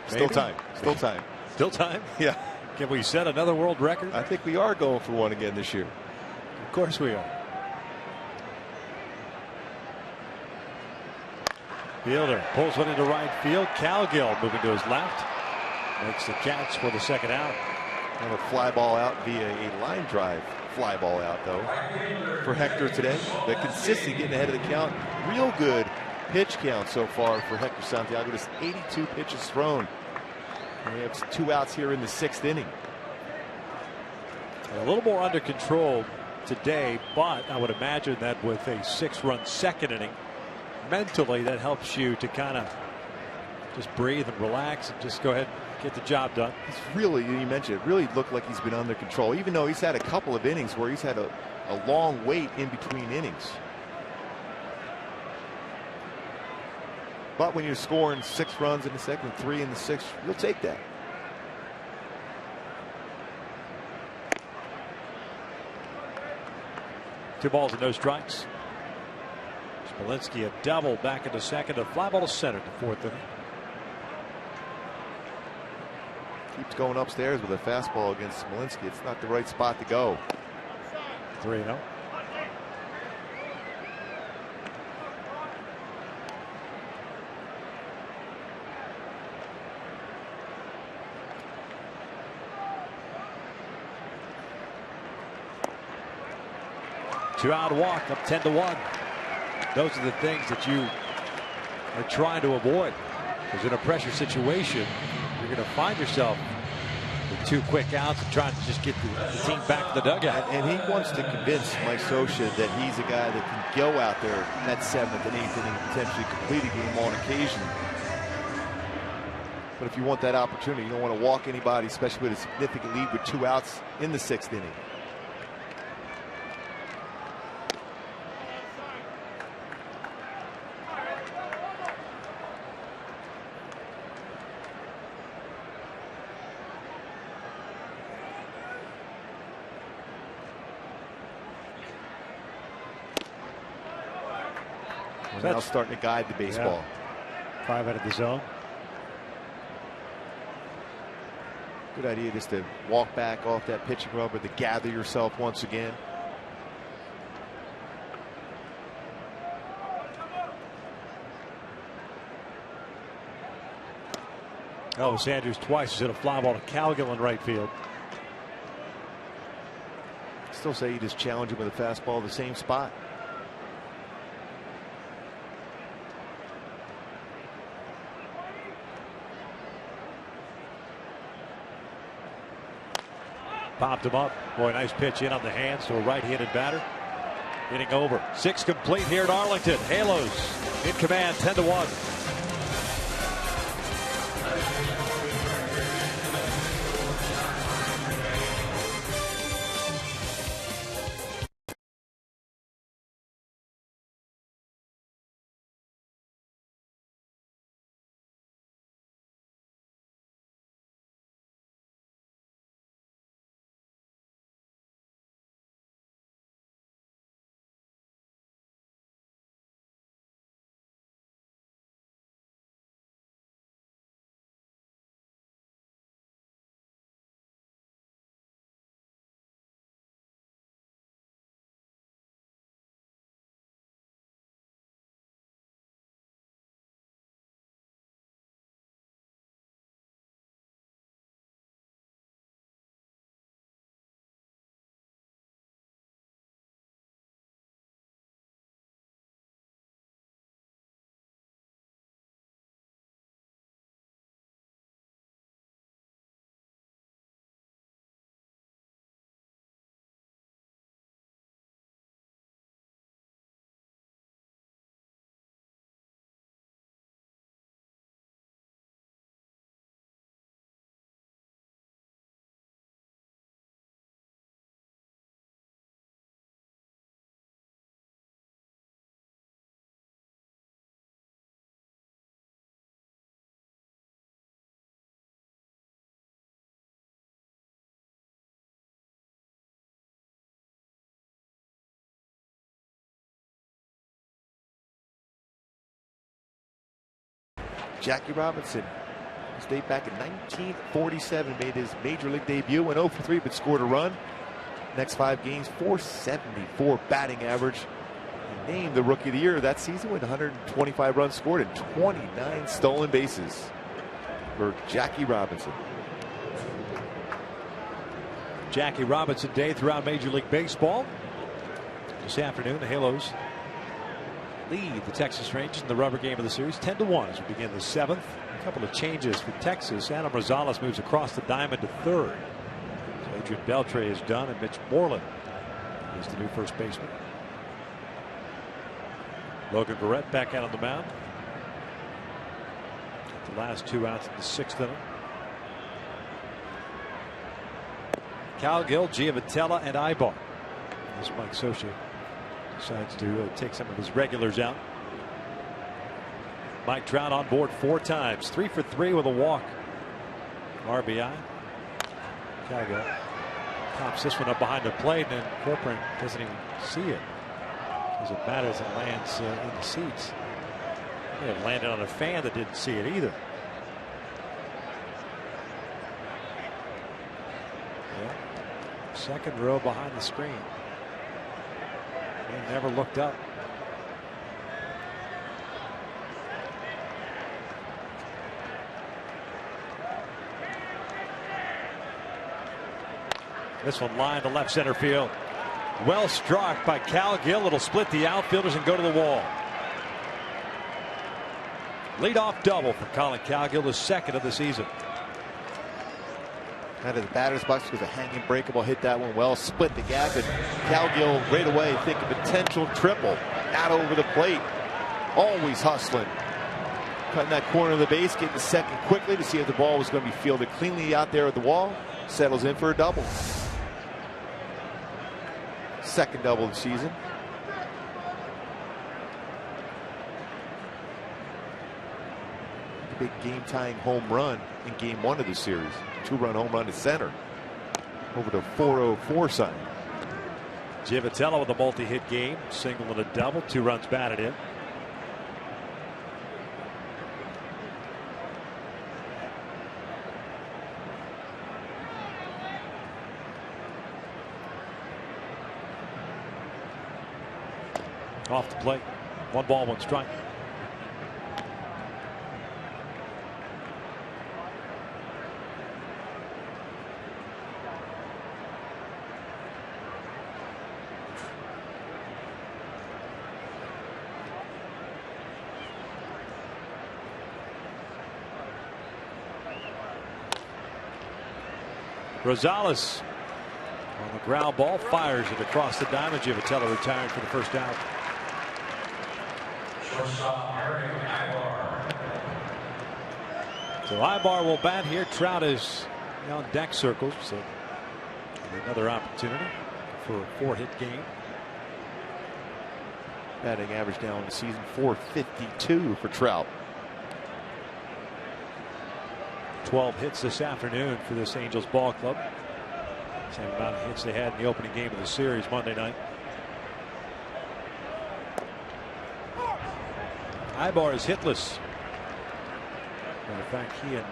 Still time. Still time. Still time? Yeah. Can we set another world record? I think we are going for one again this year. Of course we are. Fielder pulls one into right field. Calgill moving to his left. Makes the catch for the 2nd out. And a fly ball out via a line drive fly ball out, though, for Hector today. But consistently getting ahead of the count. Real good pitch count so far for Hector Santiago. Just 82 pitches thrown. And we have 2 outs here in the 6th inning. A little more under control today, but I would imagine that with a 6-run 2nd inning, mentally that helps you to kind of just breathe and relax and just go ahead and get the job done. It's really, you mentioned it, really looked like he's been under control, even though he's had a couple of innings where he's had a long wait in between innings. But when you're scoring 6 runs in the 2nd, 3 in the 6th, you'll take that. Two balls and no strikes. Smolinski a double back into 2nd, a fly ball to center to 4th inning. Keeps going upstairs with a fastball against Smolinski. It's not the right spot to go. 3-0. Two-out walk, up 10-1. Those are the things that you are trying to avoid. Because in a pressure situation, you're going to find yourself with 2 quick outs and trying to just get the team back to the dugout. And he wants to convince Mike Scioscia that he's a guy that can go out there that 7th and 8th inning and potentially complete a game on occasion. But if you want that opportunity, you don't want to walk anybody, especially with a significant lead with 2 outs in the 6th inning. We're now starting to guide the baseball. Yeah. 5 out of the zone. Good idea just to walk back off that pitching rubber, to gather yourself once again. Elvis Andrews twice has hit a fly ball to Calgill in right field. Still say you just challenge him with a fastball the same spot. Popped him up. Boy, nice pitch in on the hands to a right-handed batter. Hitting over. 6 complete here at Arlington. Halos in command, 10-1. Jackie Robinson, his date back in 1947, made his major league debut, went 0 for 3, but scored a run. Next 5 games, .474 batting average. And named the Rookie of the Year that season with 125 runs scored and 29 stolen bases for Jackie Robinson. Jackie Robinson Day throughout Major League Baseball. This afternoon, the Halos lead the Texas Rangers in the rubber game of the series 10-1 as we begin the 7th. A couple of changes for Texas. Adam Rosales moves across the diamond to third. So Adrian Beltre is done, and Mitch Moreland is the new first baseman. Logan Barrett back out on the mound. The last 2 outs in the 6th inning. Cowgill, Giavotella, and Ibar. As Mike Scioscia decides to take some of his regulars out. Mike Trout on board 4 times, 3 for 3 with a walk. RBI. Cowgill pops this one up behind the plate, and Corcoran doesn't even see it. As it matters, it lands in the seats. It landed on a fan that didn't see it either. Yeah. Second row behind the screen. He never looked up. This one lined to left center field. Well struck by Cowgill. It'll split the outfielders and go to the wall. Leadoff double for Colin Cowgill, the second of the season. Out of the batter's box was a hanging breakable, hit that one well, split the gap, and Cowgill right away think a potential triple. Out over the plate, always hustling. Cutting that corner of the base, getting the second quickly to see if the ball was going to be fielded cleanly out there at the wall. Settles in for a double. Second double of the season. Big game-tying home run in game 1 of the series. 2-run home run to center. Over to 404 sign. Giavotella with a multi-hit game. Single and a double. 2 runs batted in. Off the plate. 1 ball, 1 strike. Rosales ground ball, fires it across the diamond. Givatello retired for the first out. So Ibar will bat here. Trout is on deck circles, so another opportunity for a 4-hit game. Batting average now in the season .452 for Trout. 12 hits this afternoon for this Angels ball club. Same amount of hits they had in the opening game of the series Monday night. Ibar is hitless. Matter of fact, he and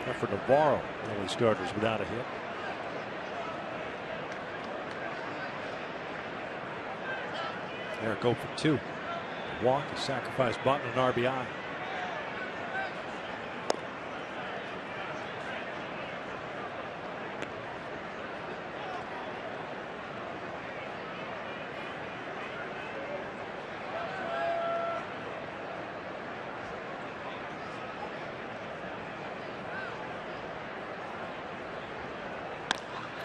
Efren Navarro, the only starters without a hit. Eric 0 for 2. Walk, a sacrifice bunt, and an RBI.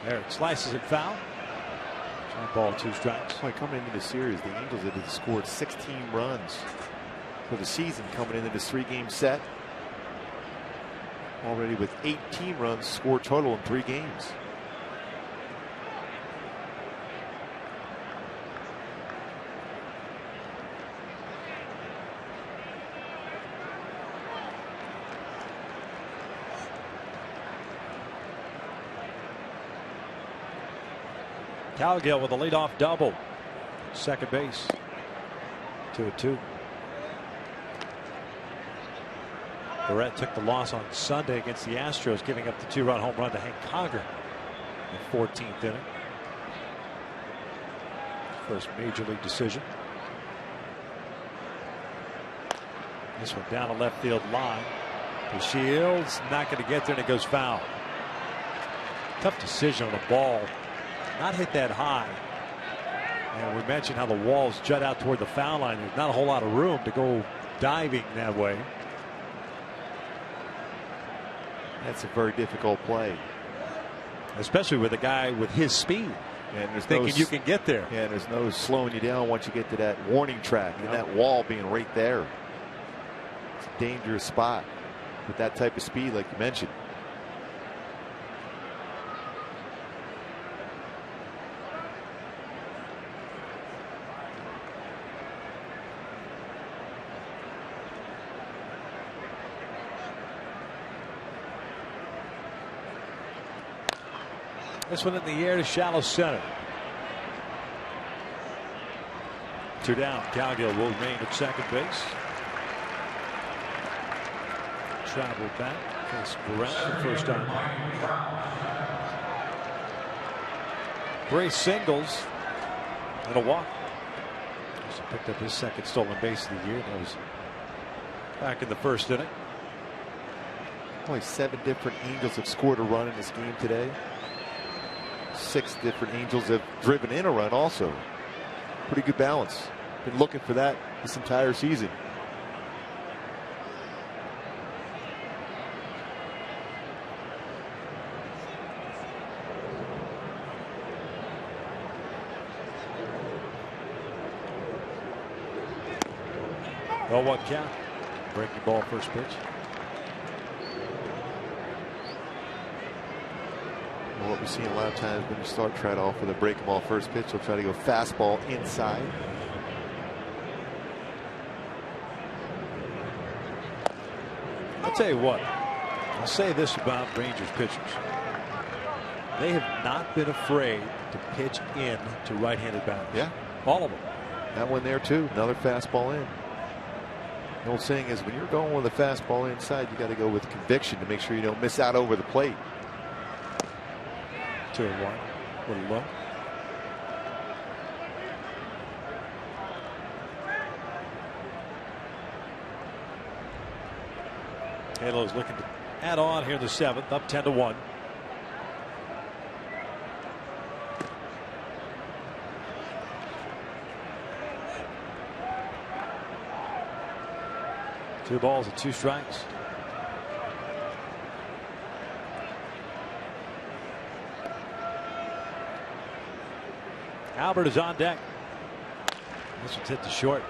Eric slices it foul. One ball, 2 strikes. Boy, coming into the series, the Angels had scored 16 runs for the season coming into this 3-game set. Already with 18 runs scored total in 3 games. Cowgill with a leadoff double. Second base. 2-2. Barrett took the loss on Sunday against the Astros, giving up the 2-run home run to Hank Conger in the 14th inning. First major league decision. This one down the left field line. The Shields not going to get there, and it goes foul. Tough decision on the ball. Not hit that high. And we mentioned how the walls jut out toward the foul line. There's not a whole lot of room to go diving that way. That's a very difficult play. Especially with a guy with his speed. And there's thinking you can get there. Yeah, there's no slowing you down once you get to that warning track and that wall being right there. It's a dangerous spot with that type of speed like you mentioned. This one in the air to shallow center. 2 down. Cowgill will remain at second base. Travel back. Face Barrett for first time. Brace singles and a walk. Also picked up his second stolen base of the year. That was back in the first inning. Only 7 different Angels have scored a run in this game today. 6 different Angels have driven in a run also. Pretty good balance. Been looking for that this entire season. Well, 1 count. Breaking ball, first pitch. What we see a lot of times when you start trying off with a breaking ball first pitch, they'll try to go fastball inside. I'll tell you what, I'll say this about Rangers pitchers. They have not been afraid to pitch in to right-handed batters. Yeah. All of them. That one there too, another fastball in. The old saying is when you're going with a fastball inside, you got to go with conviction to make sure you don't miss out over the plate. 2-1. A little low. Halo's looking to add on here in the 7th, up 10-1. Two balls and 2 strikes. Albert is on deck. This one's hit to short.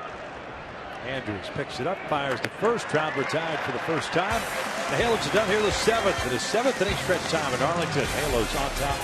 Andrews picks it up, fires to first. Trout retired for the first time. The Halos are done here the seventh. It is seventh inning stretch time in Arlington. Halos on top.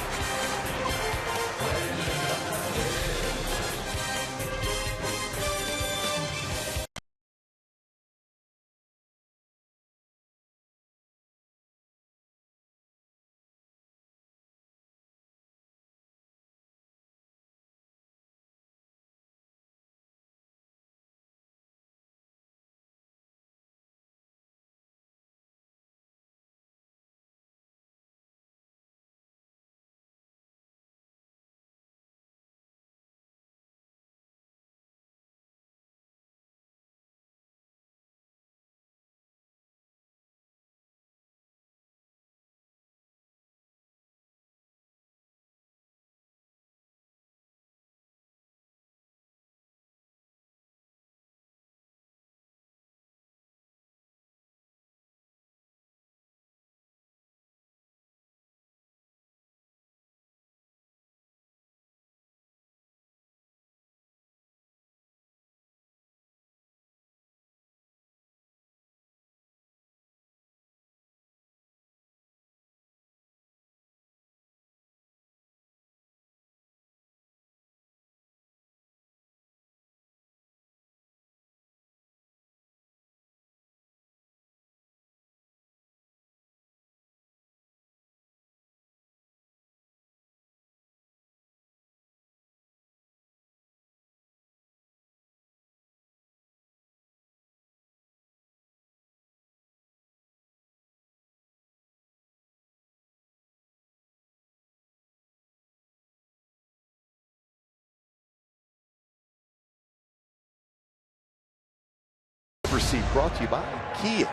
Seat brought to you by Kia.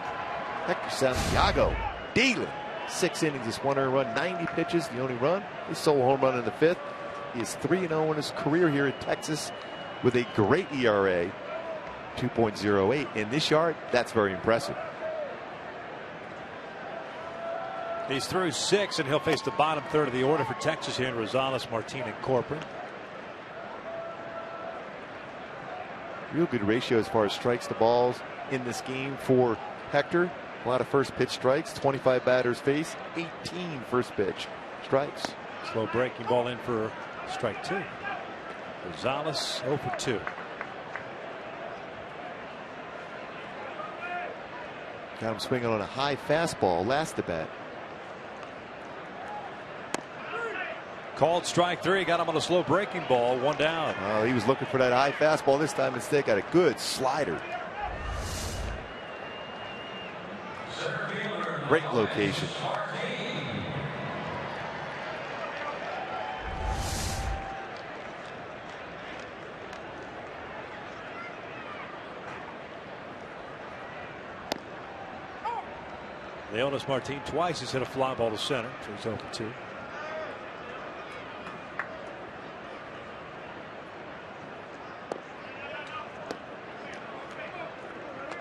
Hector Santiago dealing 6 innings, just 1 earned run, 90 pitches. The only run, his sole home run in the 5th. He is 3-0 in his career here in Texas with a great ERA, 2.08 in this yard. That's very impressive. He's through 6, and he'll face the bottom third of the order for Texas here in Rosales, Martin, and Corcoran. Real good ratio as far as strikes to balls in this game for Hector. A lot of first pitch strikes, 25 batters face, 18 first pitch strikes. Slow breaking ball in for strike 2. Rosales 0 for 2. Got him swinging on a high fastball last at bat. Called strike 3. Got him on a slow breaking ball. 1 down. Oh, he was looking for that high fastball this time. Instead, got a good slider. Great location. Leonis Martin twice has hit a fly ball to center. So he's 0 for 2.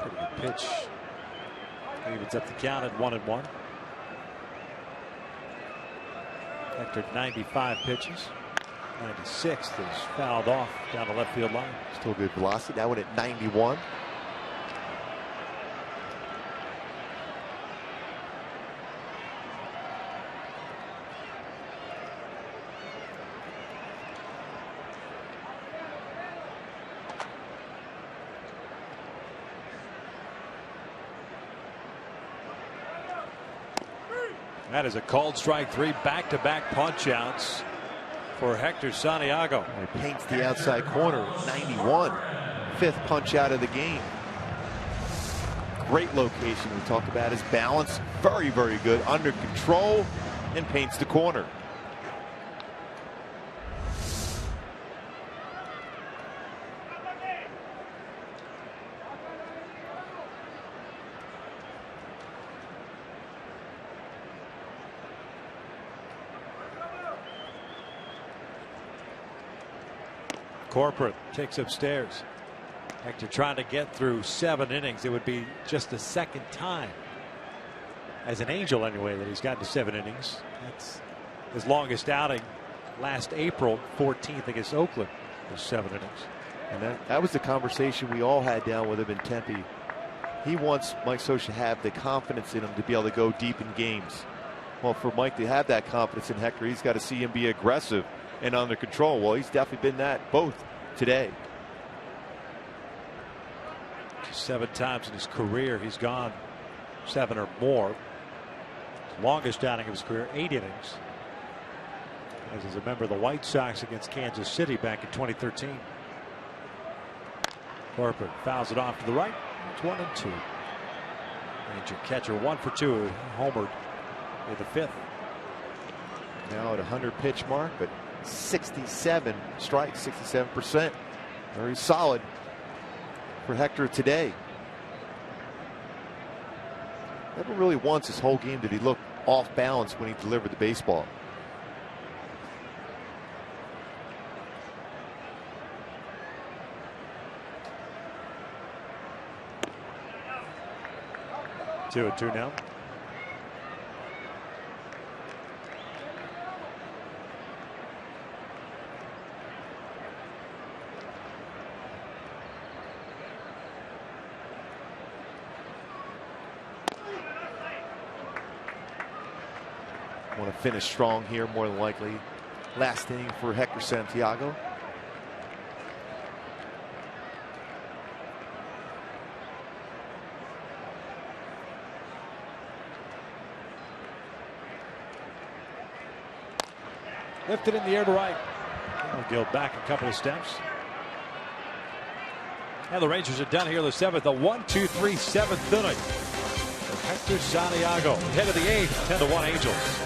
Pretty good pitch. Evens up the count at 1-1. Hector 95 pitches. 96th is fouled off down the left field line. Still good velocity. That one at 91. That is a called strike 3. Back-to-back punch outs for Hector Santiago. He paints the outside corner. 91. 5th punch out of the game. Great location. We talked about his balance. Very, very good. Under control and paints the corner. Corporate takes upstairs. Hector trying to get through 7 innings. It would be just the 2nd time as an Angel anyway that he's gotten to 7 innings. That's his longest outing last April 14th against Oakland for 7 innings. And that was the conversation we all had down with him in Tempe. He wants Mike Scioscia to have the confidence in him to be able to go deep in games. Well, for Mike to have that confidence in Hector, he's got to see him be aggressive and under control. Well, he's definitely been that both today. 7 times in his career he's gone 7 or more. Longest outing of his career, 8 innings. As a member of the White Sox against Kansas City back in 2013. Corbett fouls it off to the right. It's 1-2. Major catcher 1 for 2. Homered in the 5th. Now at 100 pitch mark, but 67 strikes, 67%. Very solid for Hector today. Never really once this whole game did he look off balance when he delivered the baseball. Two and 2 now. Want to finish strong here, more than likely. Last inning for Hector Santiago. Lifted in the air to right. Gill back a couple of steps. And the Rangers are done here in the 7th. A 1-2-3 7th inning for Hector Santiago. Head of the 8th, 10-1 Angels.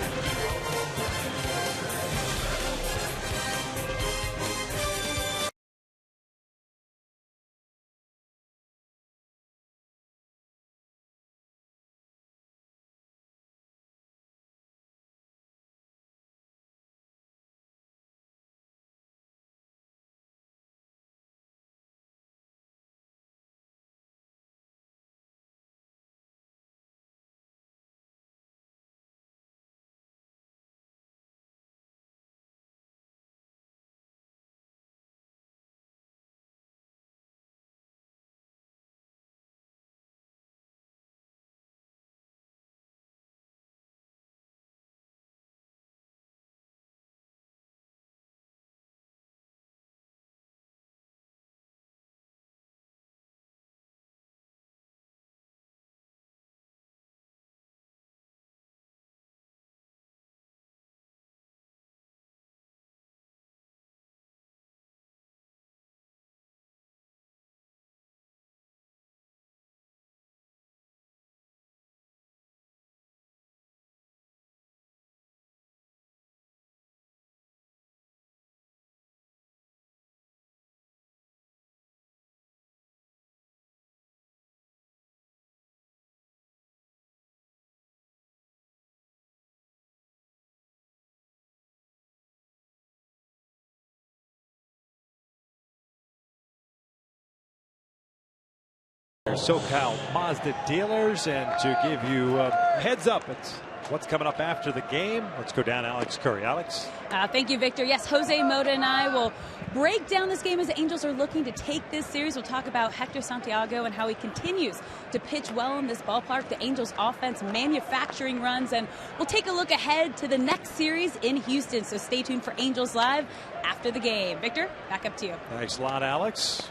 SoCal Mazda dealers, and to give you heads up, it's what's coming up after the game. Let's go down Alex Curry. Alex. Thank you, Victor. Yes, Jose Mota and I will break down this game as the Angels are looking to take this series. We'll talk about Hector Santiago and how he continues to pitch well in this ballpark, the Angels offense manufacturing runs, and we'll take a look ahead to the next series in Houston. So stay tuned for Angels Live after the game. Victor, back up to you. Thanks a lot, Alex.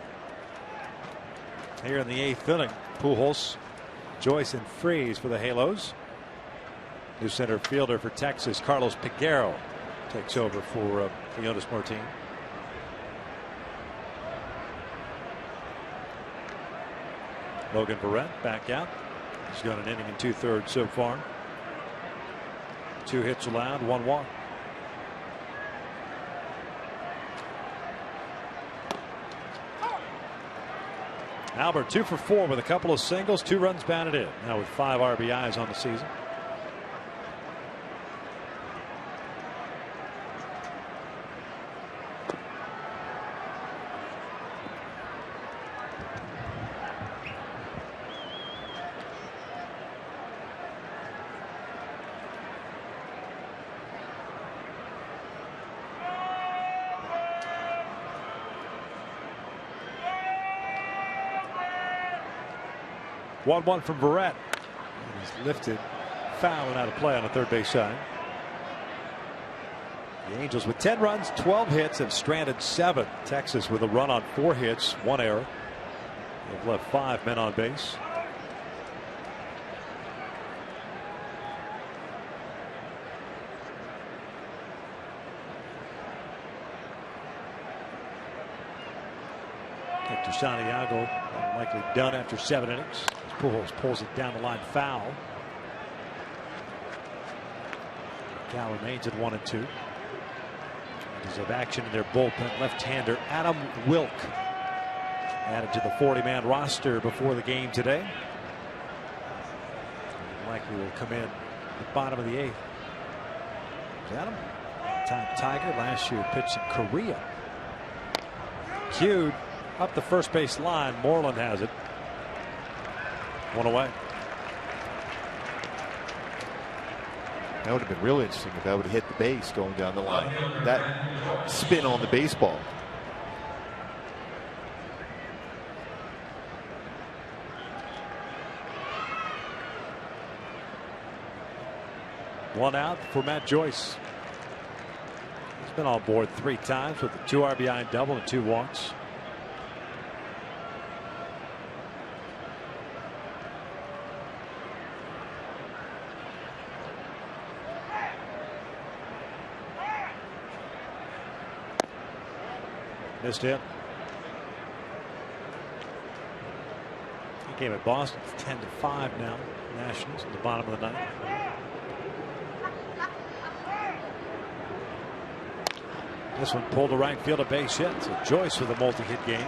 Here in the 8th inning, Pujols, Joyce, and Freese for the Halos. New center fielder for Texas, Carlos Peguero, takes over for Leonis Martin. Logan Barrett back out. He's got an inning and 2/3 so far. 2 hits allowed, 1 walk. Albert 2 for 4 with a couple of singles, 2 runs batted in. Now with 5 RBIs on the season. 1-1 from Verrett. He's lifted, foul, and out of play on the third base side. The Angels with 10 runs, 12 hits, and stranded 7. Texas with a run on 4 hits, 1 error. They've left 5 men on base. Hector Santiago likely done after 7 innings. Pujols pulls it down the line, foul. Cal remains at 1-2. Rangers have action in their bullpen. Left-hander Adam Wilk added to the 40-man roster before the game today. Likely will come in at the bottom of the 8th. Adam, time Tiger, last year pitched in Korea. Cued up the first base line. Moreland has it. 1 away. That would have been really interesting if that would have hit the base going down the line. That spin on the baseball. One out for Matt Joyce. He's been on board 3 times with a 2 RBI double and 2 walks. Missed it. The game at Boston, 10-5 now. Nationals at the bottom of the 9th. This one pulled to right field, a base hit. So Joyce with a multi-hit game.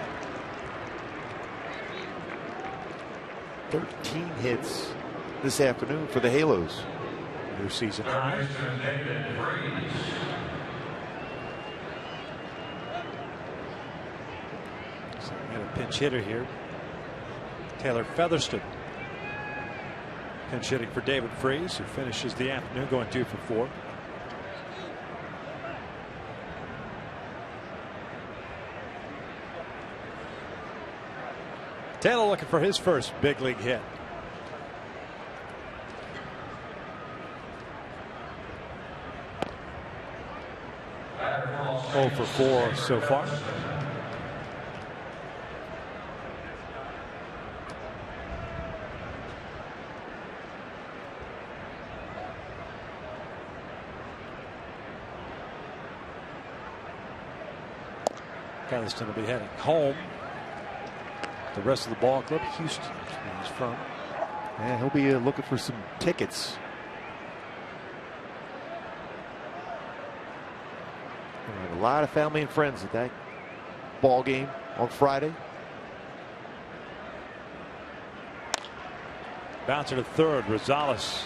13 hits this afternoon for the Halos. New season high. So we got a pinch hitter here. Taylor Featherston. Pinch hitting for David Freese, who finishes the afternoon going 2 for 4. Taylor looking for his first big league hit. Oh for 4 so far. Featherston will be heading home. The rest of the ball club, Houston, where he's from. Yeah, he'll be looking for some tickets. A lot of family and friends at that ball game on Friday. Bouncer to third. Rosales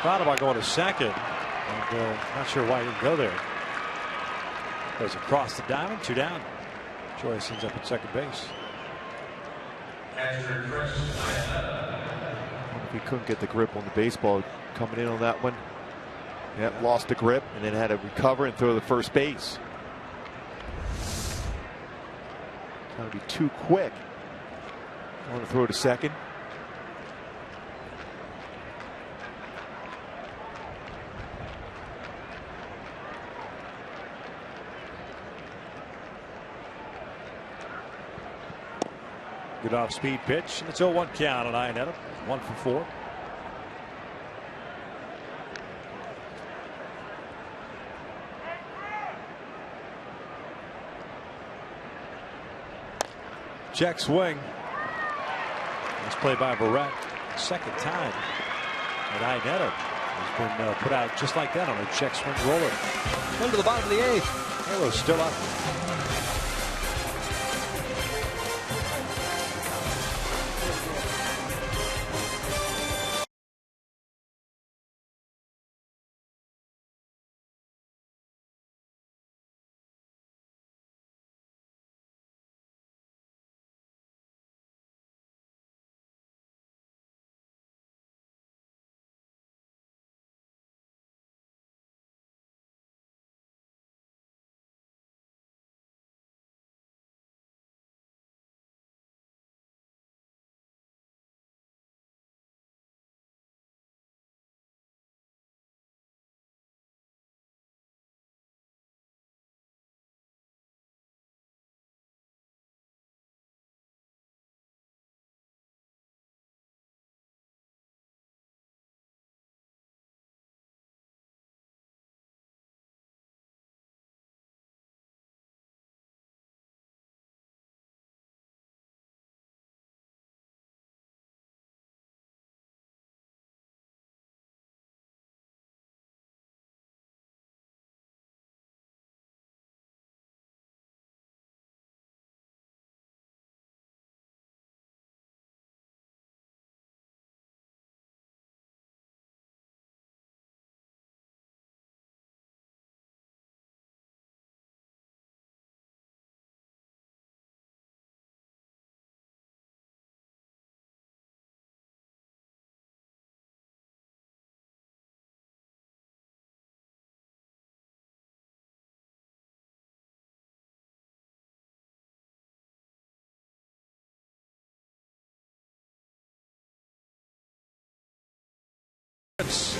thought about going to second, and not sure why he didn't go there. Goes across the diamond, 2 down. Joyce ends up at second base. If he couldn't get the grip on the baseball coming in on that one. Yeah, lost the grip and then had to recover and throw to first base. Trying to be too quick. Want to throw to second. Good off speed pitch, and it's 0-1 count on Iannetta. 1 for 4. Check swing. Nice play by Verrett. Second time that Iannetta has been put out just like that on a check swing roller. Into the bottom of the 8th. Halos still up.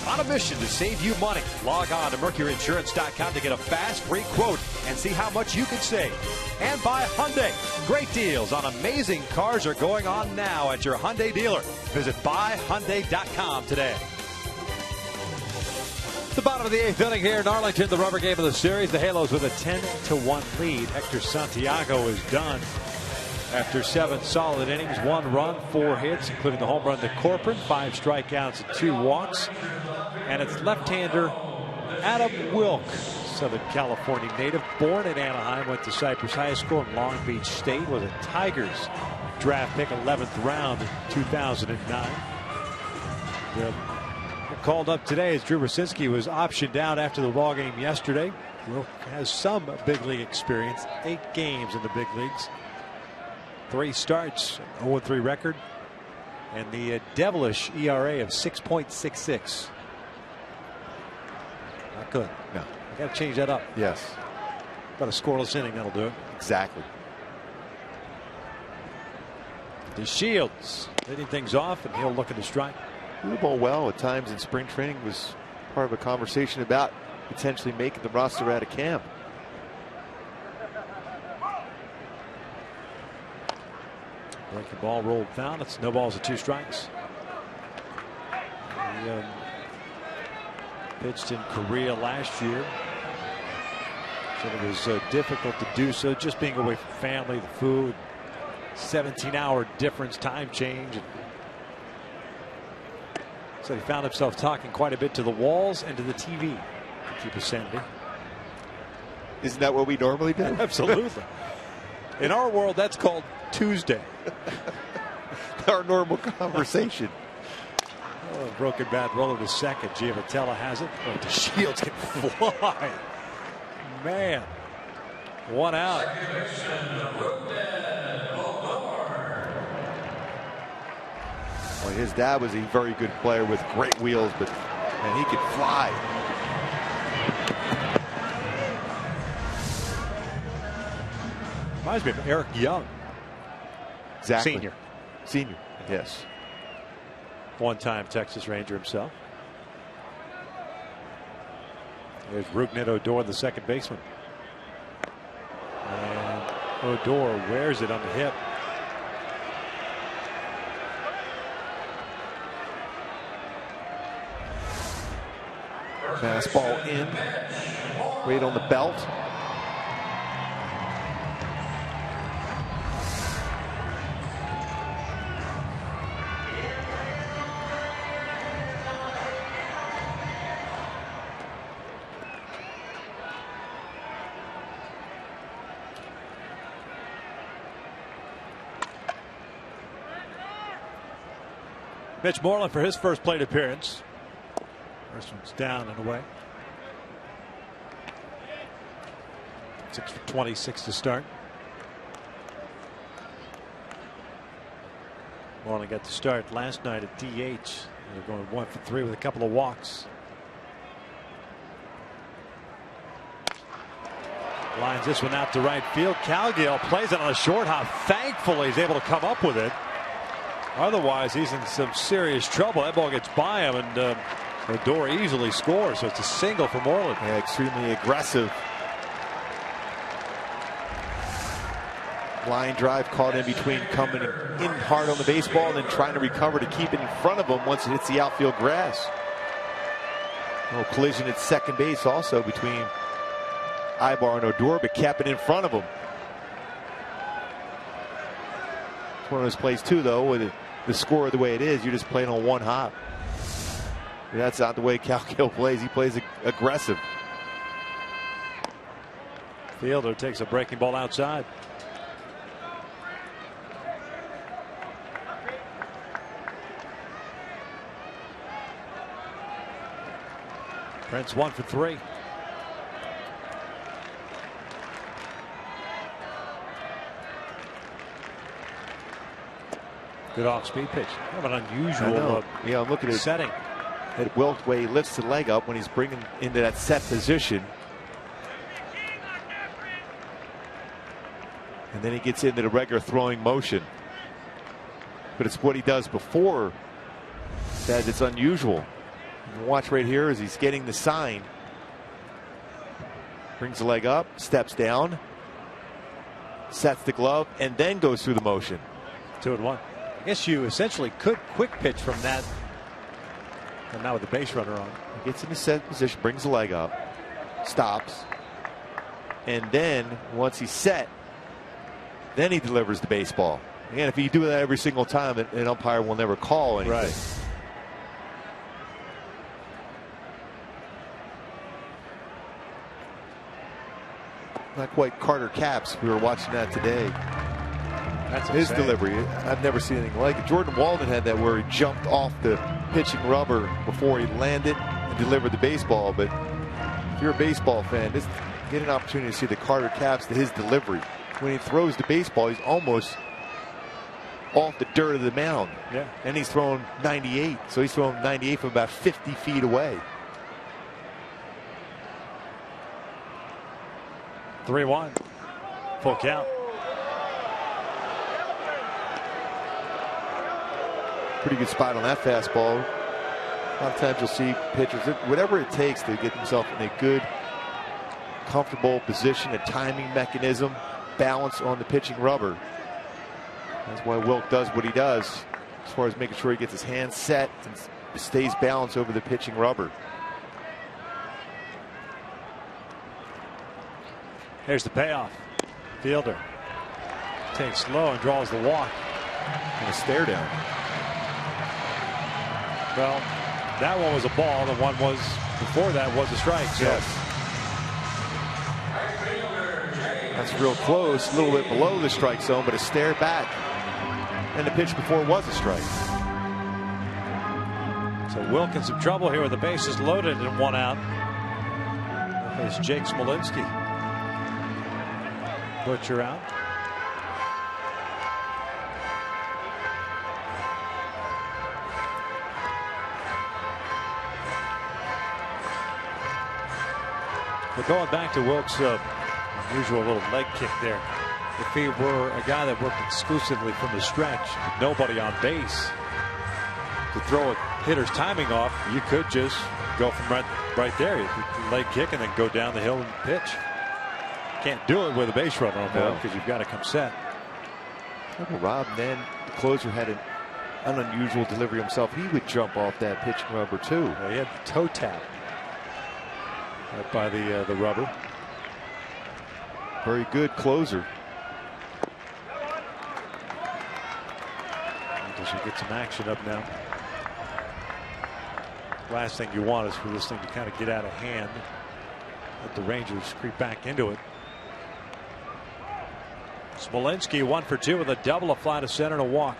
on a mission to save you money. Log on to mercuryinsurance.com to get a fast, free quote and see how much you can save. And by Hyundai. Great deals on amazing cars are going on now at your Hyundai dealer. Visit buyhyundai.com today. The bottom of the 8th inning here in Arlington, the rubber game of the series. The Halos with a 10-1 lead. Hector Santiago is done after 7 solid innings, 1 run, 4 hits, including the home run to Corcoran, 5 strikeouts and 2 walks. And it's left-hander Adam Wilk, Southern California native, born in Anaheim, went to Cypress High School in Long Beach State, was a Tigers draft pick, 11th round in 2009. Called up today as Drew Rosinski was optioned out after the ball game yesterday. Wilk has some big league experience, 8 games in the big leagues, 3 starts, 0-3 record, and the devilish ERA of 6.66. Not good. No. I got to change that up. Yes. Got a scoreless inning, that'll do it. Exactly. DeShields leading things off, and he'll look at the strike. Threw the ball well at times in spring training, was part of a conversation about potentially making the roster out of camp. Breaking ball rolled foul. It's no balls and 2 strikes. He pitched in Korea last year. So it was difficult to do so, just being away from family, the food, 17-hour difference, time change. So he found himself talking quite a bit to the walls and to the TV to keep his sanity. Isn't that what we normally do? Absolutely. In our world, that's called Tuesday. Our normal conversation. Oh, broken bat roller to second. Giavatella has it. Oh, DeShields can fly. Man. 1 out. Well, his dad was a very good player with great wheels, but man, he could fly. Reminds me of Eric Young. Exactly. Senior. Yes. One-time Texas Ranger himself. There's Rougned Odor, the second baseman. And Odor wears it on the hip. Fastball in, right on the belt. Mitch Moreland for his first plate appearance. First one's down and away. 6 for 26 to start. Moreland got the start last night at DH. They're going 1 for 3 with a couple of walks. Lines this one out to right field. Calgill plays it on a short hop. Thankfully, he's able to come up with it. Otherwise, he's in some serious trouble. That ball gets by him, and Odor easily scores. So it's a single for Moreland. Yeah, extremely aggressive. Line drive caught in between, coming in hard on the baseball and then trying to recover to keep it in front of him once it hits the outfield grass. A little collision at second base also between Ibar and Odor, but kept it in front of him. It's one of those plays too, though, with the score the way it is, you're just playing on one hop. And that's not the way Calgill plays. He plays aggressive. Fielder takes a breaking ball outside. Prince 1 for 3. Good off-speed pitch. Kind of an unusual yeah, I'm looking at setting. At Wilt, way he lifts the leg up when he's bringing into that set position. And then he gets into the regular throwing motion. But it's what he does before that it's unusual. Watch right here as he's getting the sign. Brings the leg up, steps down, sets the glove, and then goes through the motion. 2-1. I guess you essentially could quick pitch from that. And now with the base runner on. He gets in the set position, brings the leg up, stops, and then once he's set, then he delivers the baseball. And if you do that every single time, an umpire will never call anything. Right. Not quite Carter Capps. We were watching that today. That's his insane. delivery. I've never seen anything like it. Jordan Walden had that where he jumped off the pitching rubber before he landed and delivered the baseball. But if you're a baseball fan, just get an opportunity to see the Carter Capps to his delivery. When he throws the baseball, he's almost off the dirt of the mound. Yeah. And he's throwing 98. So he's throwing 98 from about 50 feet away. 3-1. Full count. Pretty good spot on that fastball. A lot of times you'll see pitchers, whatever it takes to get themselves in a good, comfortable position, a timing mechanism, balance on the pitching rubber. That's why Wilk does what he does as far as making sure he gets his hands set and stays balanced over the pitching rubber. Here's the payoff. Fielder takes low and draws the walk. And a stare down. Well, that one was a ball. The one was before that was a strike. So. Yes. That's real close, a little bit below the strike zone, but a stare back. And the pitch before was a strike. So Wilk in some trouble here with the bases loaded and 1 out. There's Jake Smolinski. Butcher out. But going back to Wilk's unusual little leg kick there. If he were a guy that worked exclusively from the stretch, with nobody on base, to throw a hitter's timing off, you could just go from right there. You could leg kick and then go down the hill and pitch. Can't do it with a base runner on board because you've got to come set. Rob, then the closer had an unusual delivery himself. He would jump off that pitching rubber too. Yeah, he had the toe tap right by the rubber. Very good closer. Does he get some action up now? Last thing you want is for this thing to kind of get out of hand. Let the Rangers creep back into it. Smolinski 1 for 2 with a double, a fly to center, and a walk.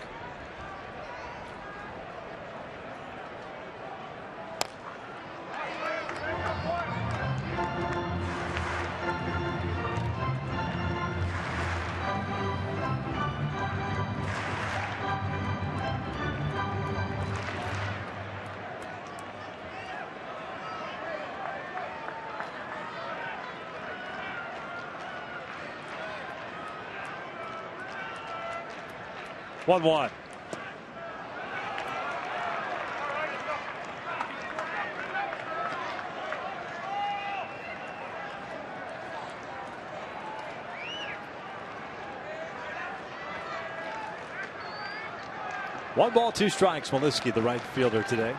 One. One ball, 2 strikes. Smolinski, the right fielder today.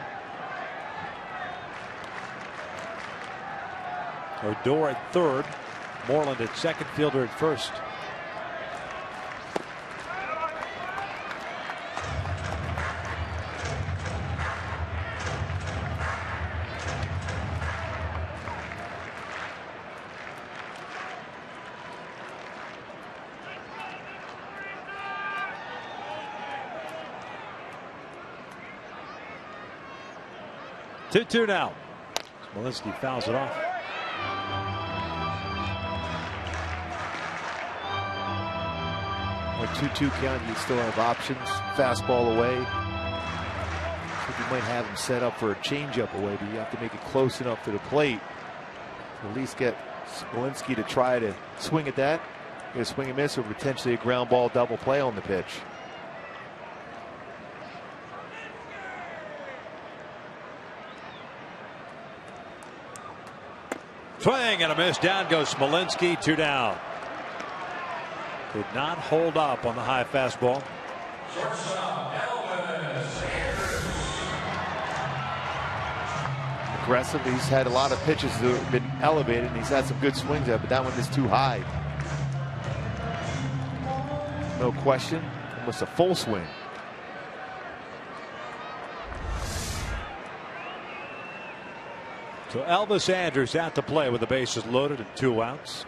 Odor at third. Moreland at second, fielder at first. Two now. Smolinski fouls it off. With 2-2 count, you still have options. Fastball away. So you might have him set up for a changeup away, but you have to make it close enough to the plate to at least get Smolinski to try to swing at that. Get a swing and miss, or potentially a ground ball double play on the pitch. Swing and a miss. Down goes Smolinski. 2 down. Could not hold up on the high fastball. Aggressive. He's had a lot of pitches that have been elevated, and he's had some good swings there, but that one is too high. No question. Almost a full swing. So Elvis Andrus out to play with the bases loaded and 2 outs.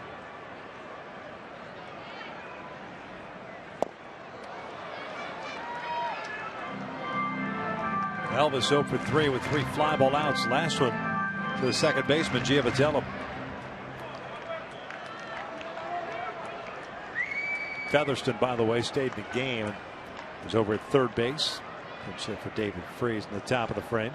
Elvis 0 for 3 with 3 fly ball outs. Last one to the second baseman, Giovatello. Featherston, by the way, stayed in the game and was over at third base. Pinch hit for David Freese in the top of the frame.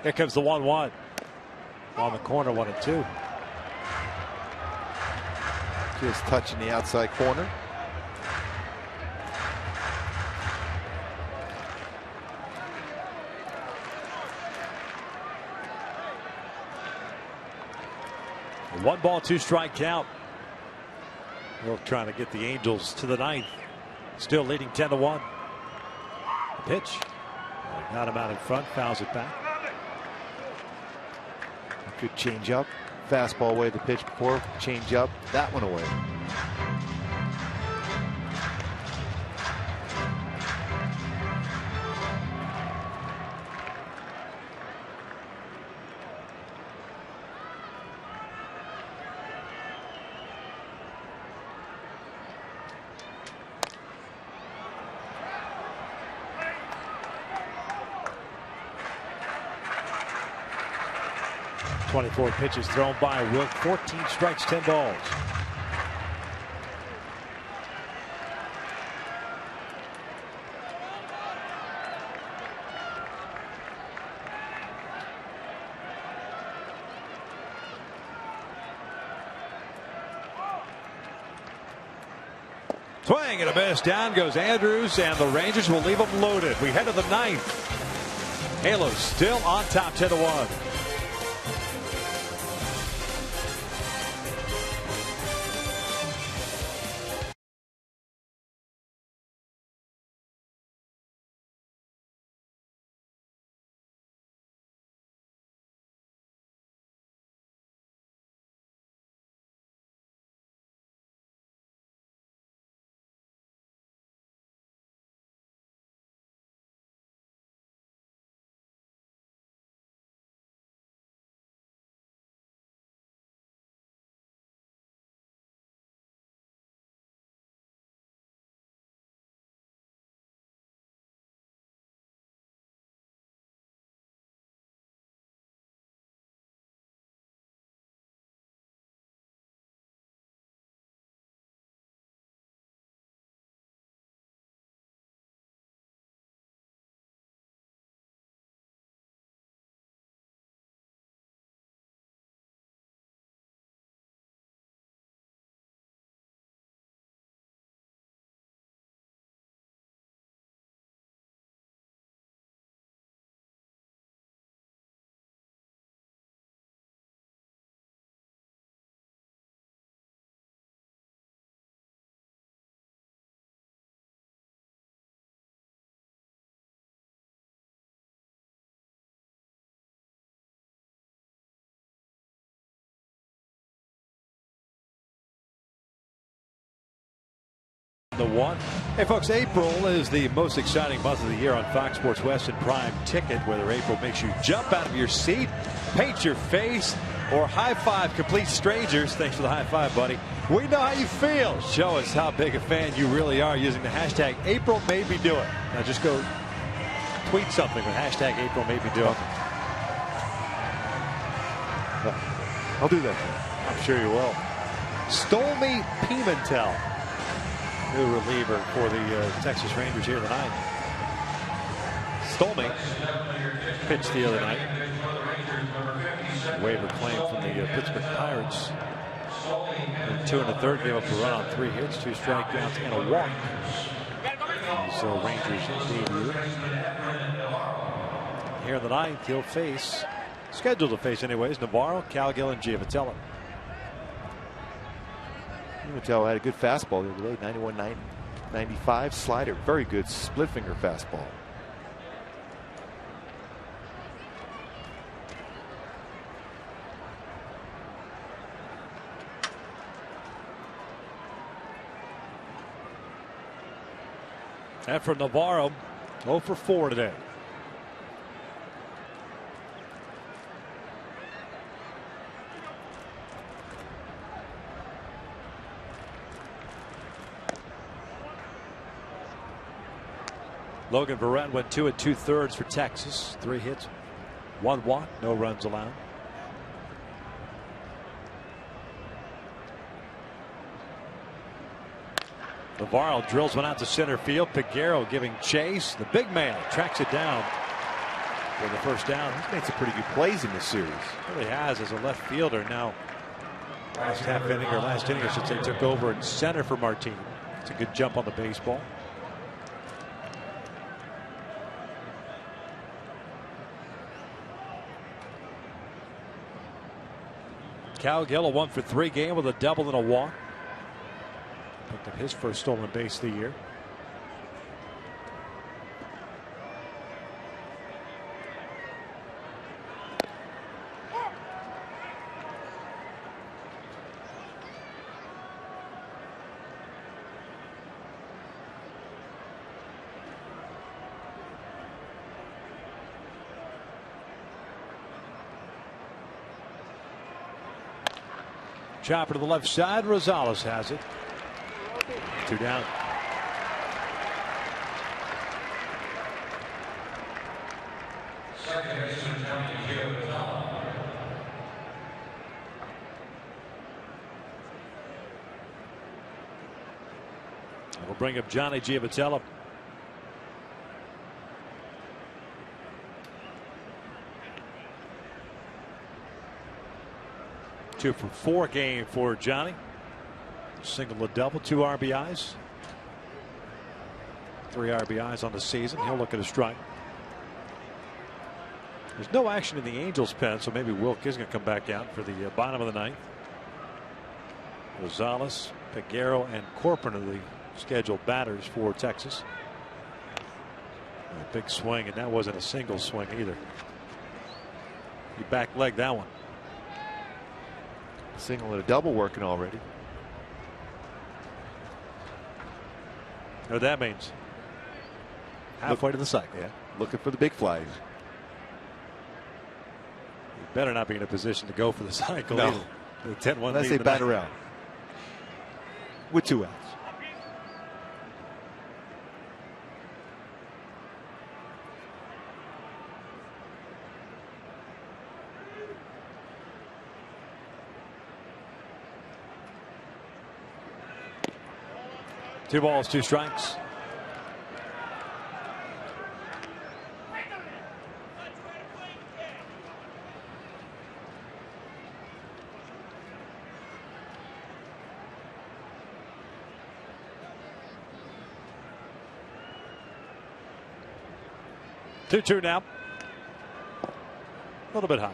Here comes the 1-1 on the corner, 1-2. Just touching the outside corner. A 1-ball, 2-strike count. We're trying to get the Angels to the 9th. Still leading 10-1. The pitch. Got him out in front, fouls it back. Good change up. Fastball away the pitch before. Change up. That one away. Four pitches thrown by Wilt. 14 strikes, 10 balls. Swing and a miss. Down goes Andrus, and the Rangers will leave them loaded. We head to the 9th. Halos still on top, 10-1. The 1. Hey folks, April is the most exciting month of the year on Fox Sports West and Prime Ticket. Whether April makes you jump out of your seat, paint your face, or high five complete strangers. Thanks for the high five, buddy. We know how you feel. Show us how big a fan you really are using the hashtag #AprilMadeMeDoIt. Now just go tweet something with hashtag #AprilMadeMeDoIt. I'll do that. I'm sure you will. Stole me Pimentel. New reliever for the Texas Rangers here tonight. Stolme pitched the other night. Waiver claim from the Pittsburgh Pirates. In 2 1/3, gave up a run on 3 hits, 2 strikeouts, and a walk. These Rangers debut. Here in the 9th, he'll face, scheduled to face anyways, Navarro, Calgill, and Giavotella. Giavotella had a good fastball the other day, 91, 95 slider, very good split finger fastball. And for Navarro, 0 for 4 today. Logan Verrett went 2 2/3 for Texas. 3 hits, 1 walk, no runs allowed. Navarro drills one out to center field. Peguero giving chase. The big man tracks it down for the first down. He's made some pretty good plays in this series. Really has, as a left fielder. Now, last half inning, or last inning, I should say, took over in center for Martin. It's a good jump on the baseball. Calgill, a 1 for 3 game with a double and a walk. Picked up his first stolen base of the year. Chopper to the left side. Rosales has it. 2 down. We'll bring up Johnny Giavotella. Two for 4 game for Johnny. Single, a double, 2 RBIs. 3 RBIs on the season. He'll look at a strike. There's no action in the Angels pen, so maybe Wilk is going to come back out for the bottom of the 9th. Rosales, Peguero, and Corcoran are the scheduled batters for Texas. A big swing, and that wasn't a single swing either. He back legged that one. Single and a double working already. You know what that means? Halfway to the cycle. Yeah, looking for the big flies. You better not be in a position to go for the cycle. No. Either. The 10-1 Unless they bat around with 2 outs. Two balls, 2 strikes. Two now. A little bit high.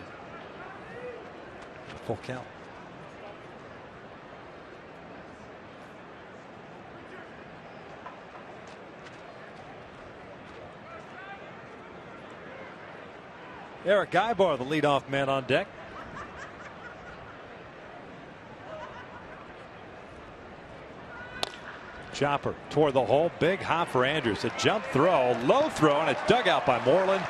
Full count. Eric Guybar, the leadoff man on deck. Chopper toward the hole. Big hop for Andrews. A jump throw, low throw, and it's dug out by Moreland.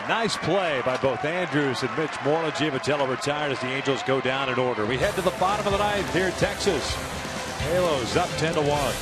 Nice play by both Andrews and Mitch Moreland. Giavotella retired as the Angels go down in order. We head to the bottom of the 9th here in Texas. Halos up 10-1.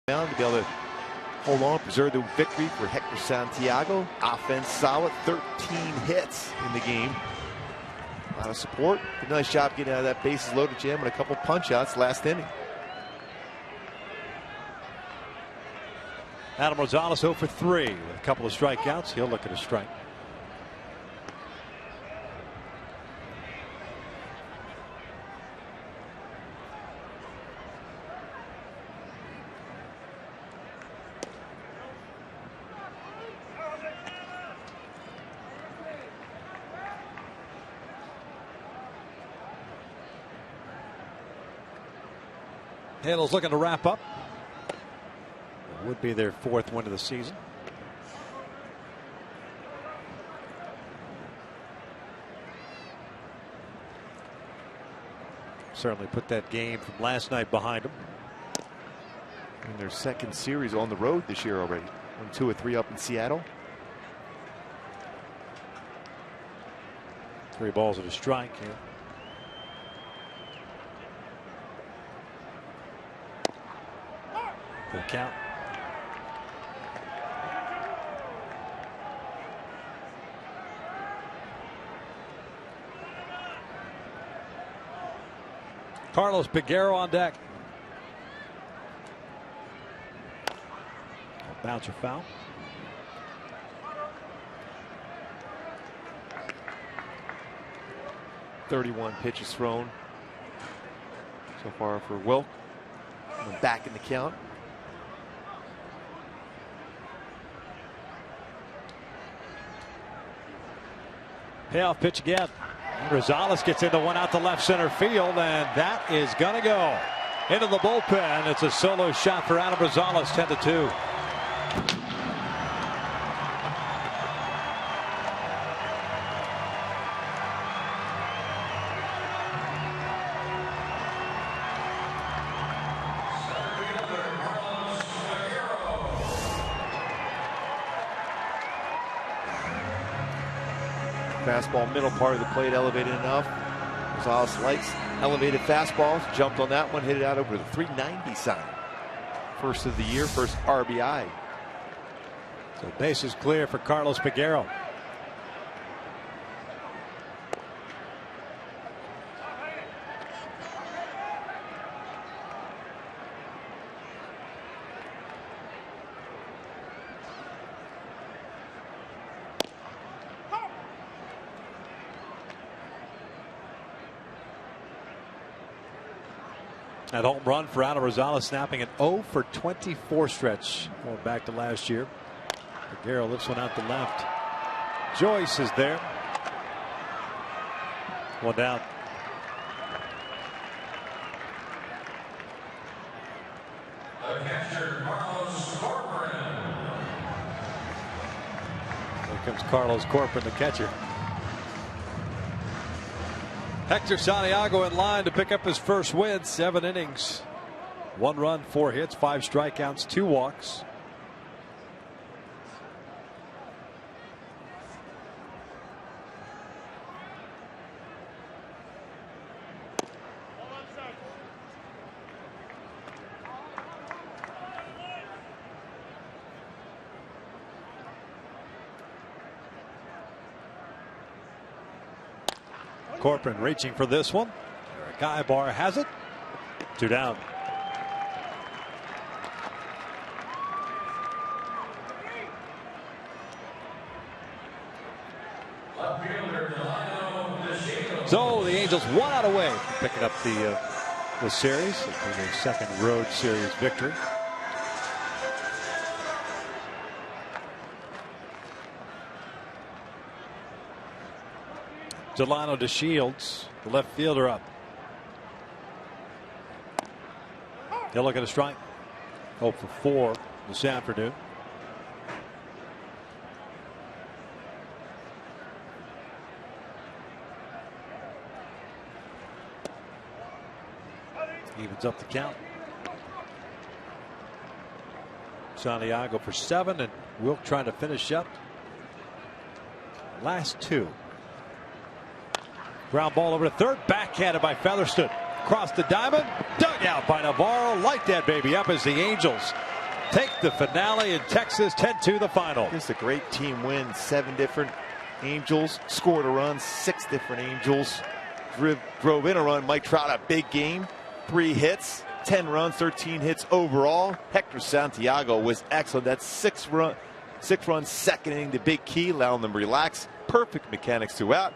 to be able to hold on, preserve the victory for Hector Santiago. Offense solid, 13 hits in the game. A lot of support. Did a nice job getting out of that bases loaded jam and a couple punch outs last inning. Adam Rosales 0 for 3 with a couple of strikeouts. He'll look at a strike. Hale's looking to wrap up. It would be their 4th win of the season. Certainly put that game from last night behind them. In their 2nd series on the road this year already. 1, 2, or 3 up in Seattle. 3 balls at a strike here. Full count. Carlos Peguero on deck. Bouncer foul. .31 pitches thrown so far for Wilk. Back in the count. Payoff pitch again. Rosales gets into one out to left center field, and that is going to go into the bullpen. It's a solo shot for Adam Rosales, 10-2. Fastball middle part of the plate elevated enough. Rosales likes elevated fastballs. Jumped on that one, hit it out over the 390 sign. First of the year, first RBI. So base is clear for Carlos Peguero. That home run for Adam Rosales, snapping an 0 for 24 stretch going back to last year. Peguero lifts one out to left. Joyce is there. One down. The catcher, Carlos Corcoran. Here comes Carlos Corcoran, the catcher. Hector Santiago in line to pick up his first win. 7 innings, 1 run, 4 hits, 5 strikeouts, 2 walks. Corcoran reaching for this one. Guy Bar has it. 2 down. So the Angels 1 out away from picking up the series. It'll be their 2nd road series victory. Delano DeShields, the left fielder, up. He'll look at a strike. 0 for 4 this afternoon. Evens up the count. Santiago for 7, and Wilk trying to finish up. Last 2. Ground ball over to third, backhanded by Featherston. Across the diamond, dug out by Navarro. Light that baby up as the Angels take the finale in Texas. 10-2 the final. Just a great team win. 7 different Angels scored a run. 6 different Angels drove in a run. Mike Trout, a big game. 3 hits, 10 runs, 13 hits overall. Hector Santiago was excellent. That 6 run second inning, the big key, allowing them to relax. Perfect mechanics throughout.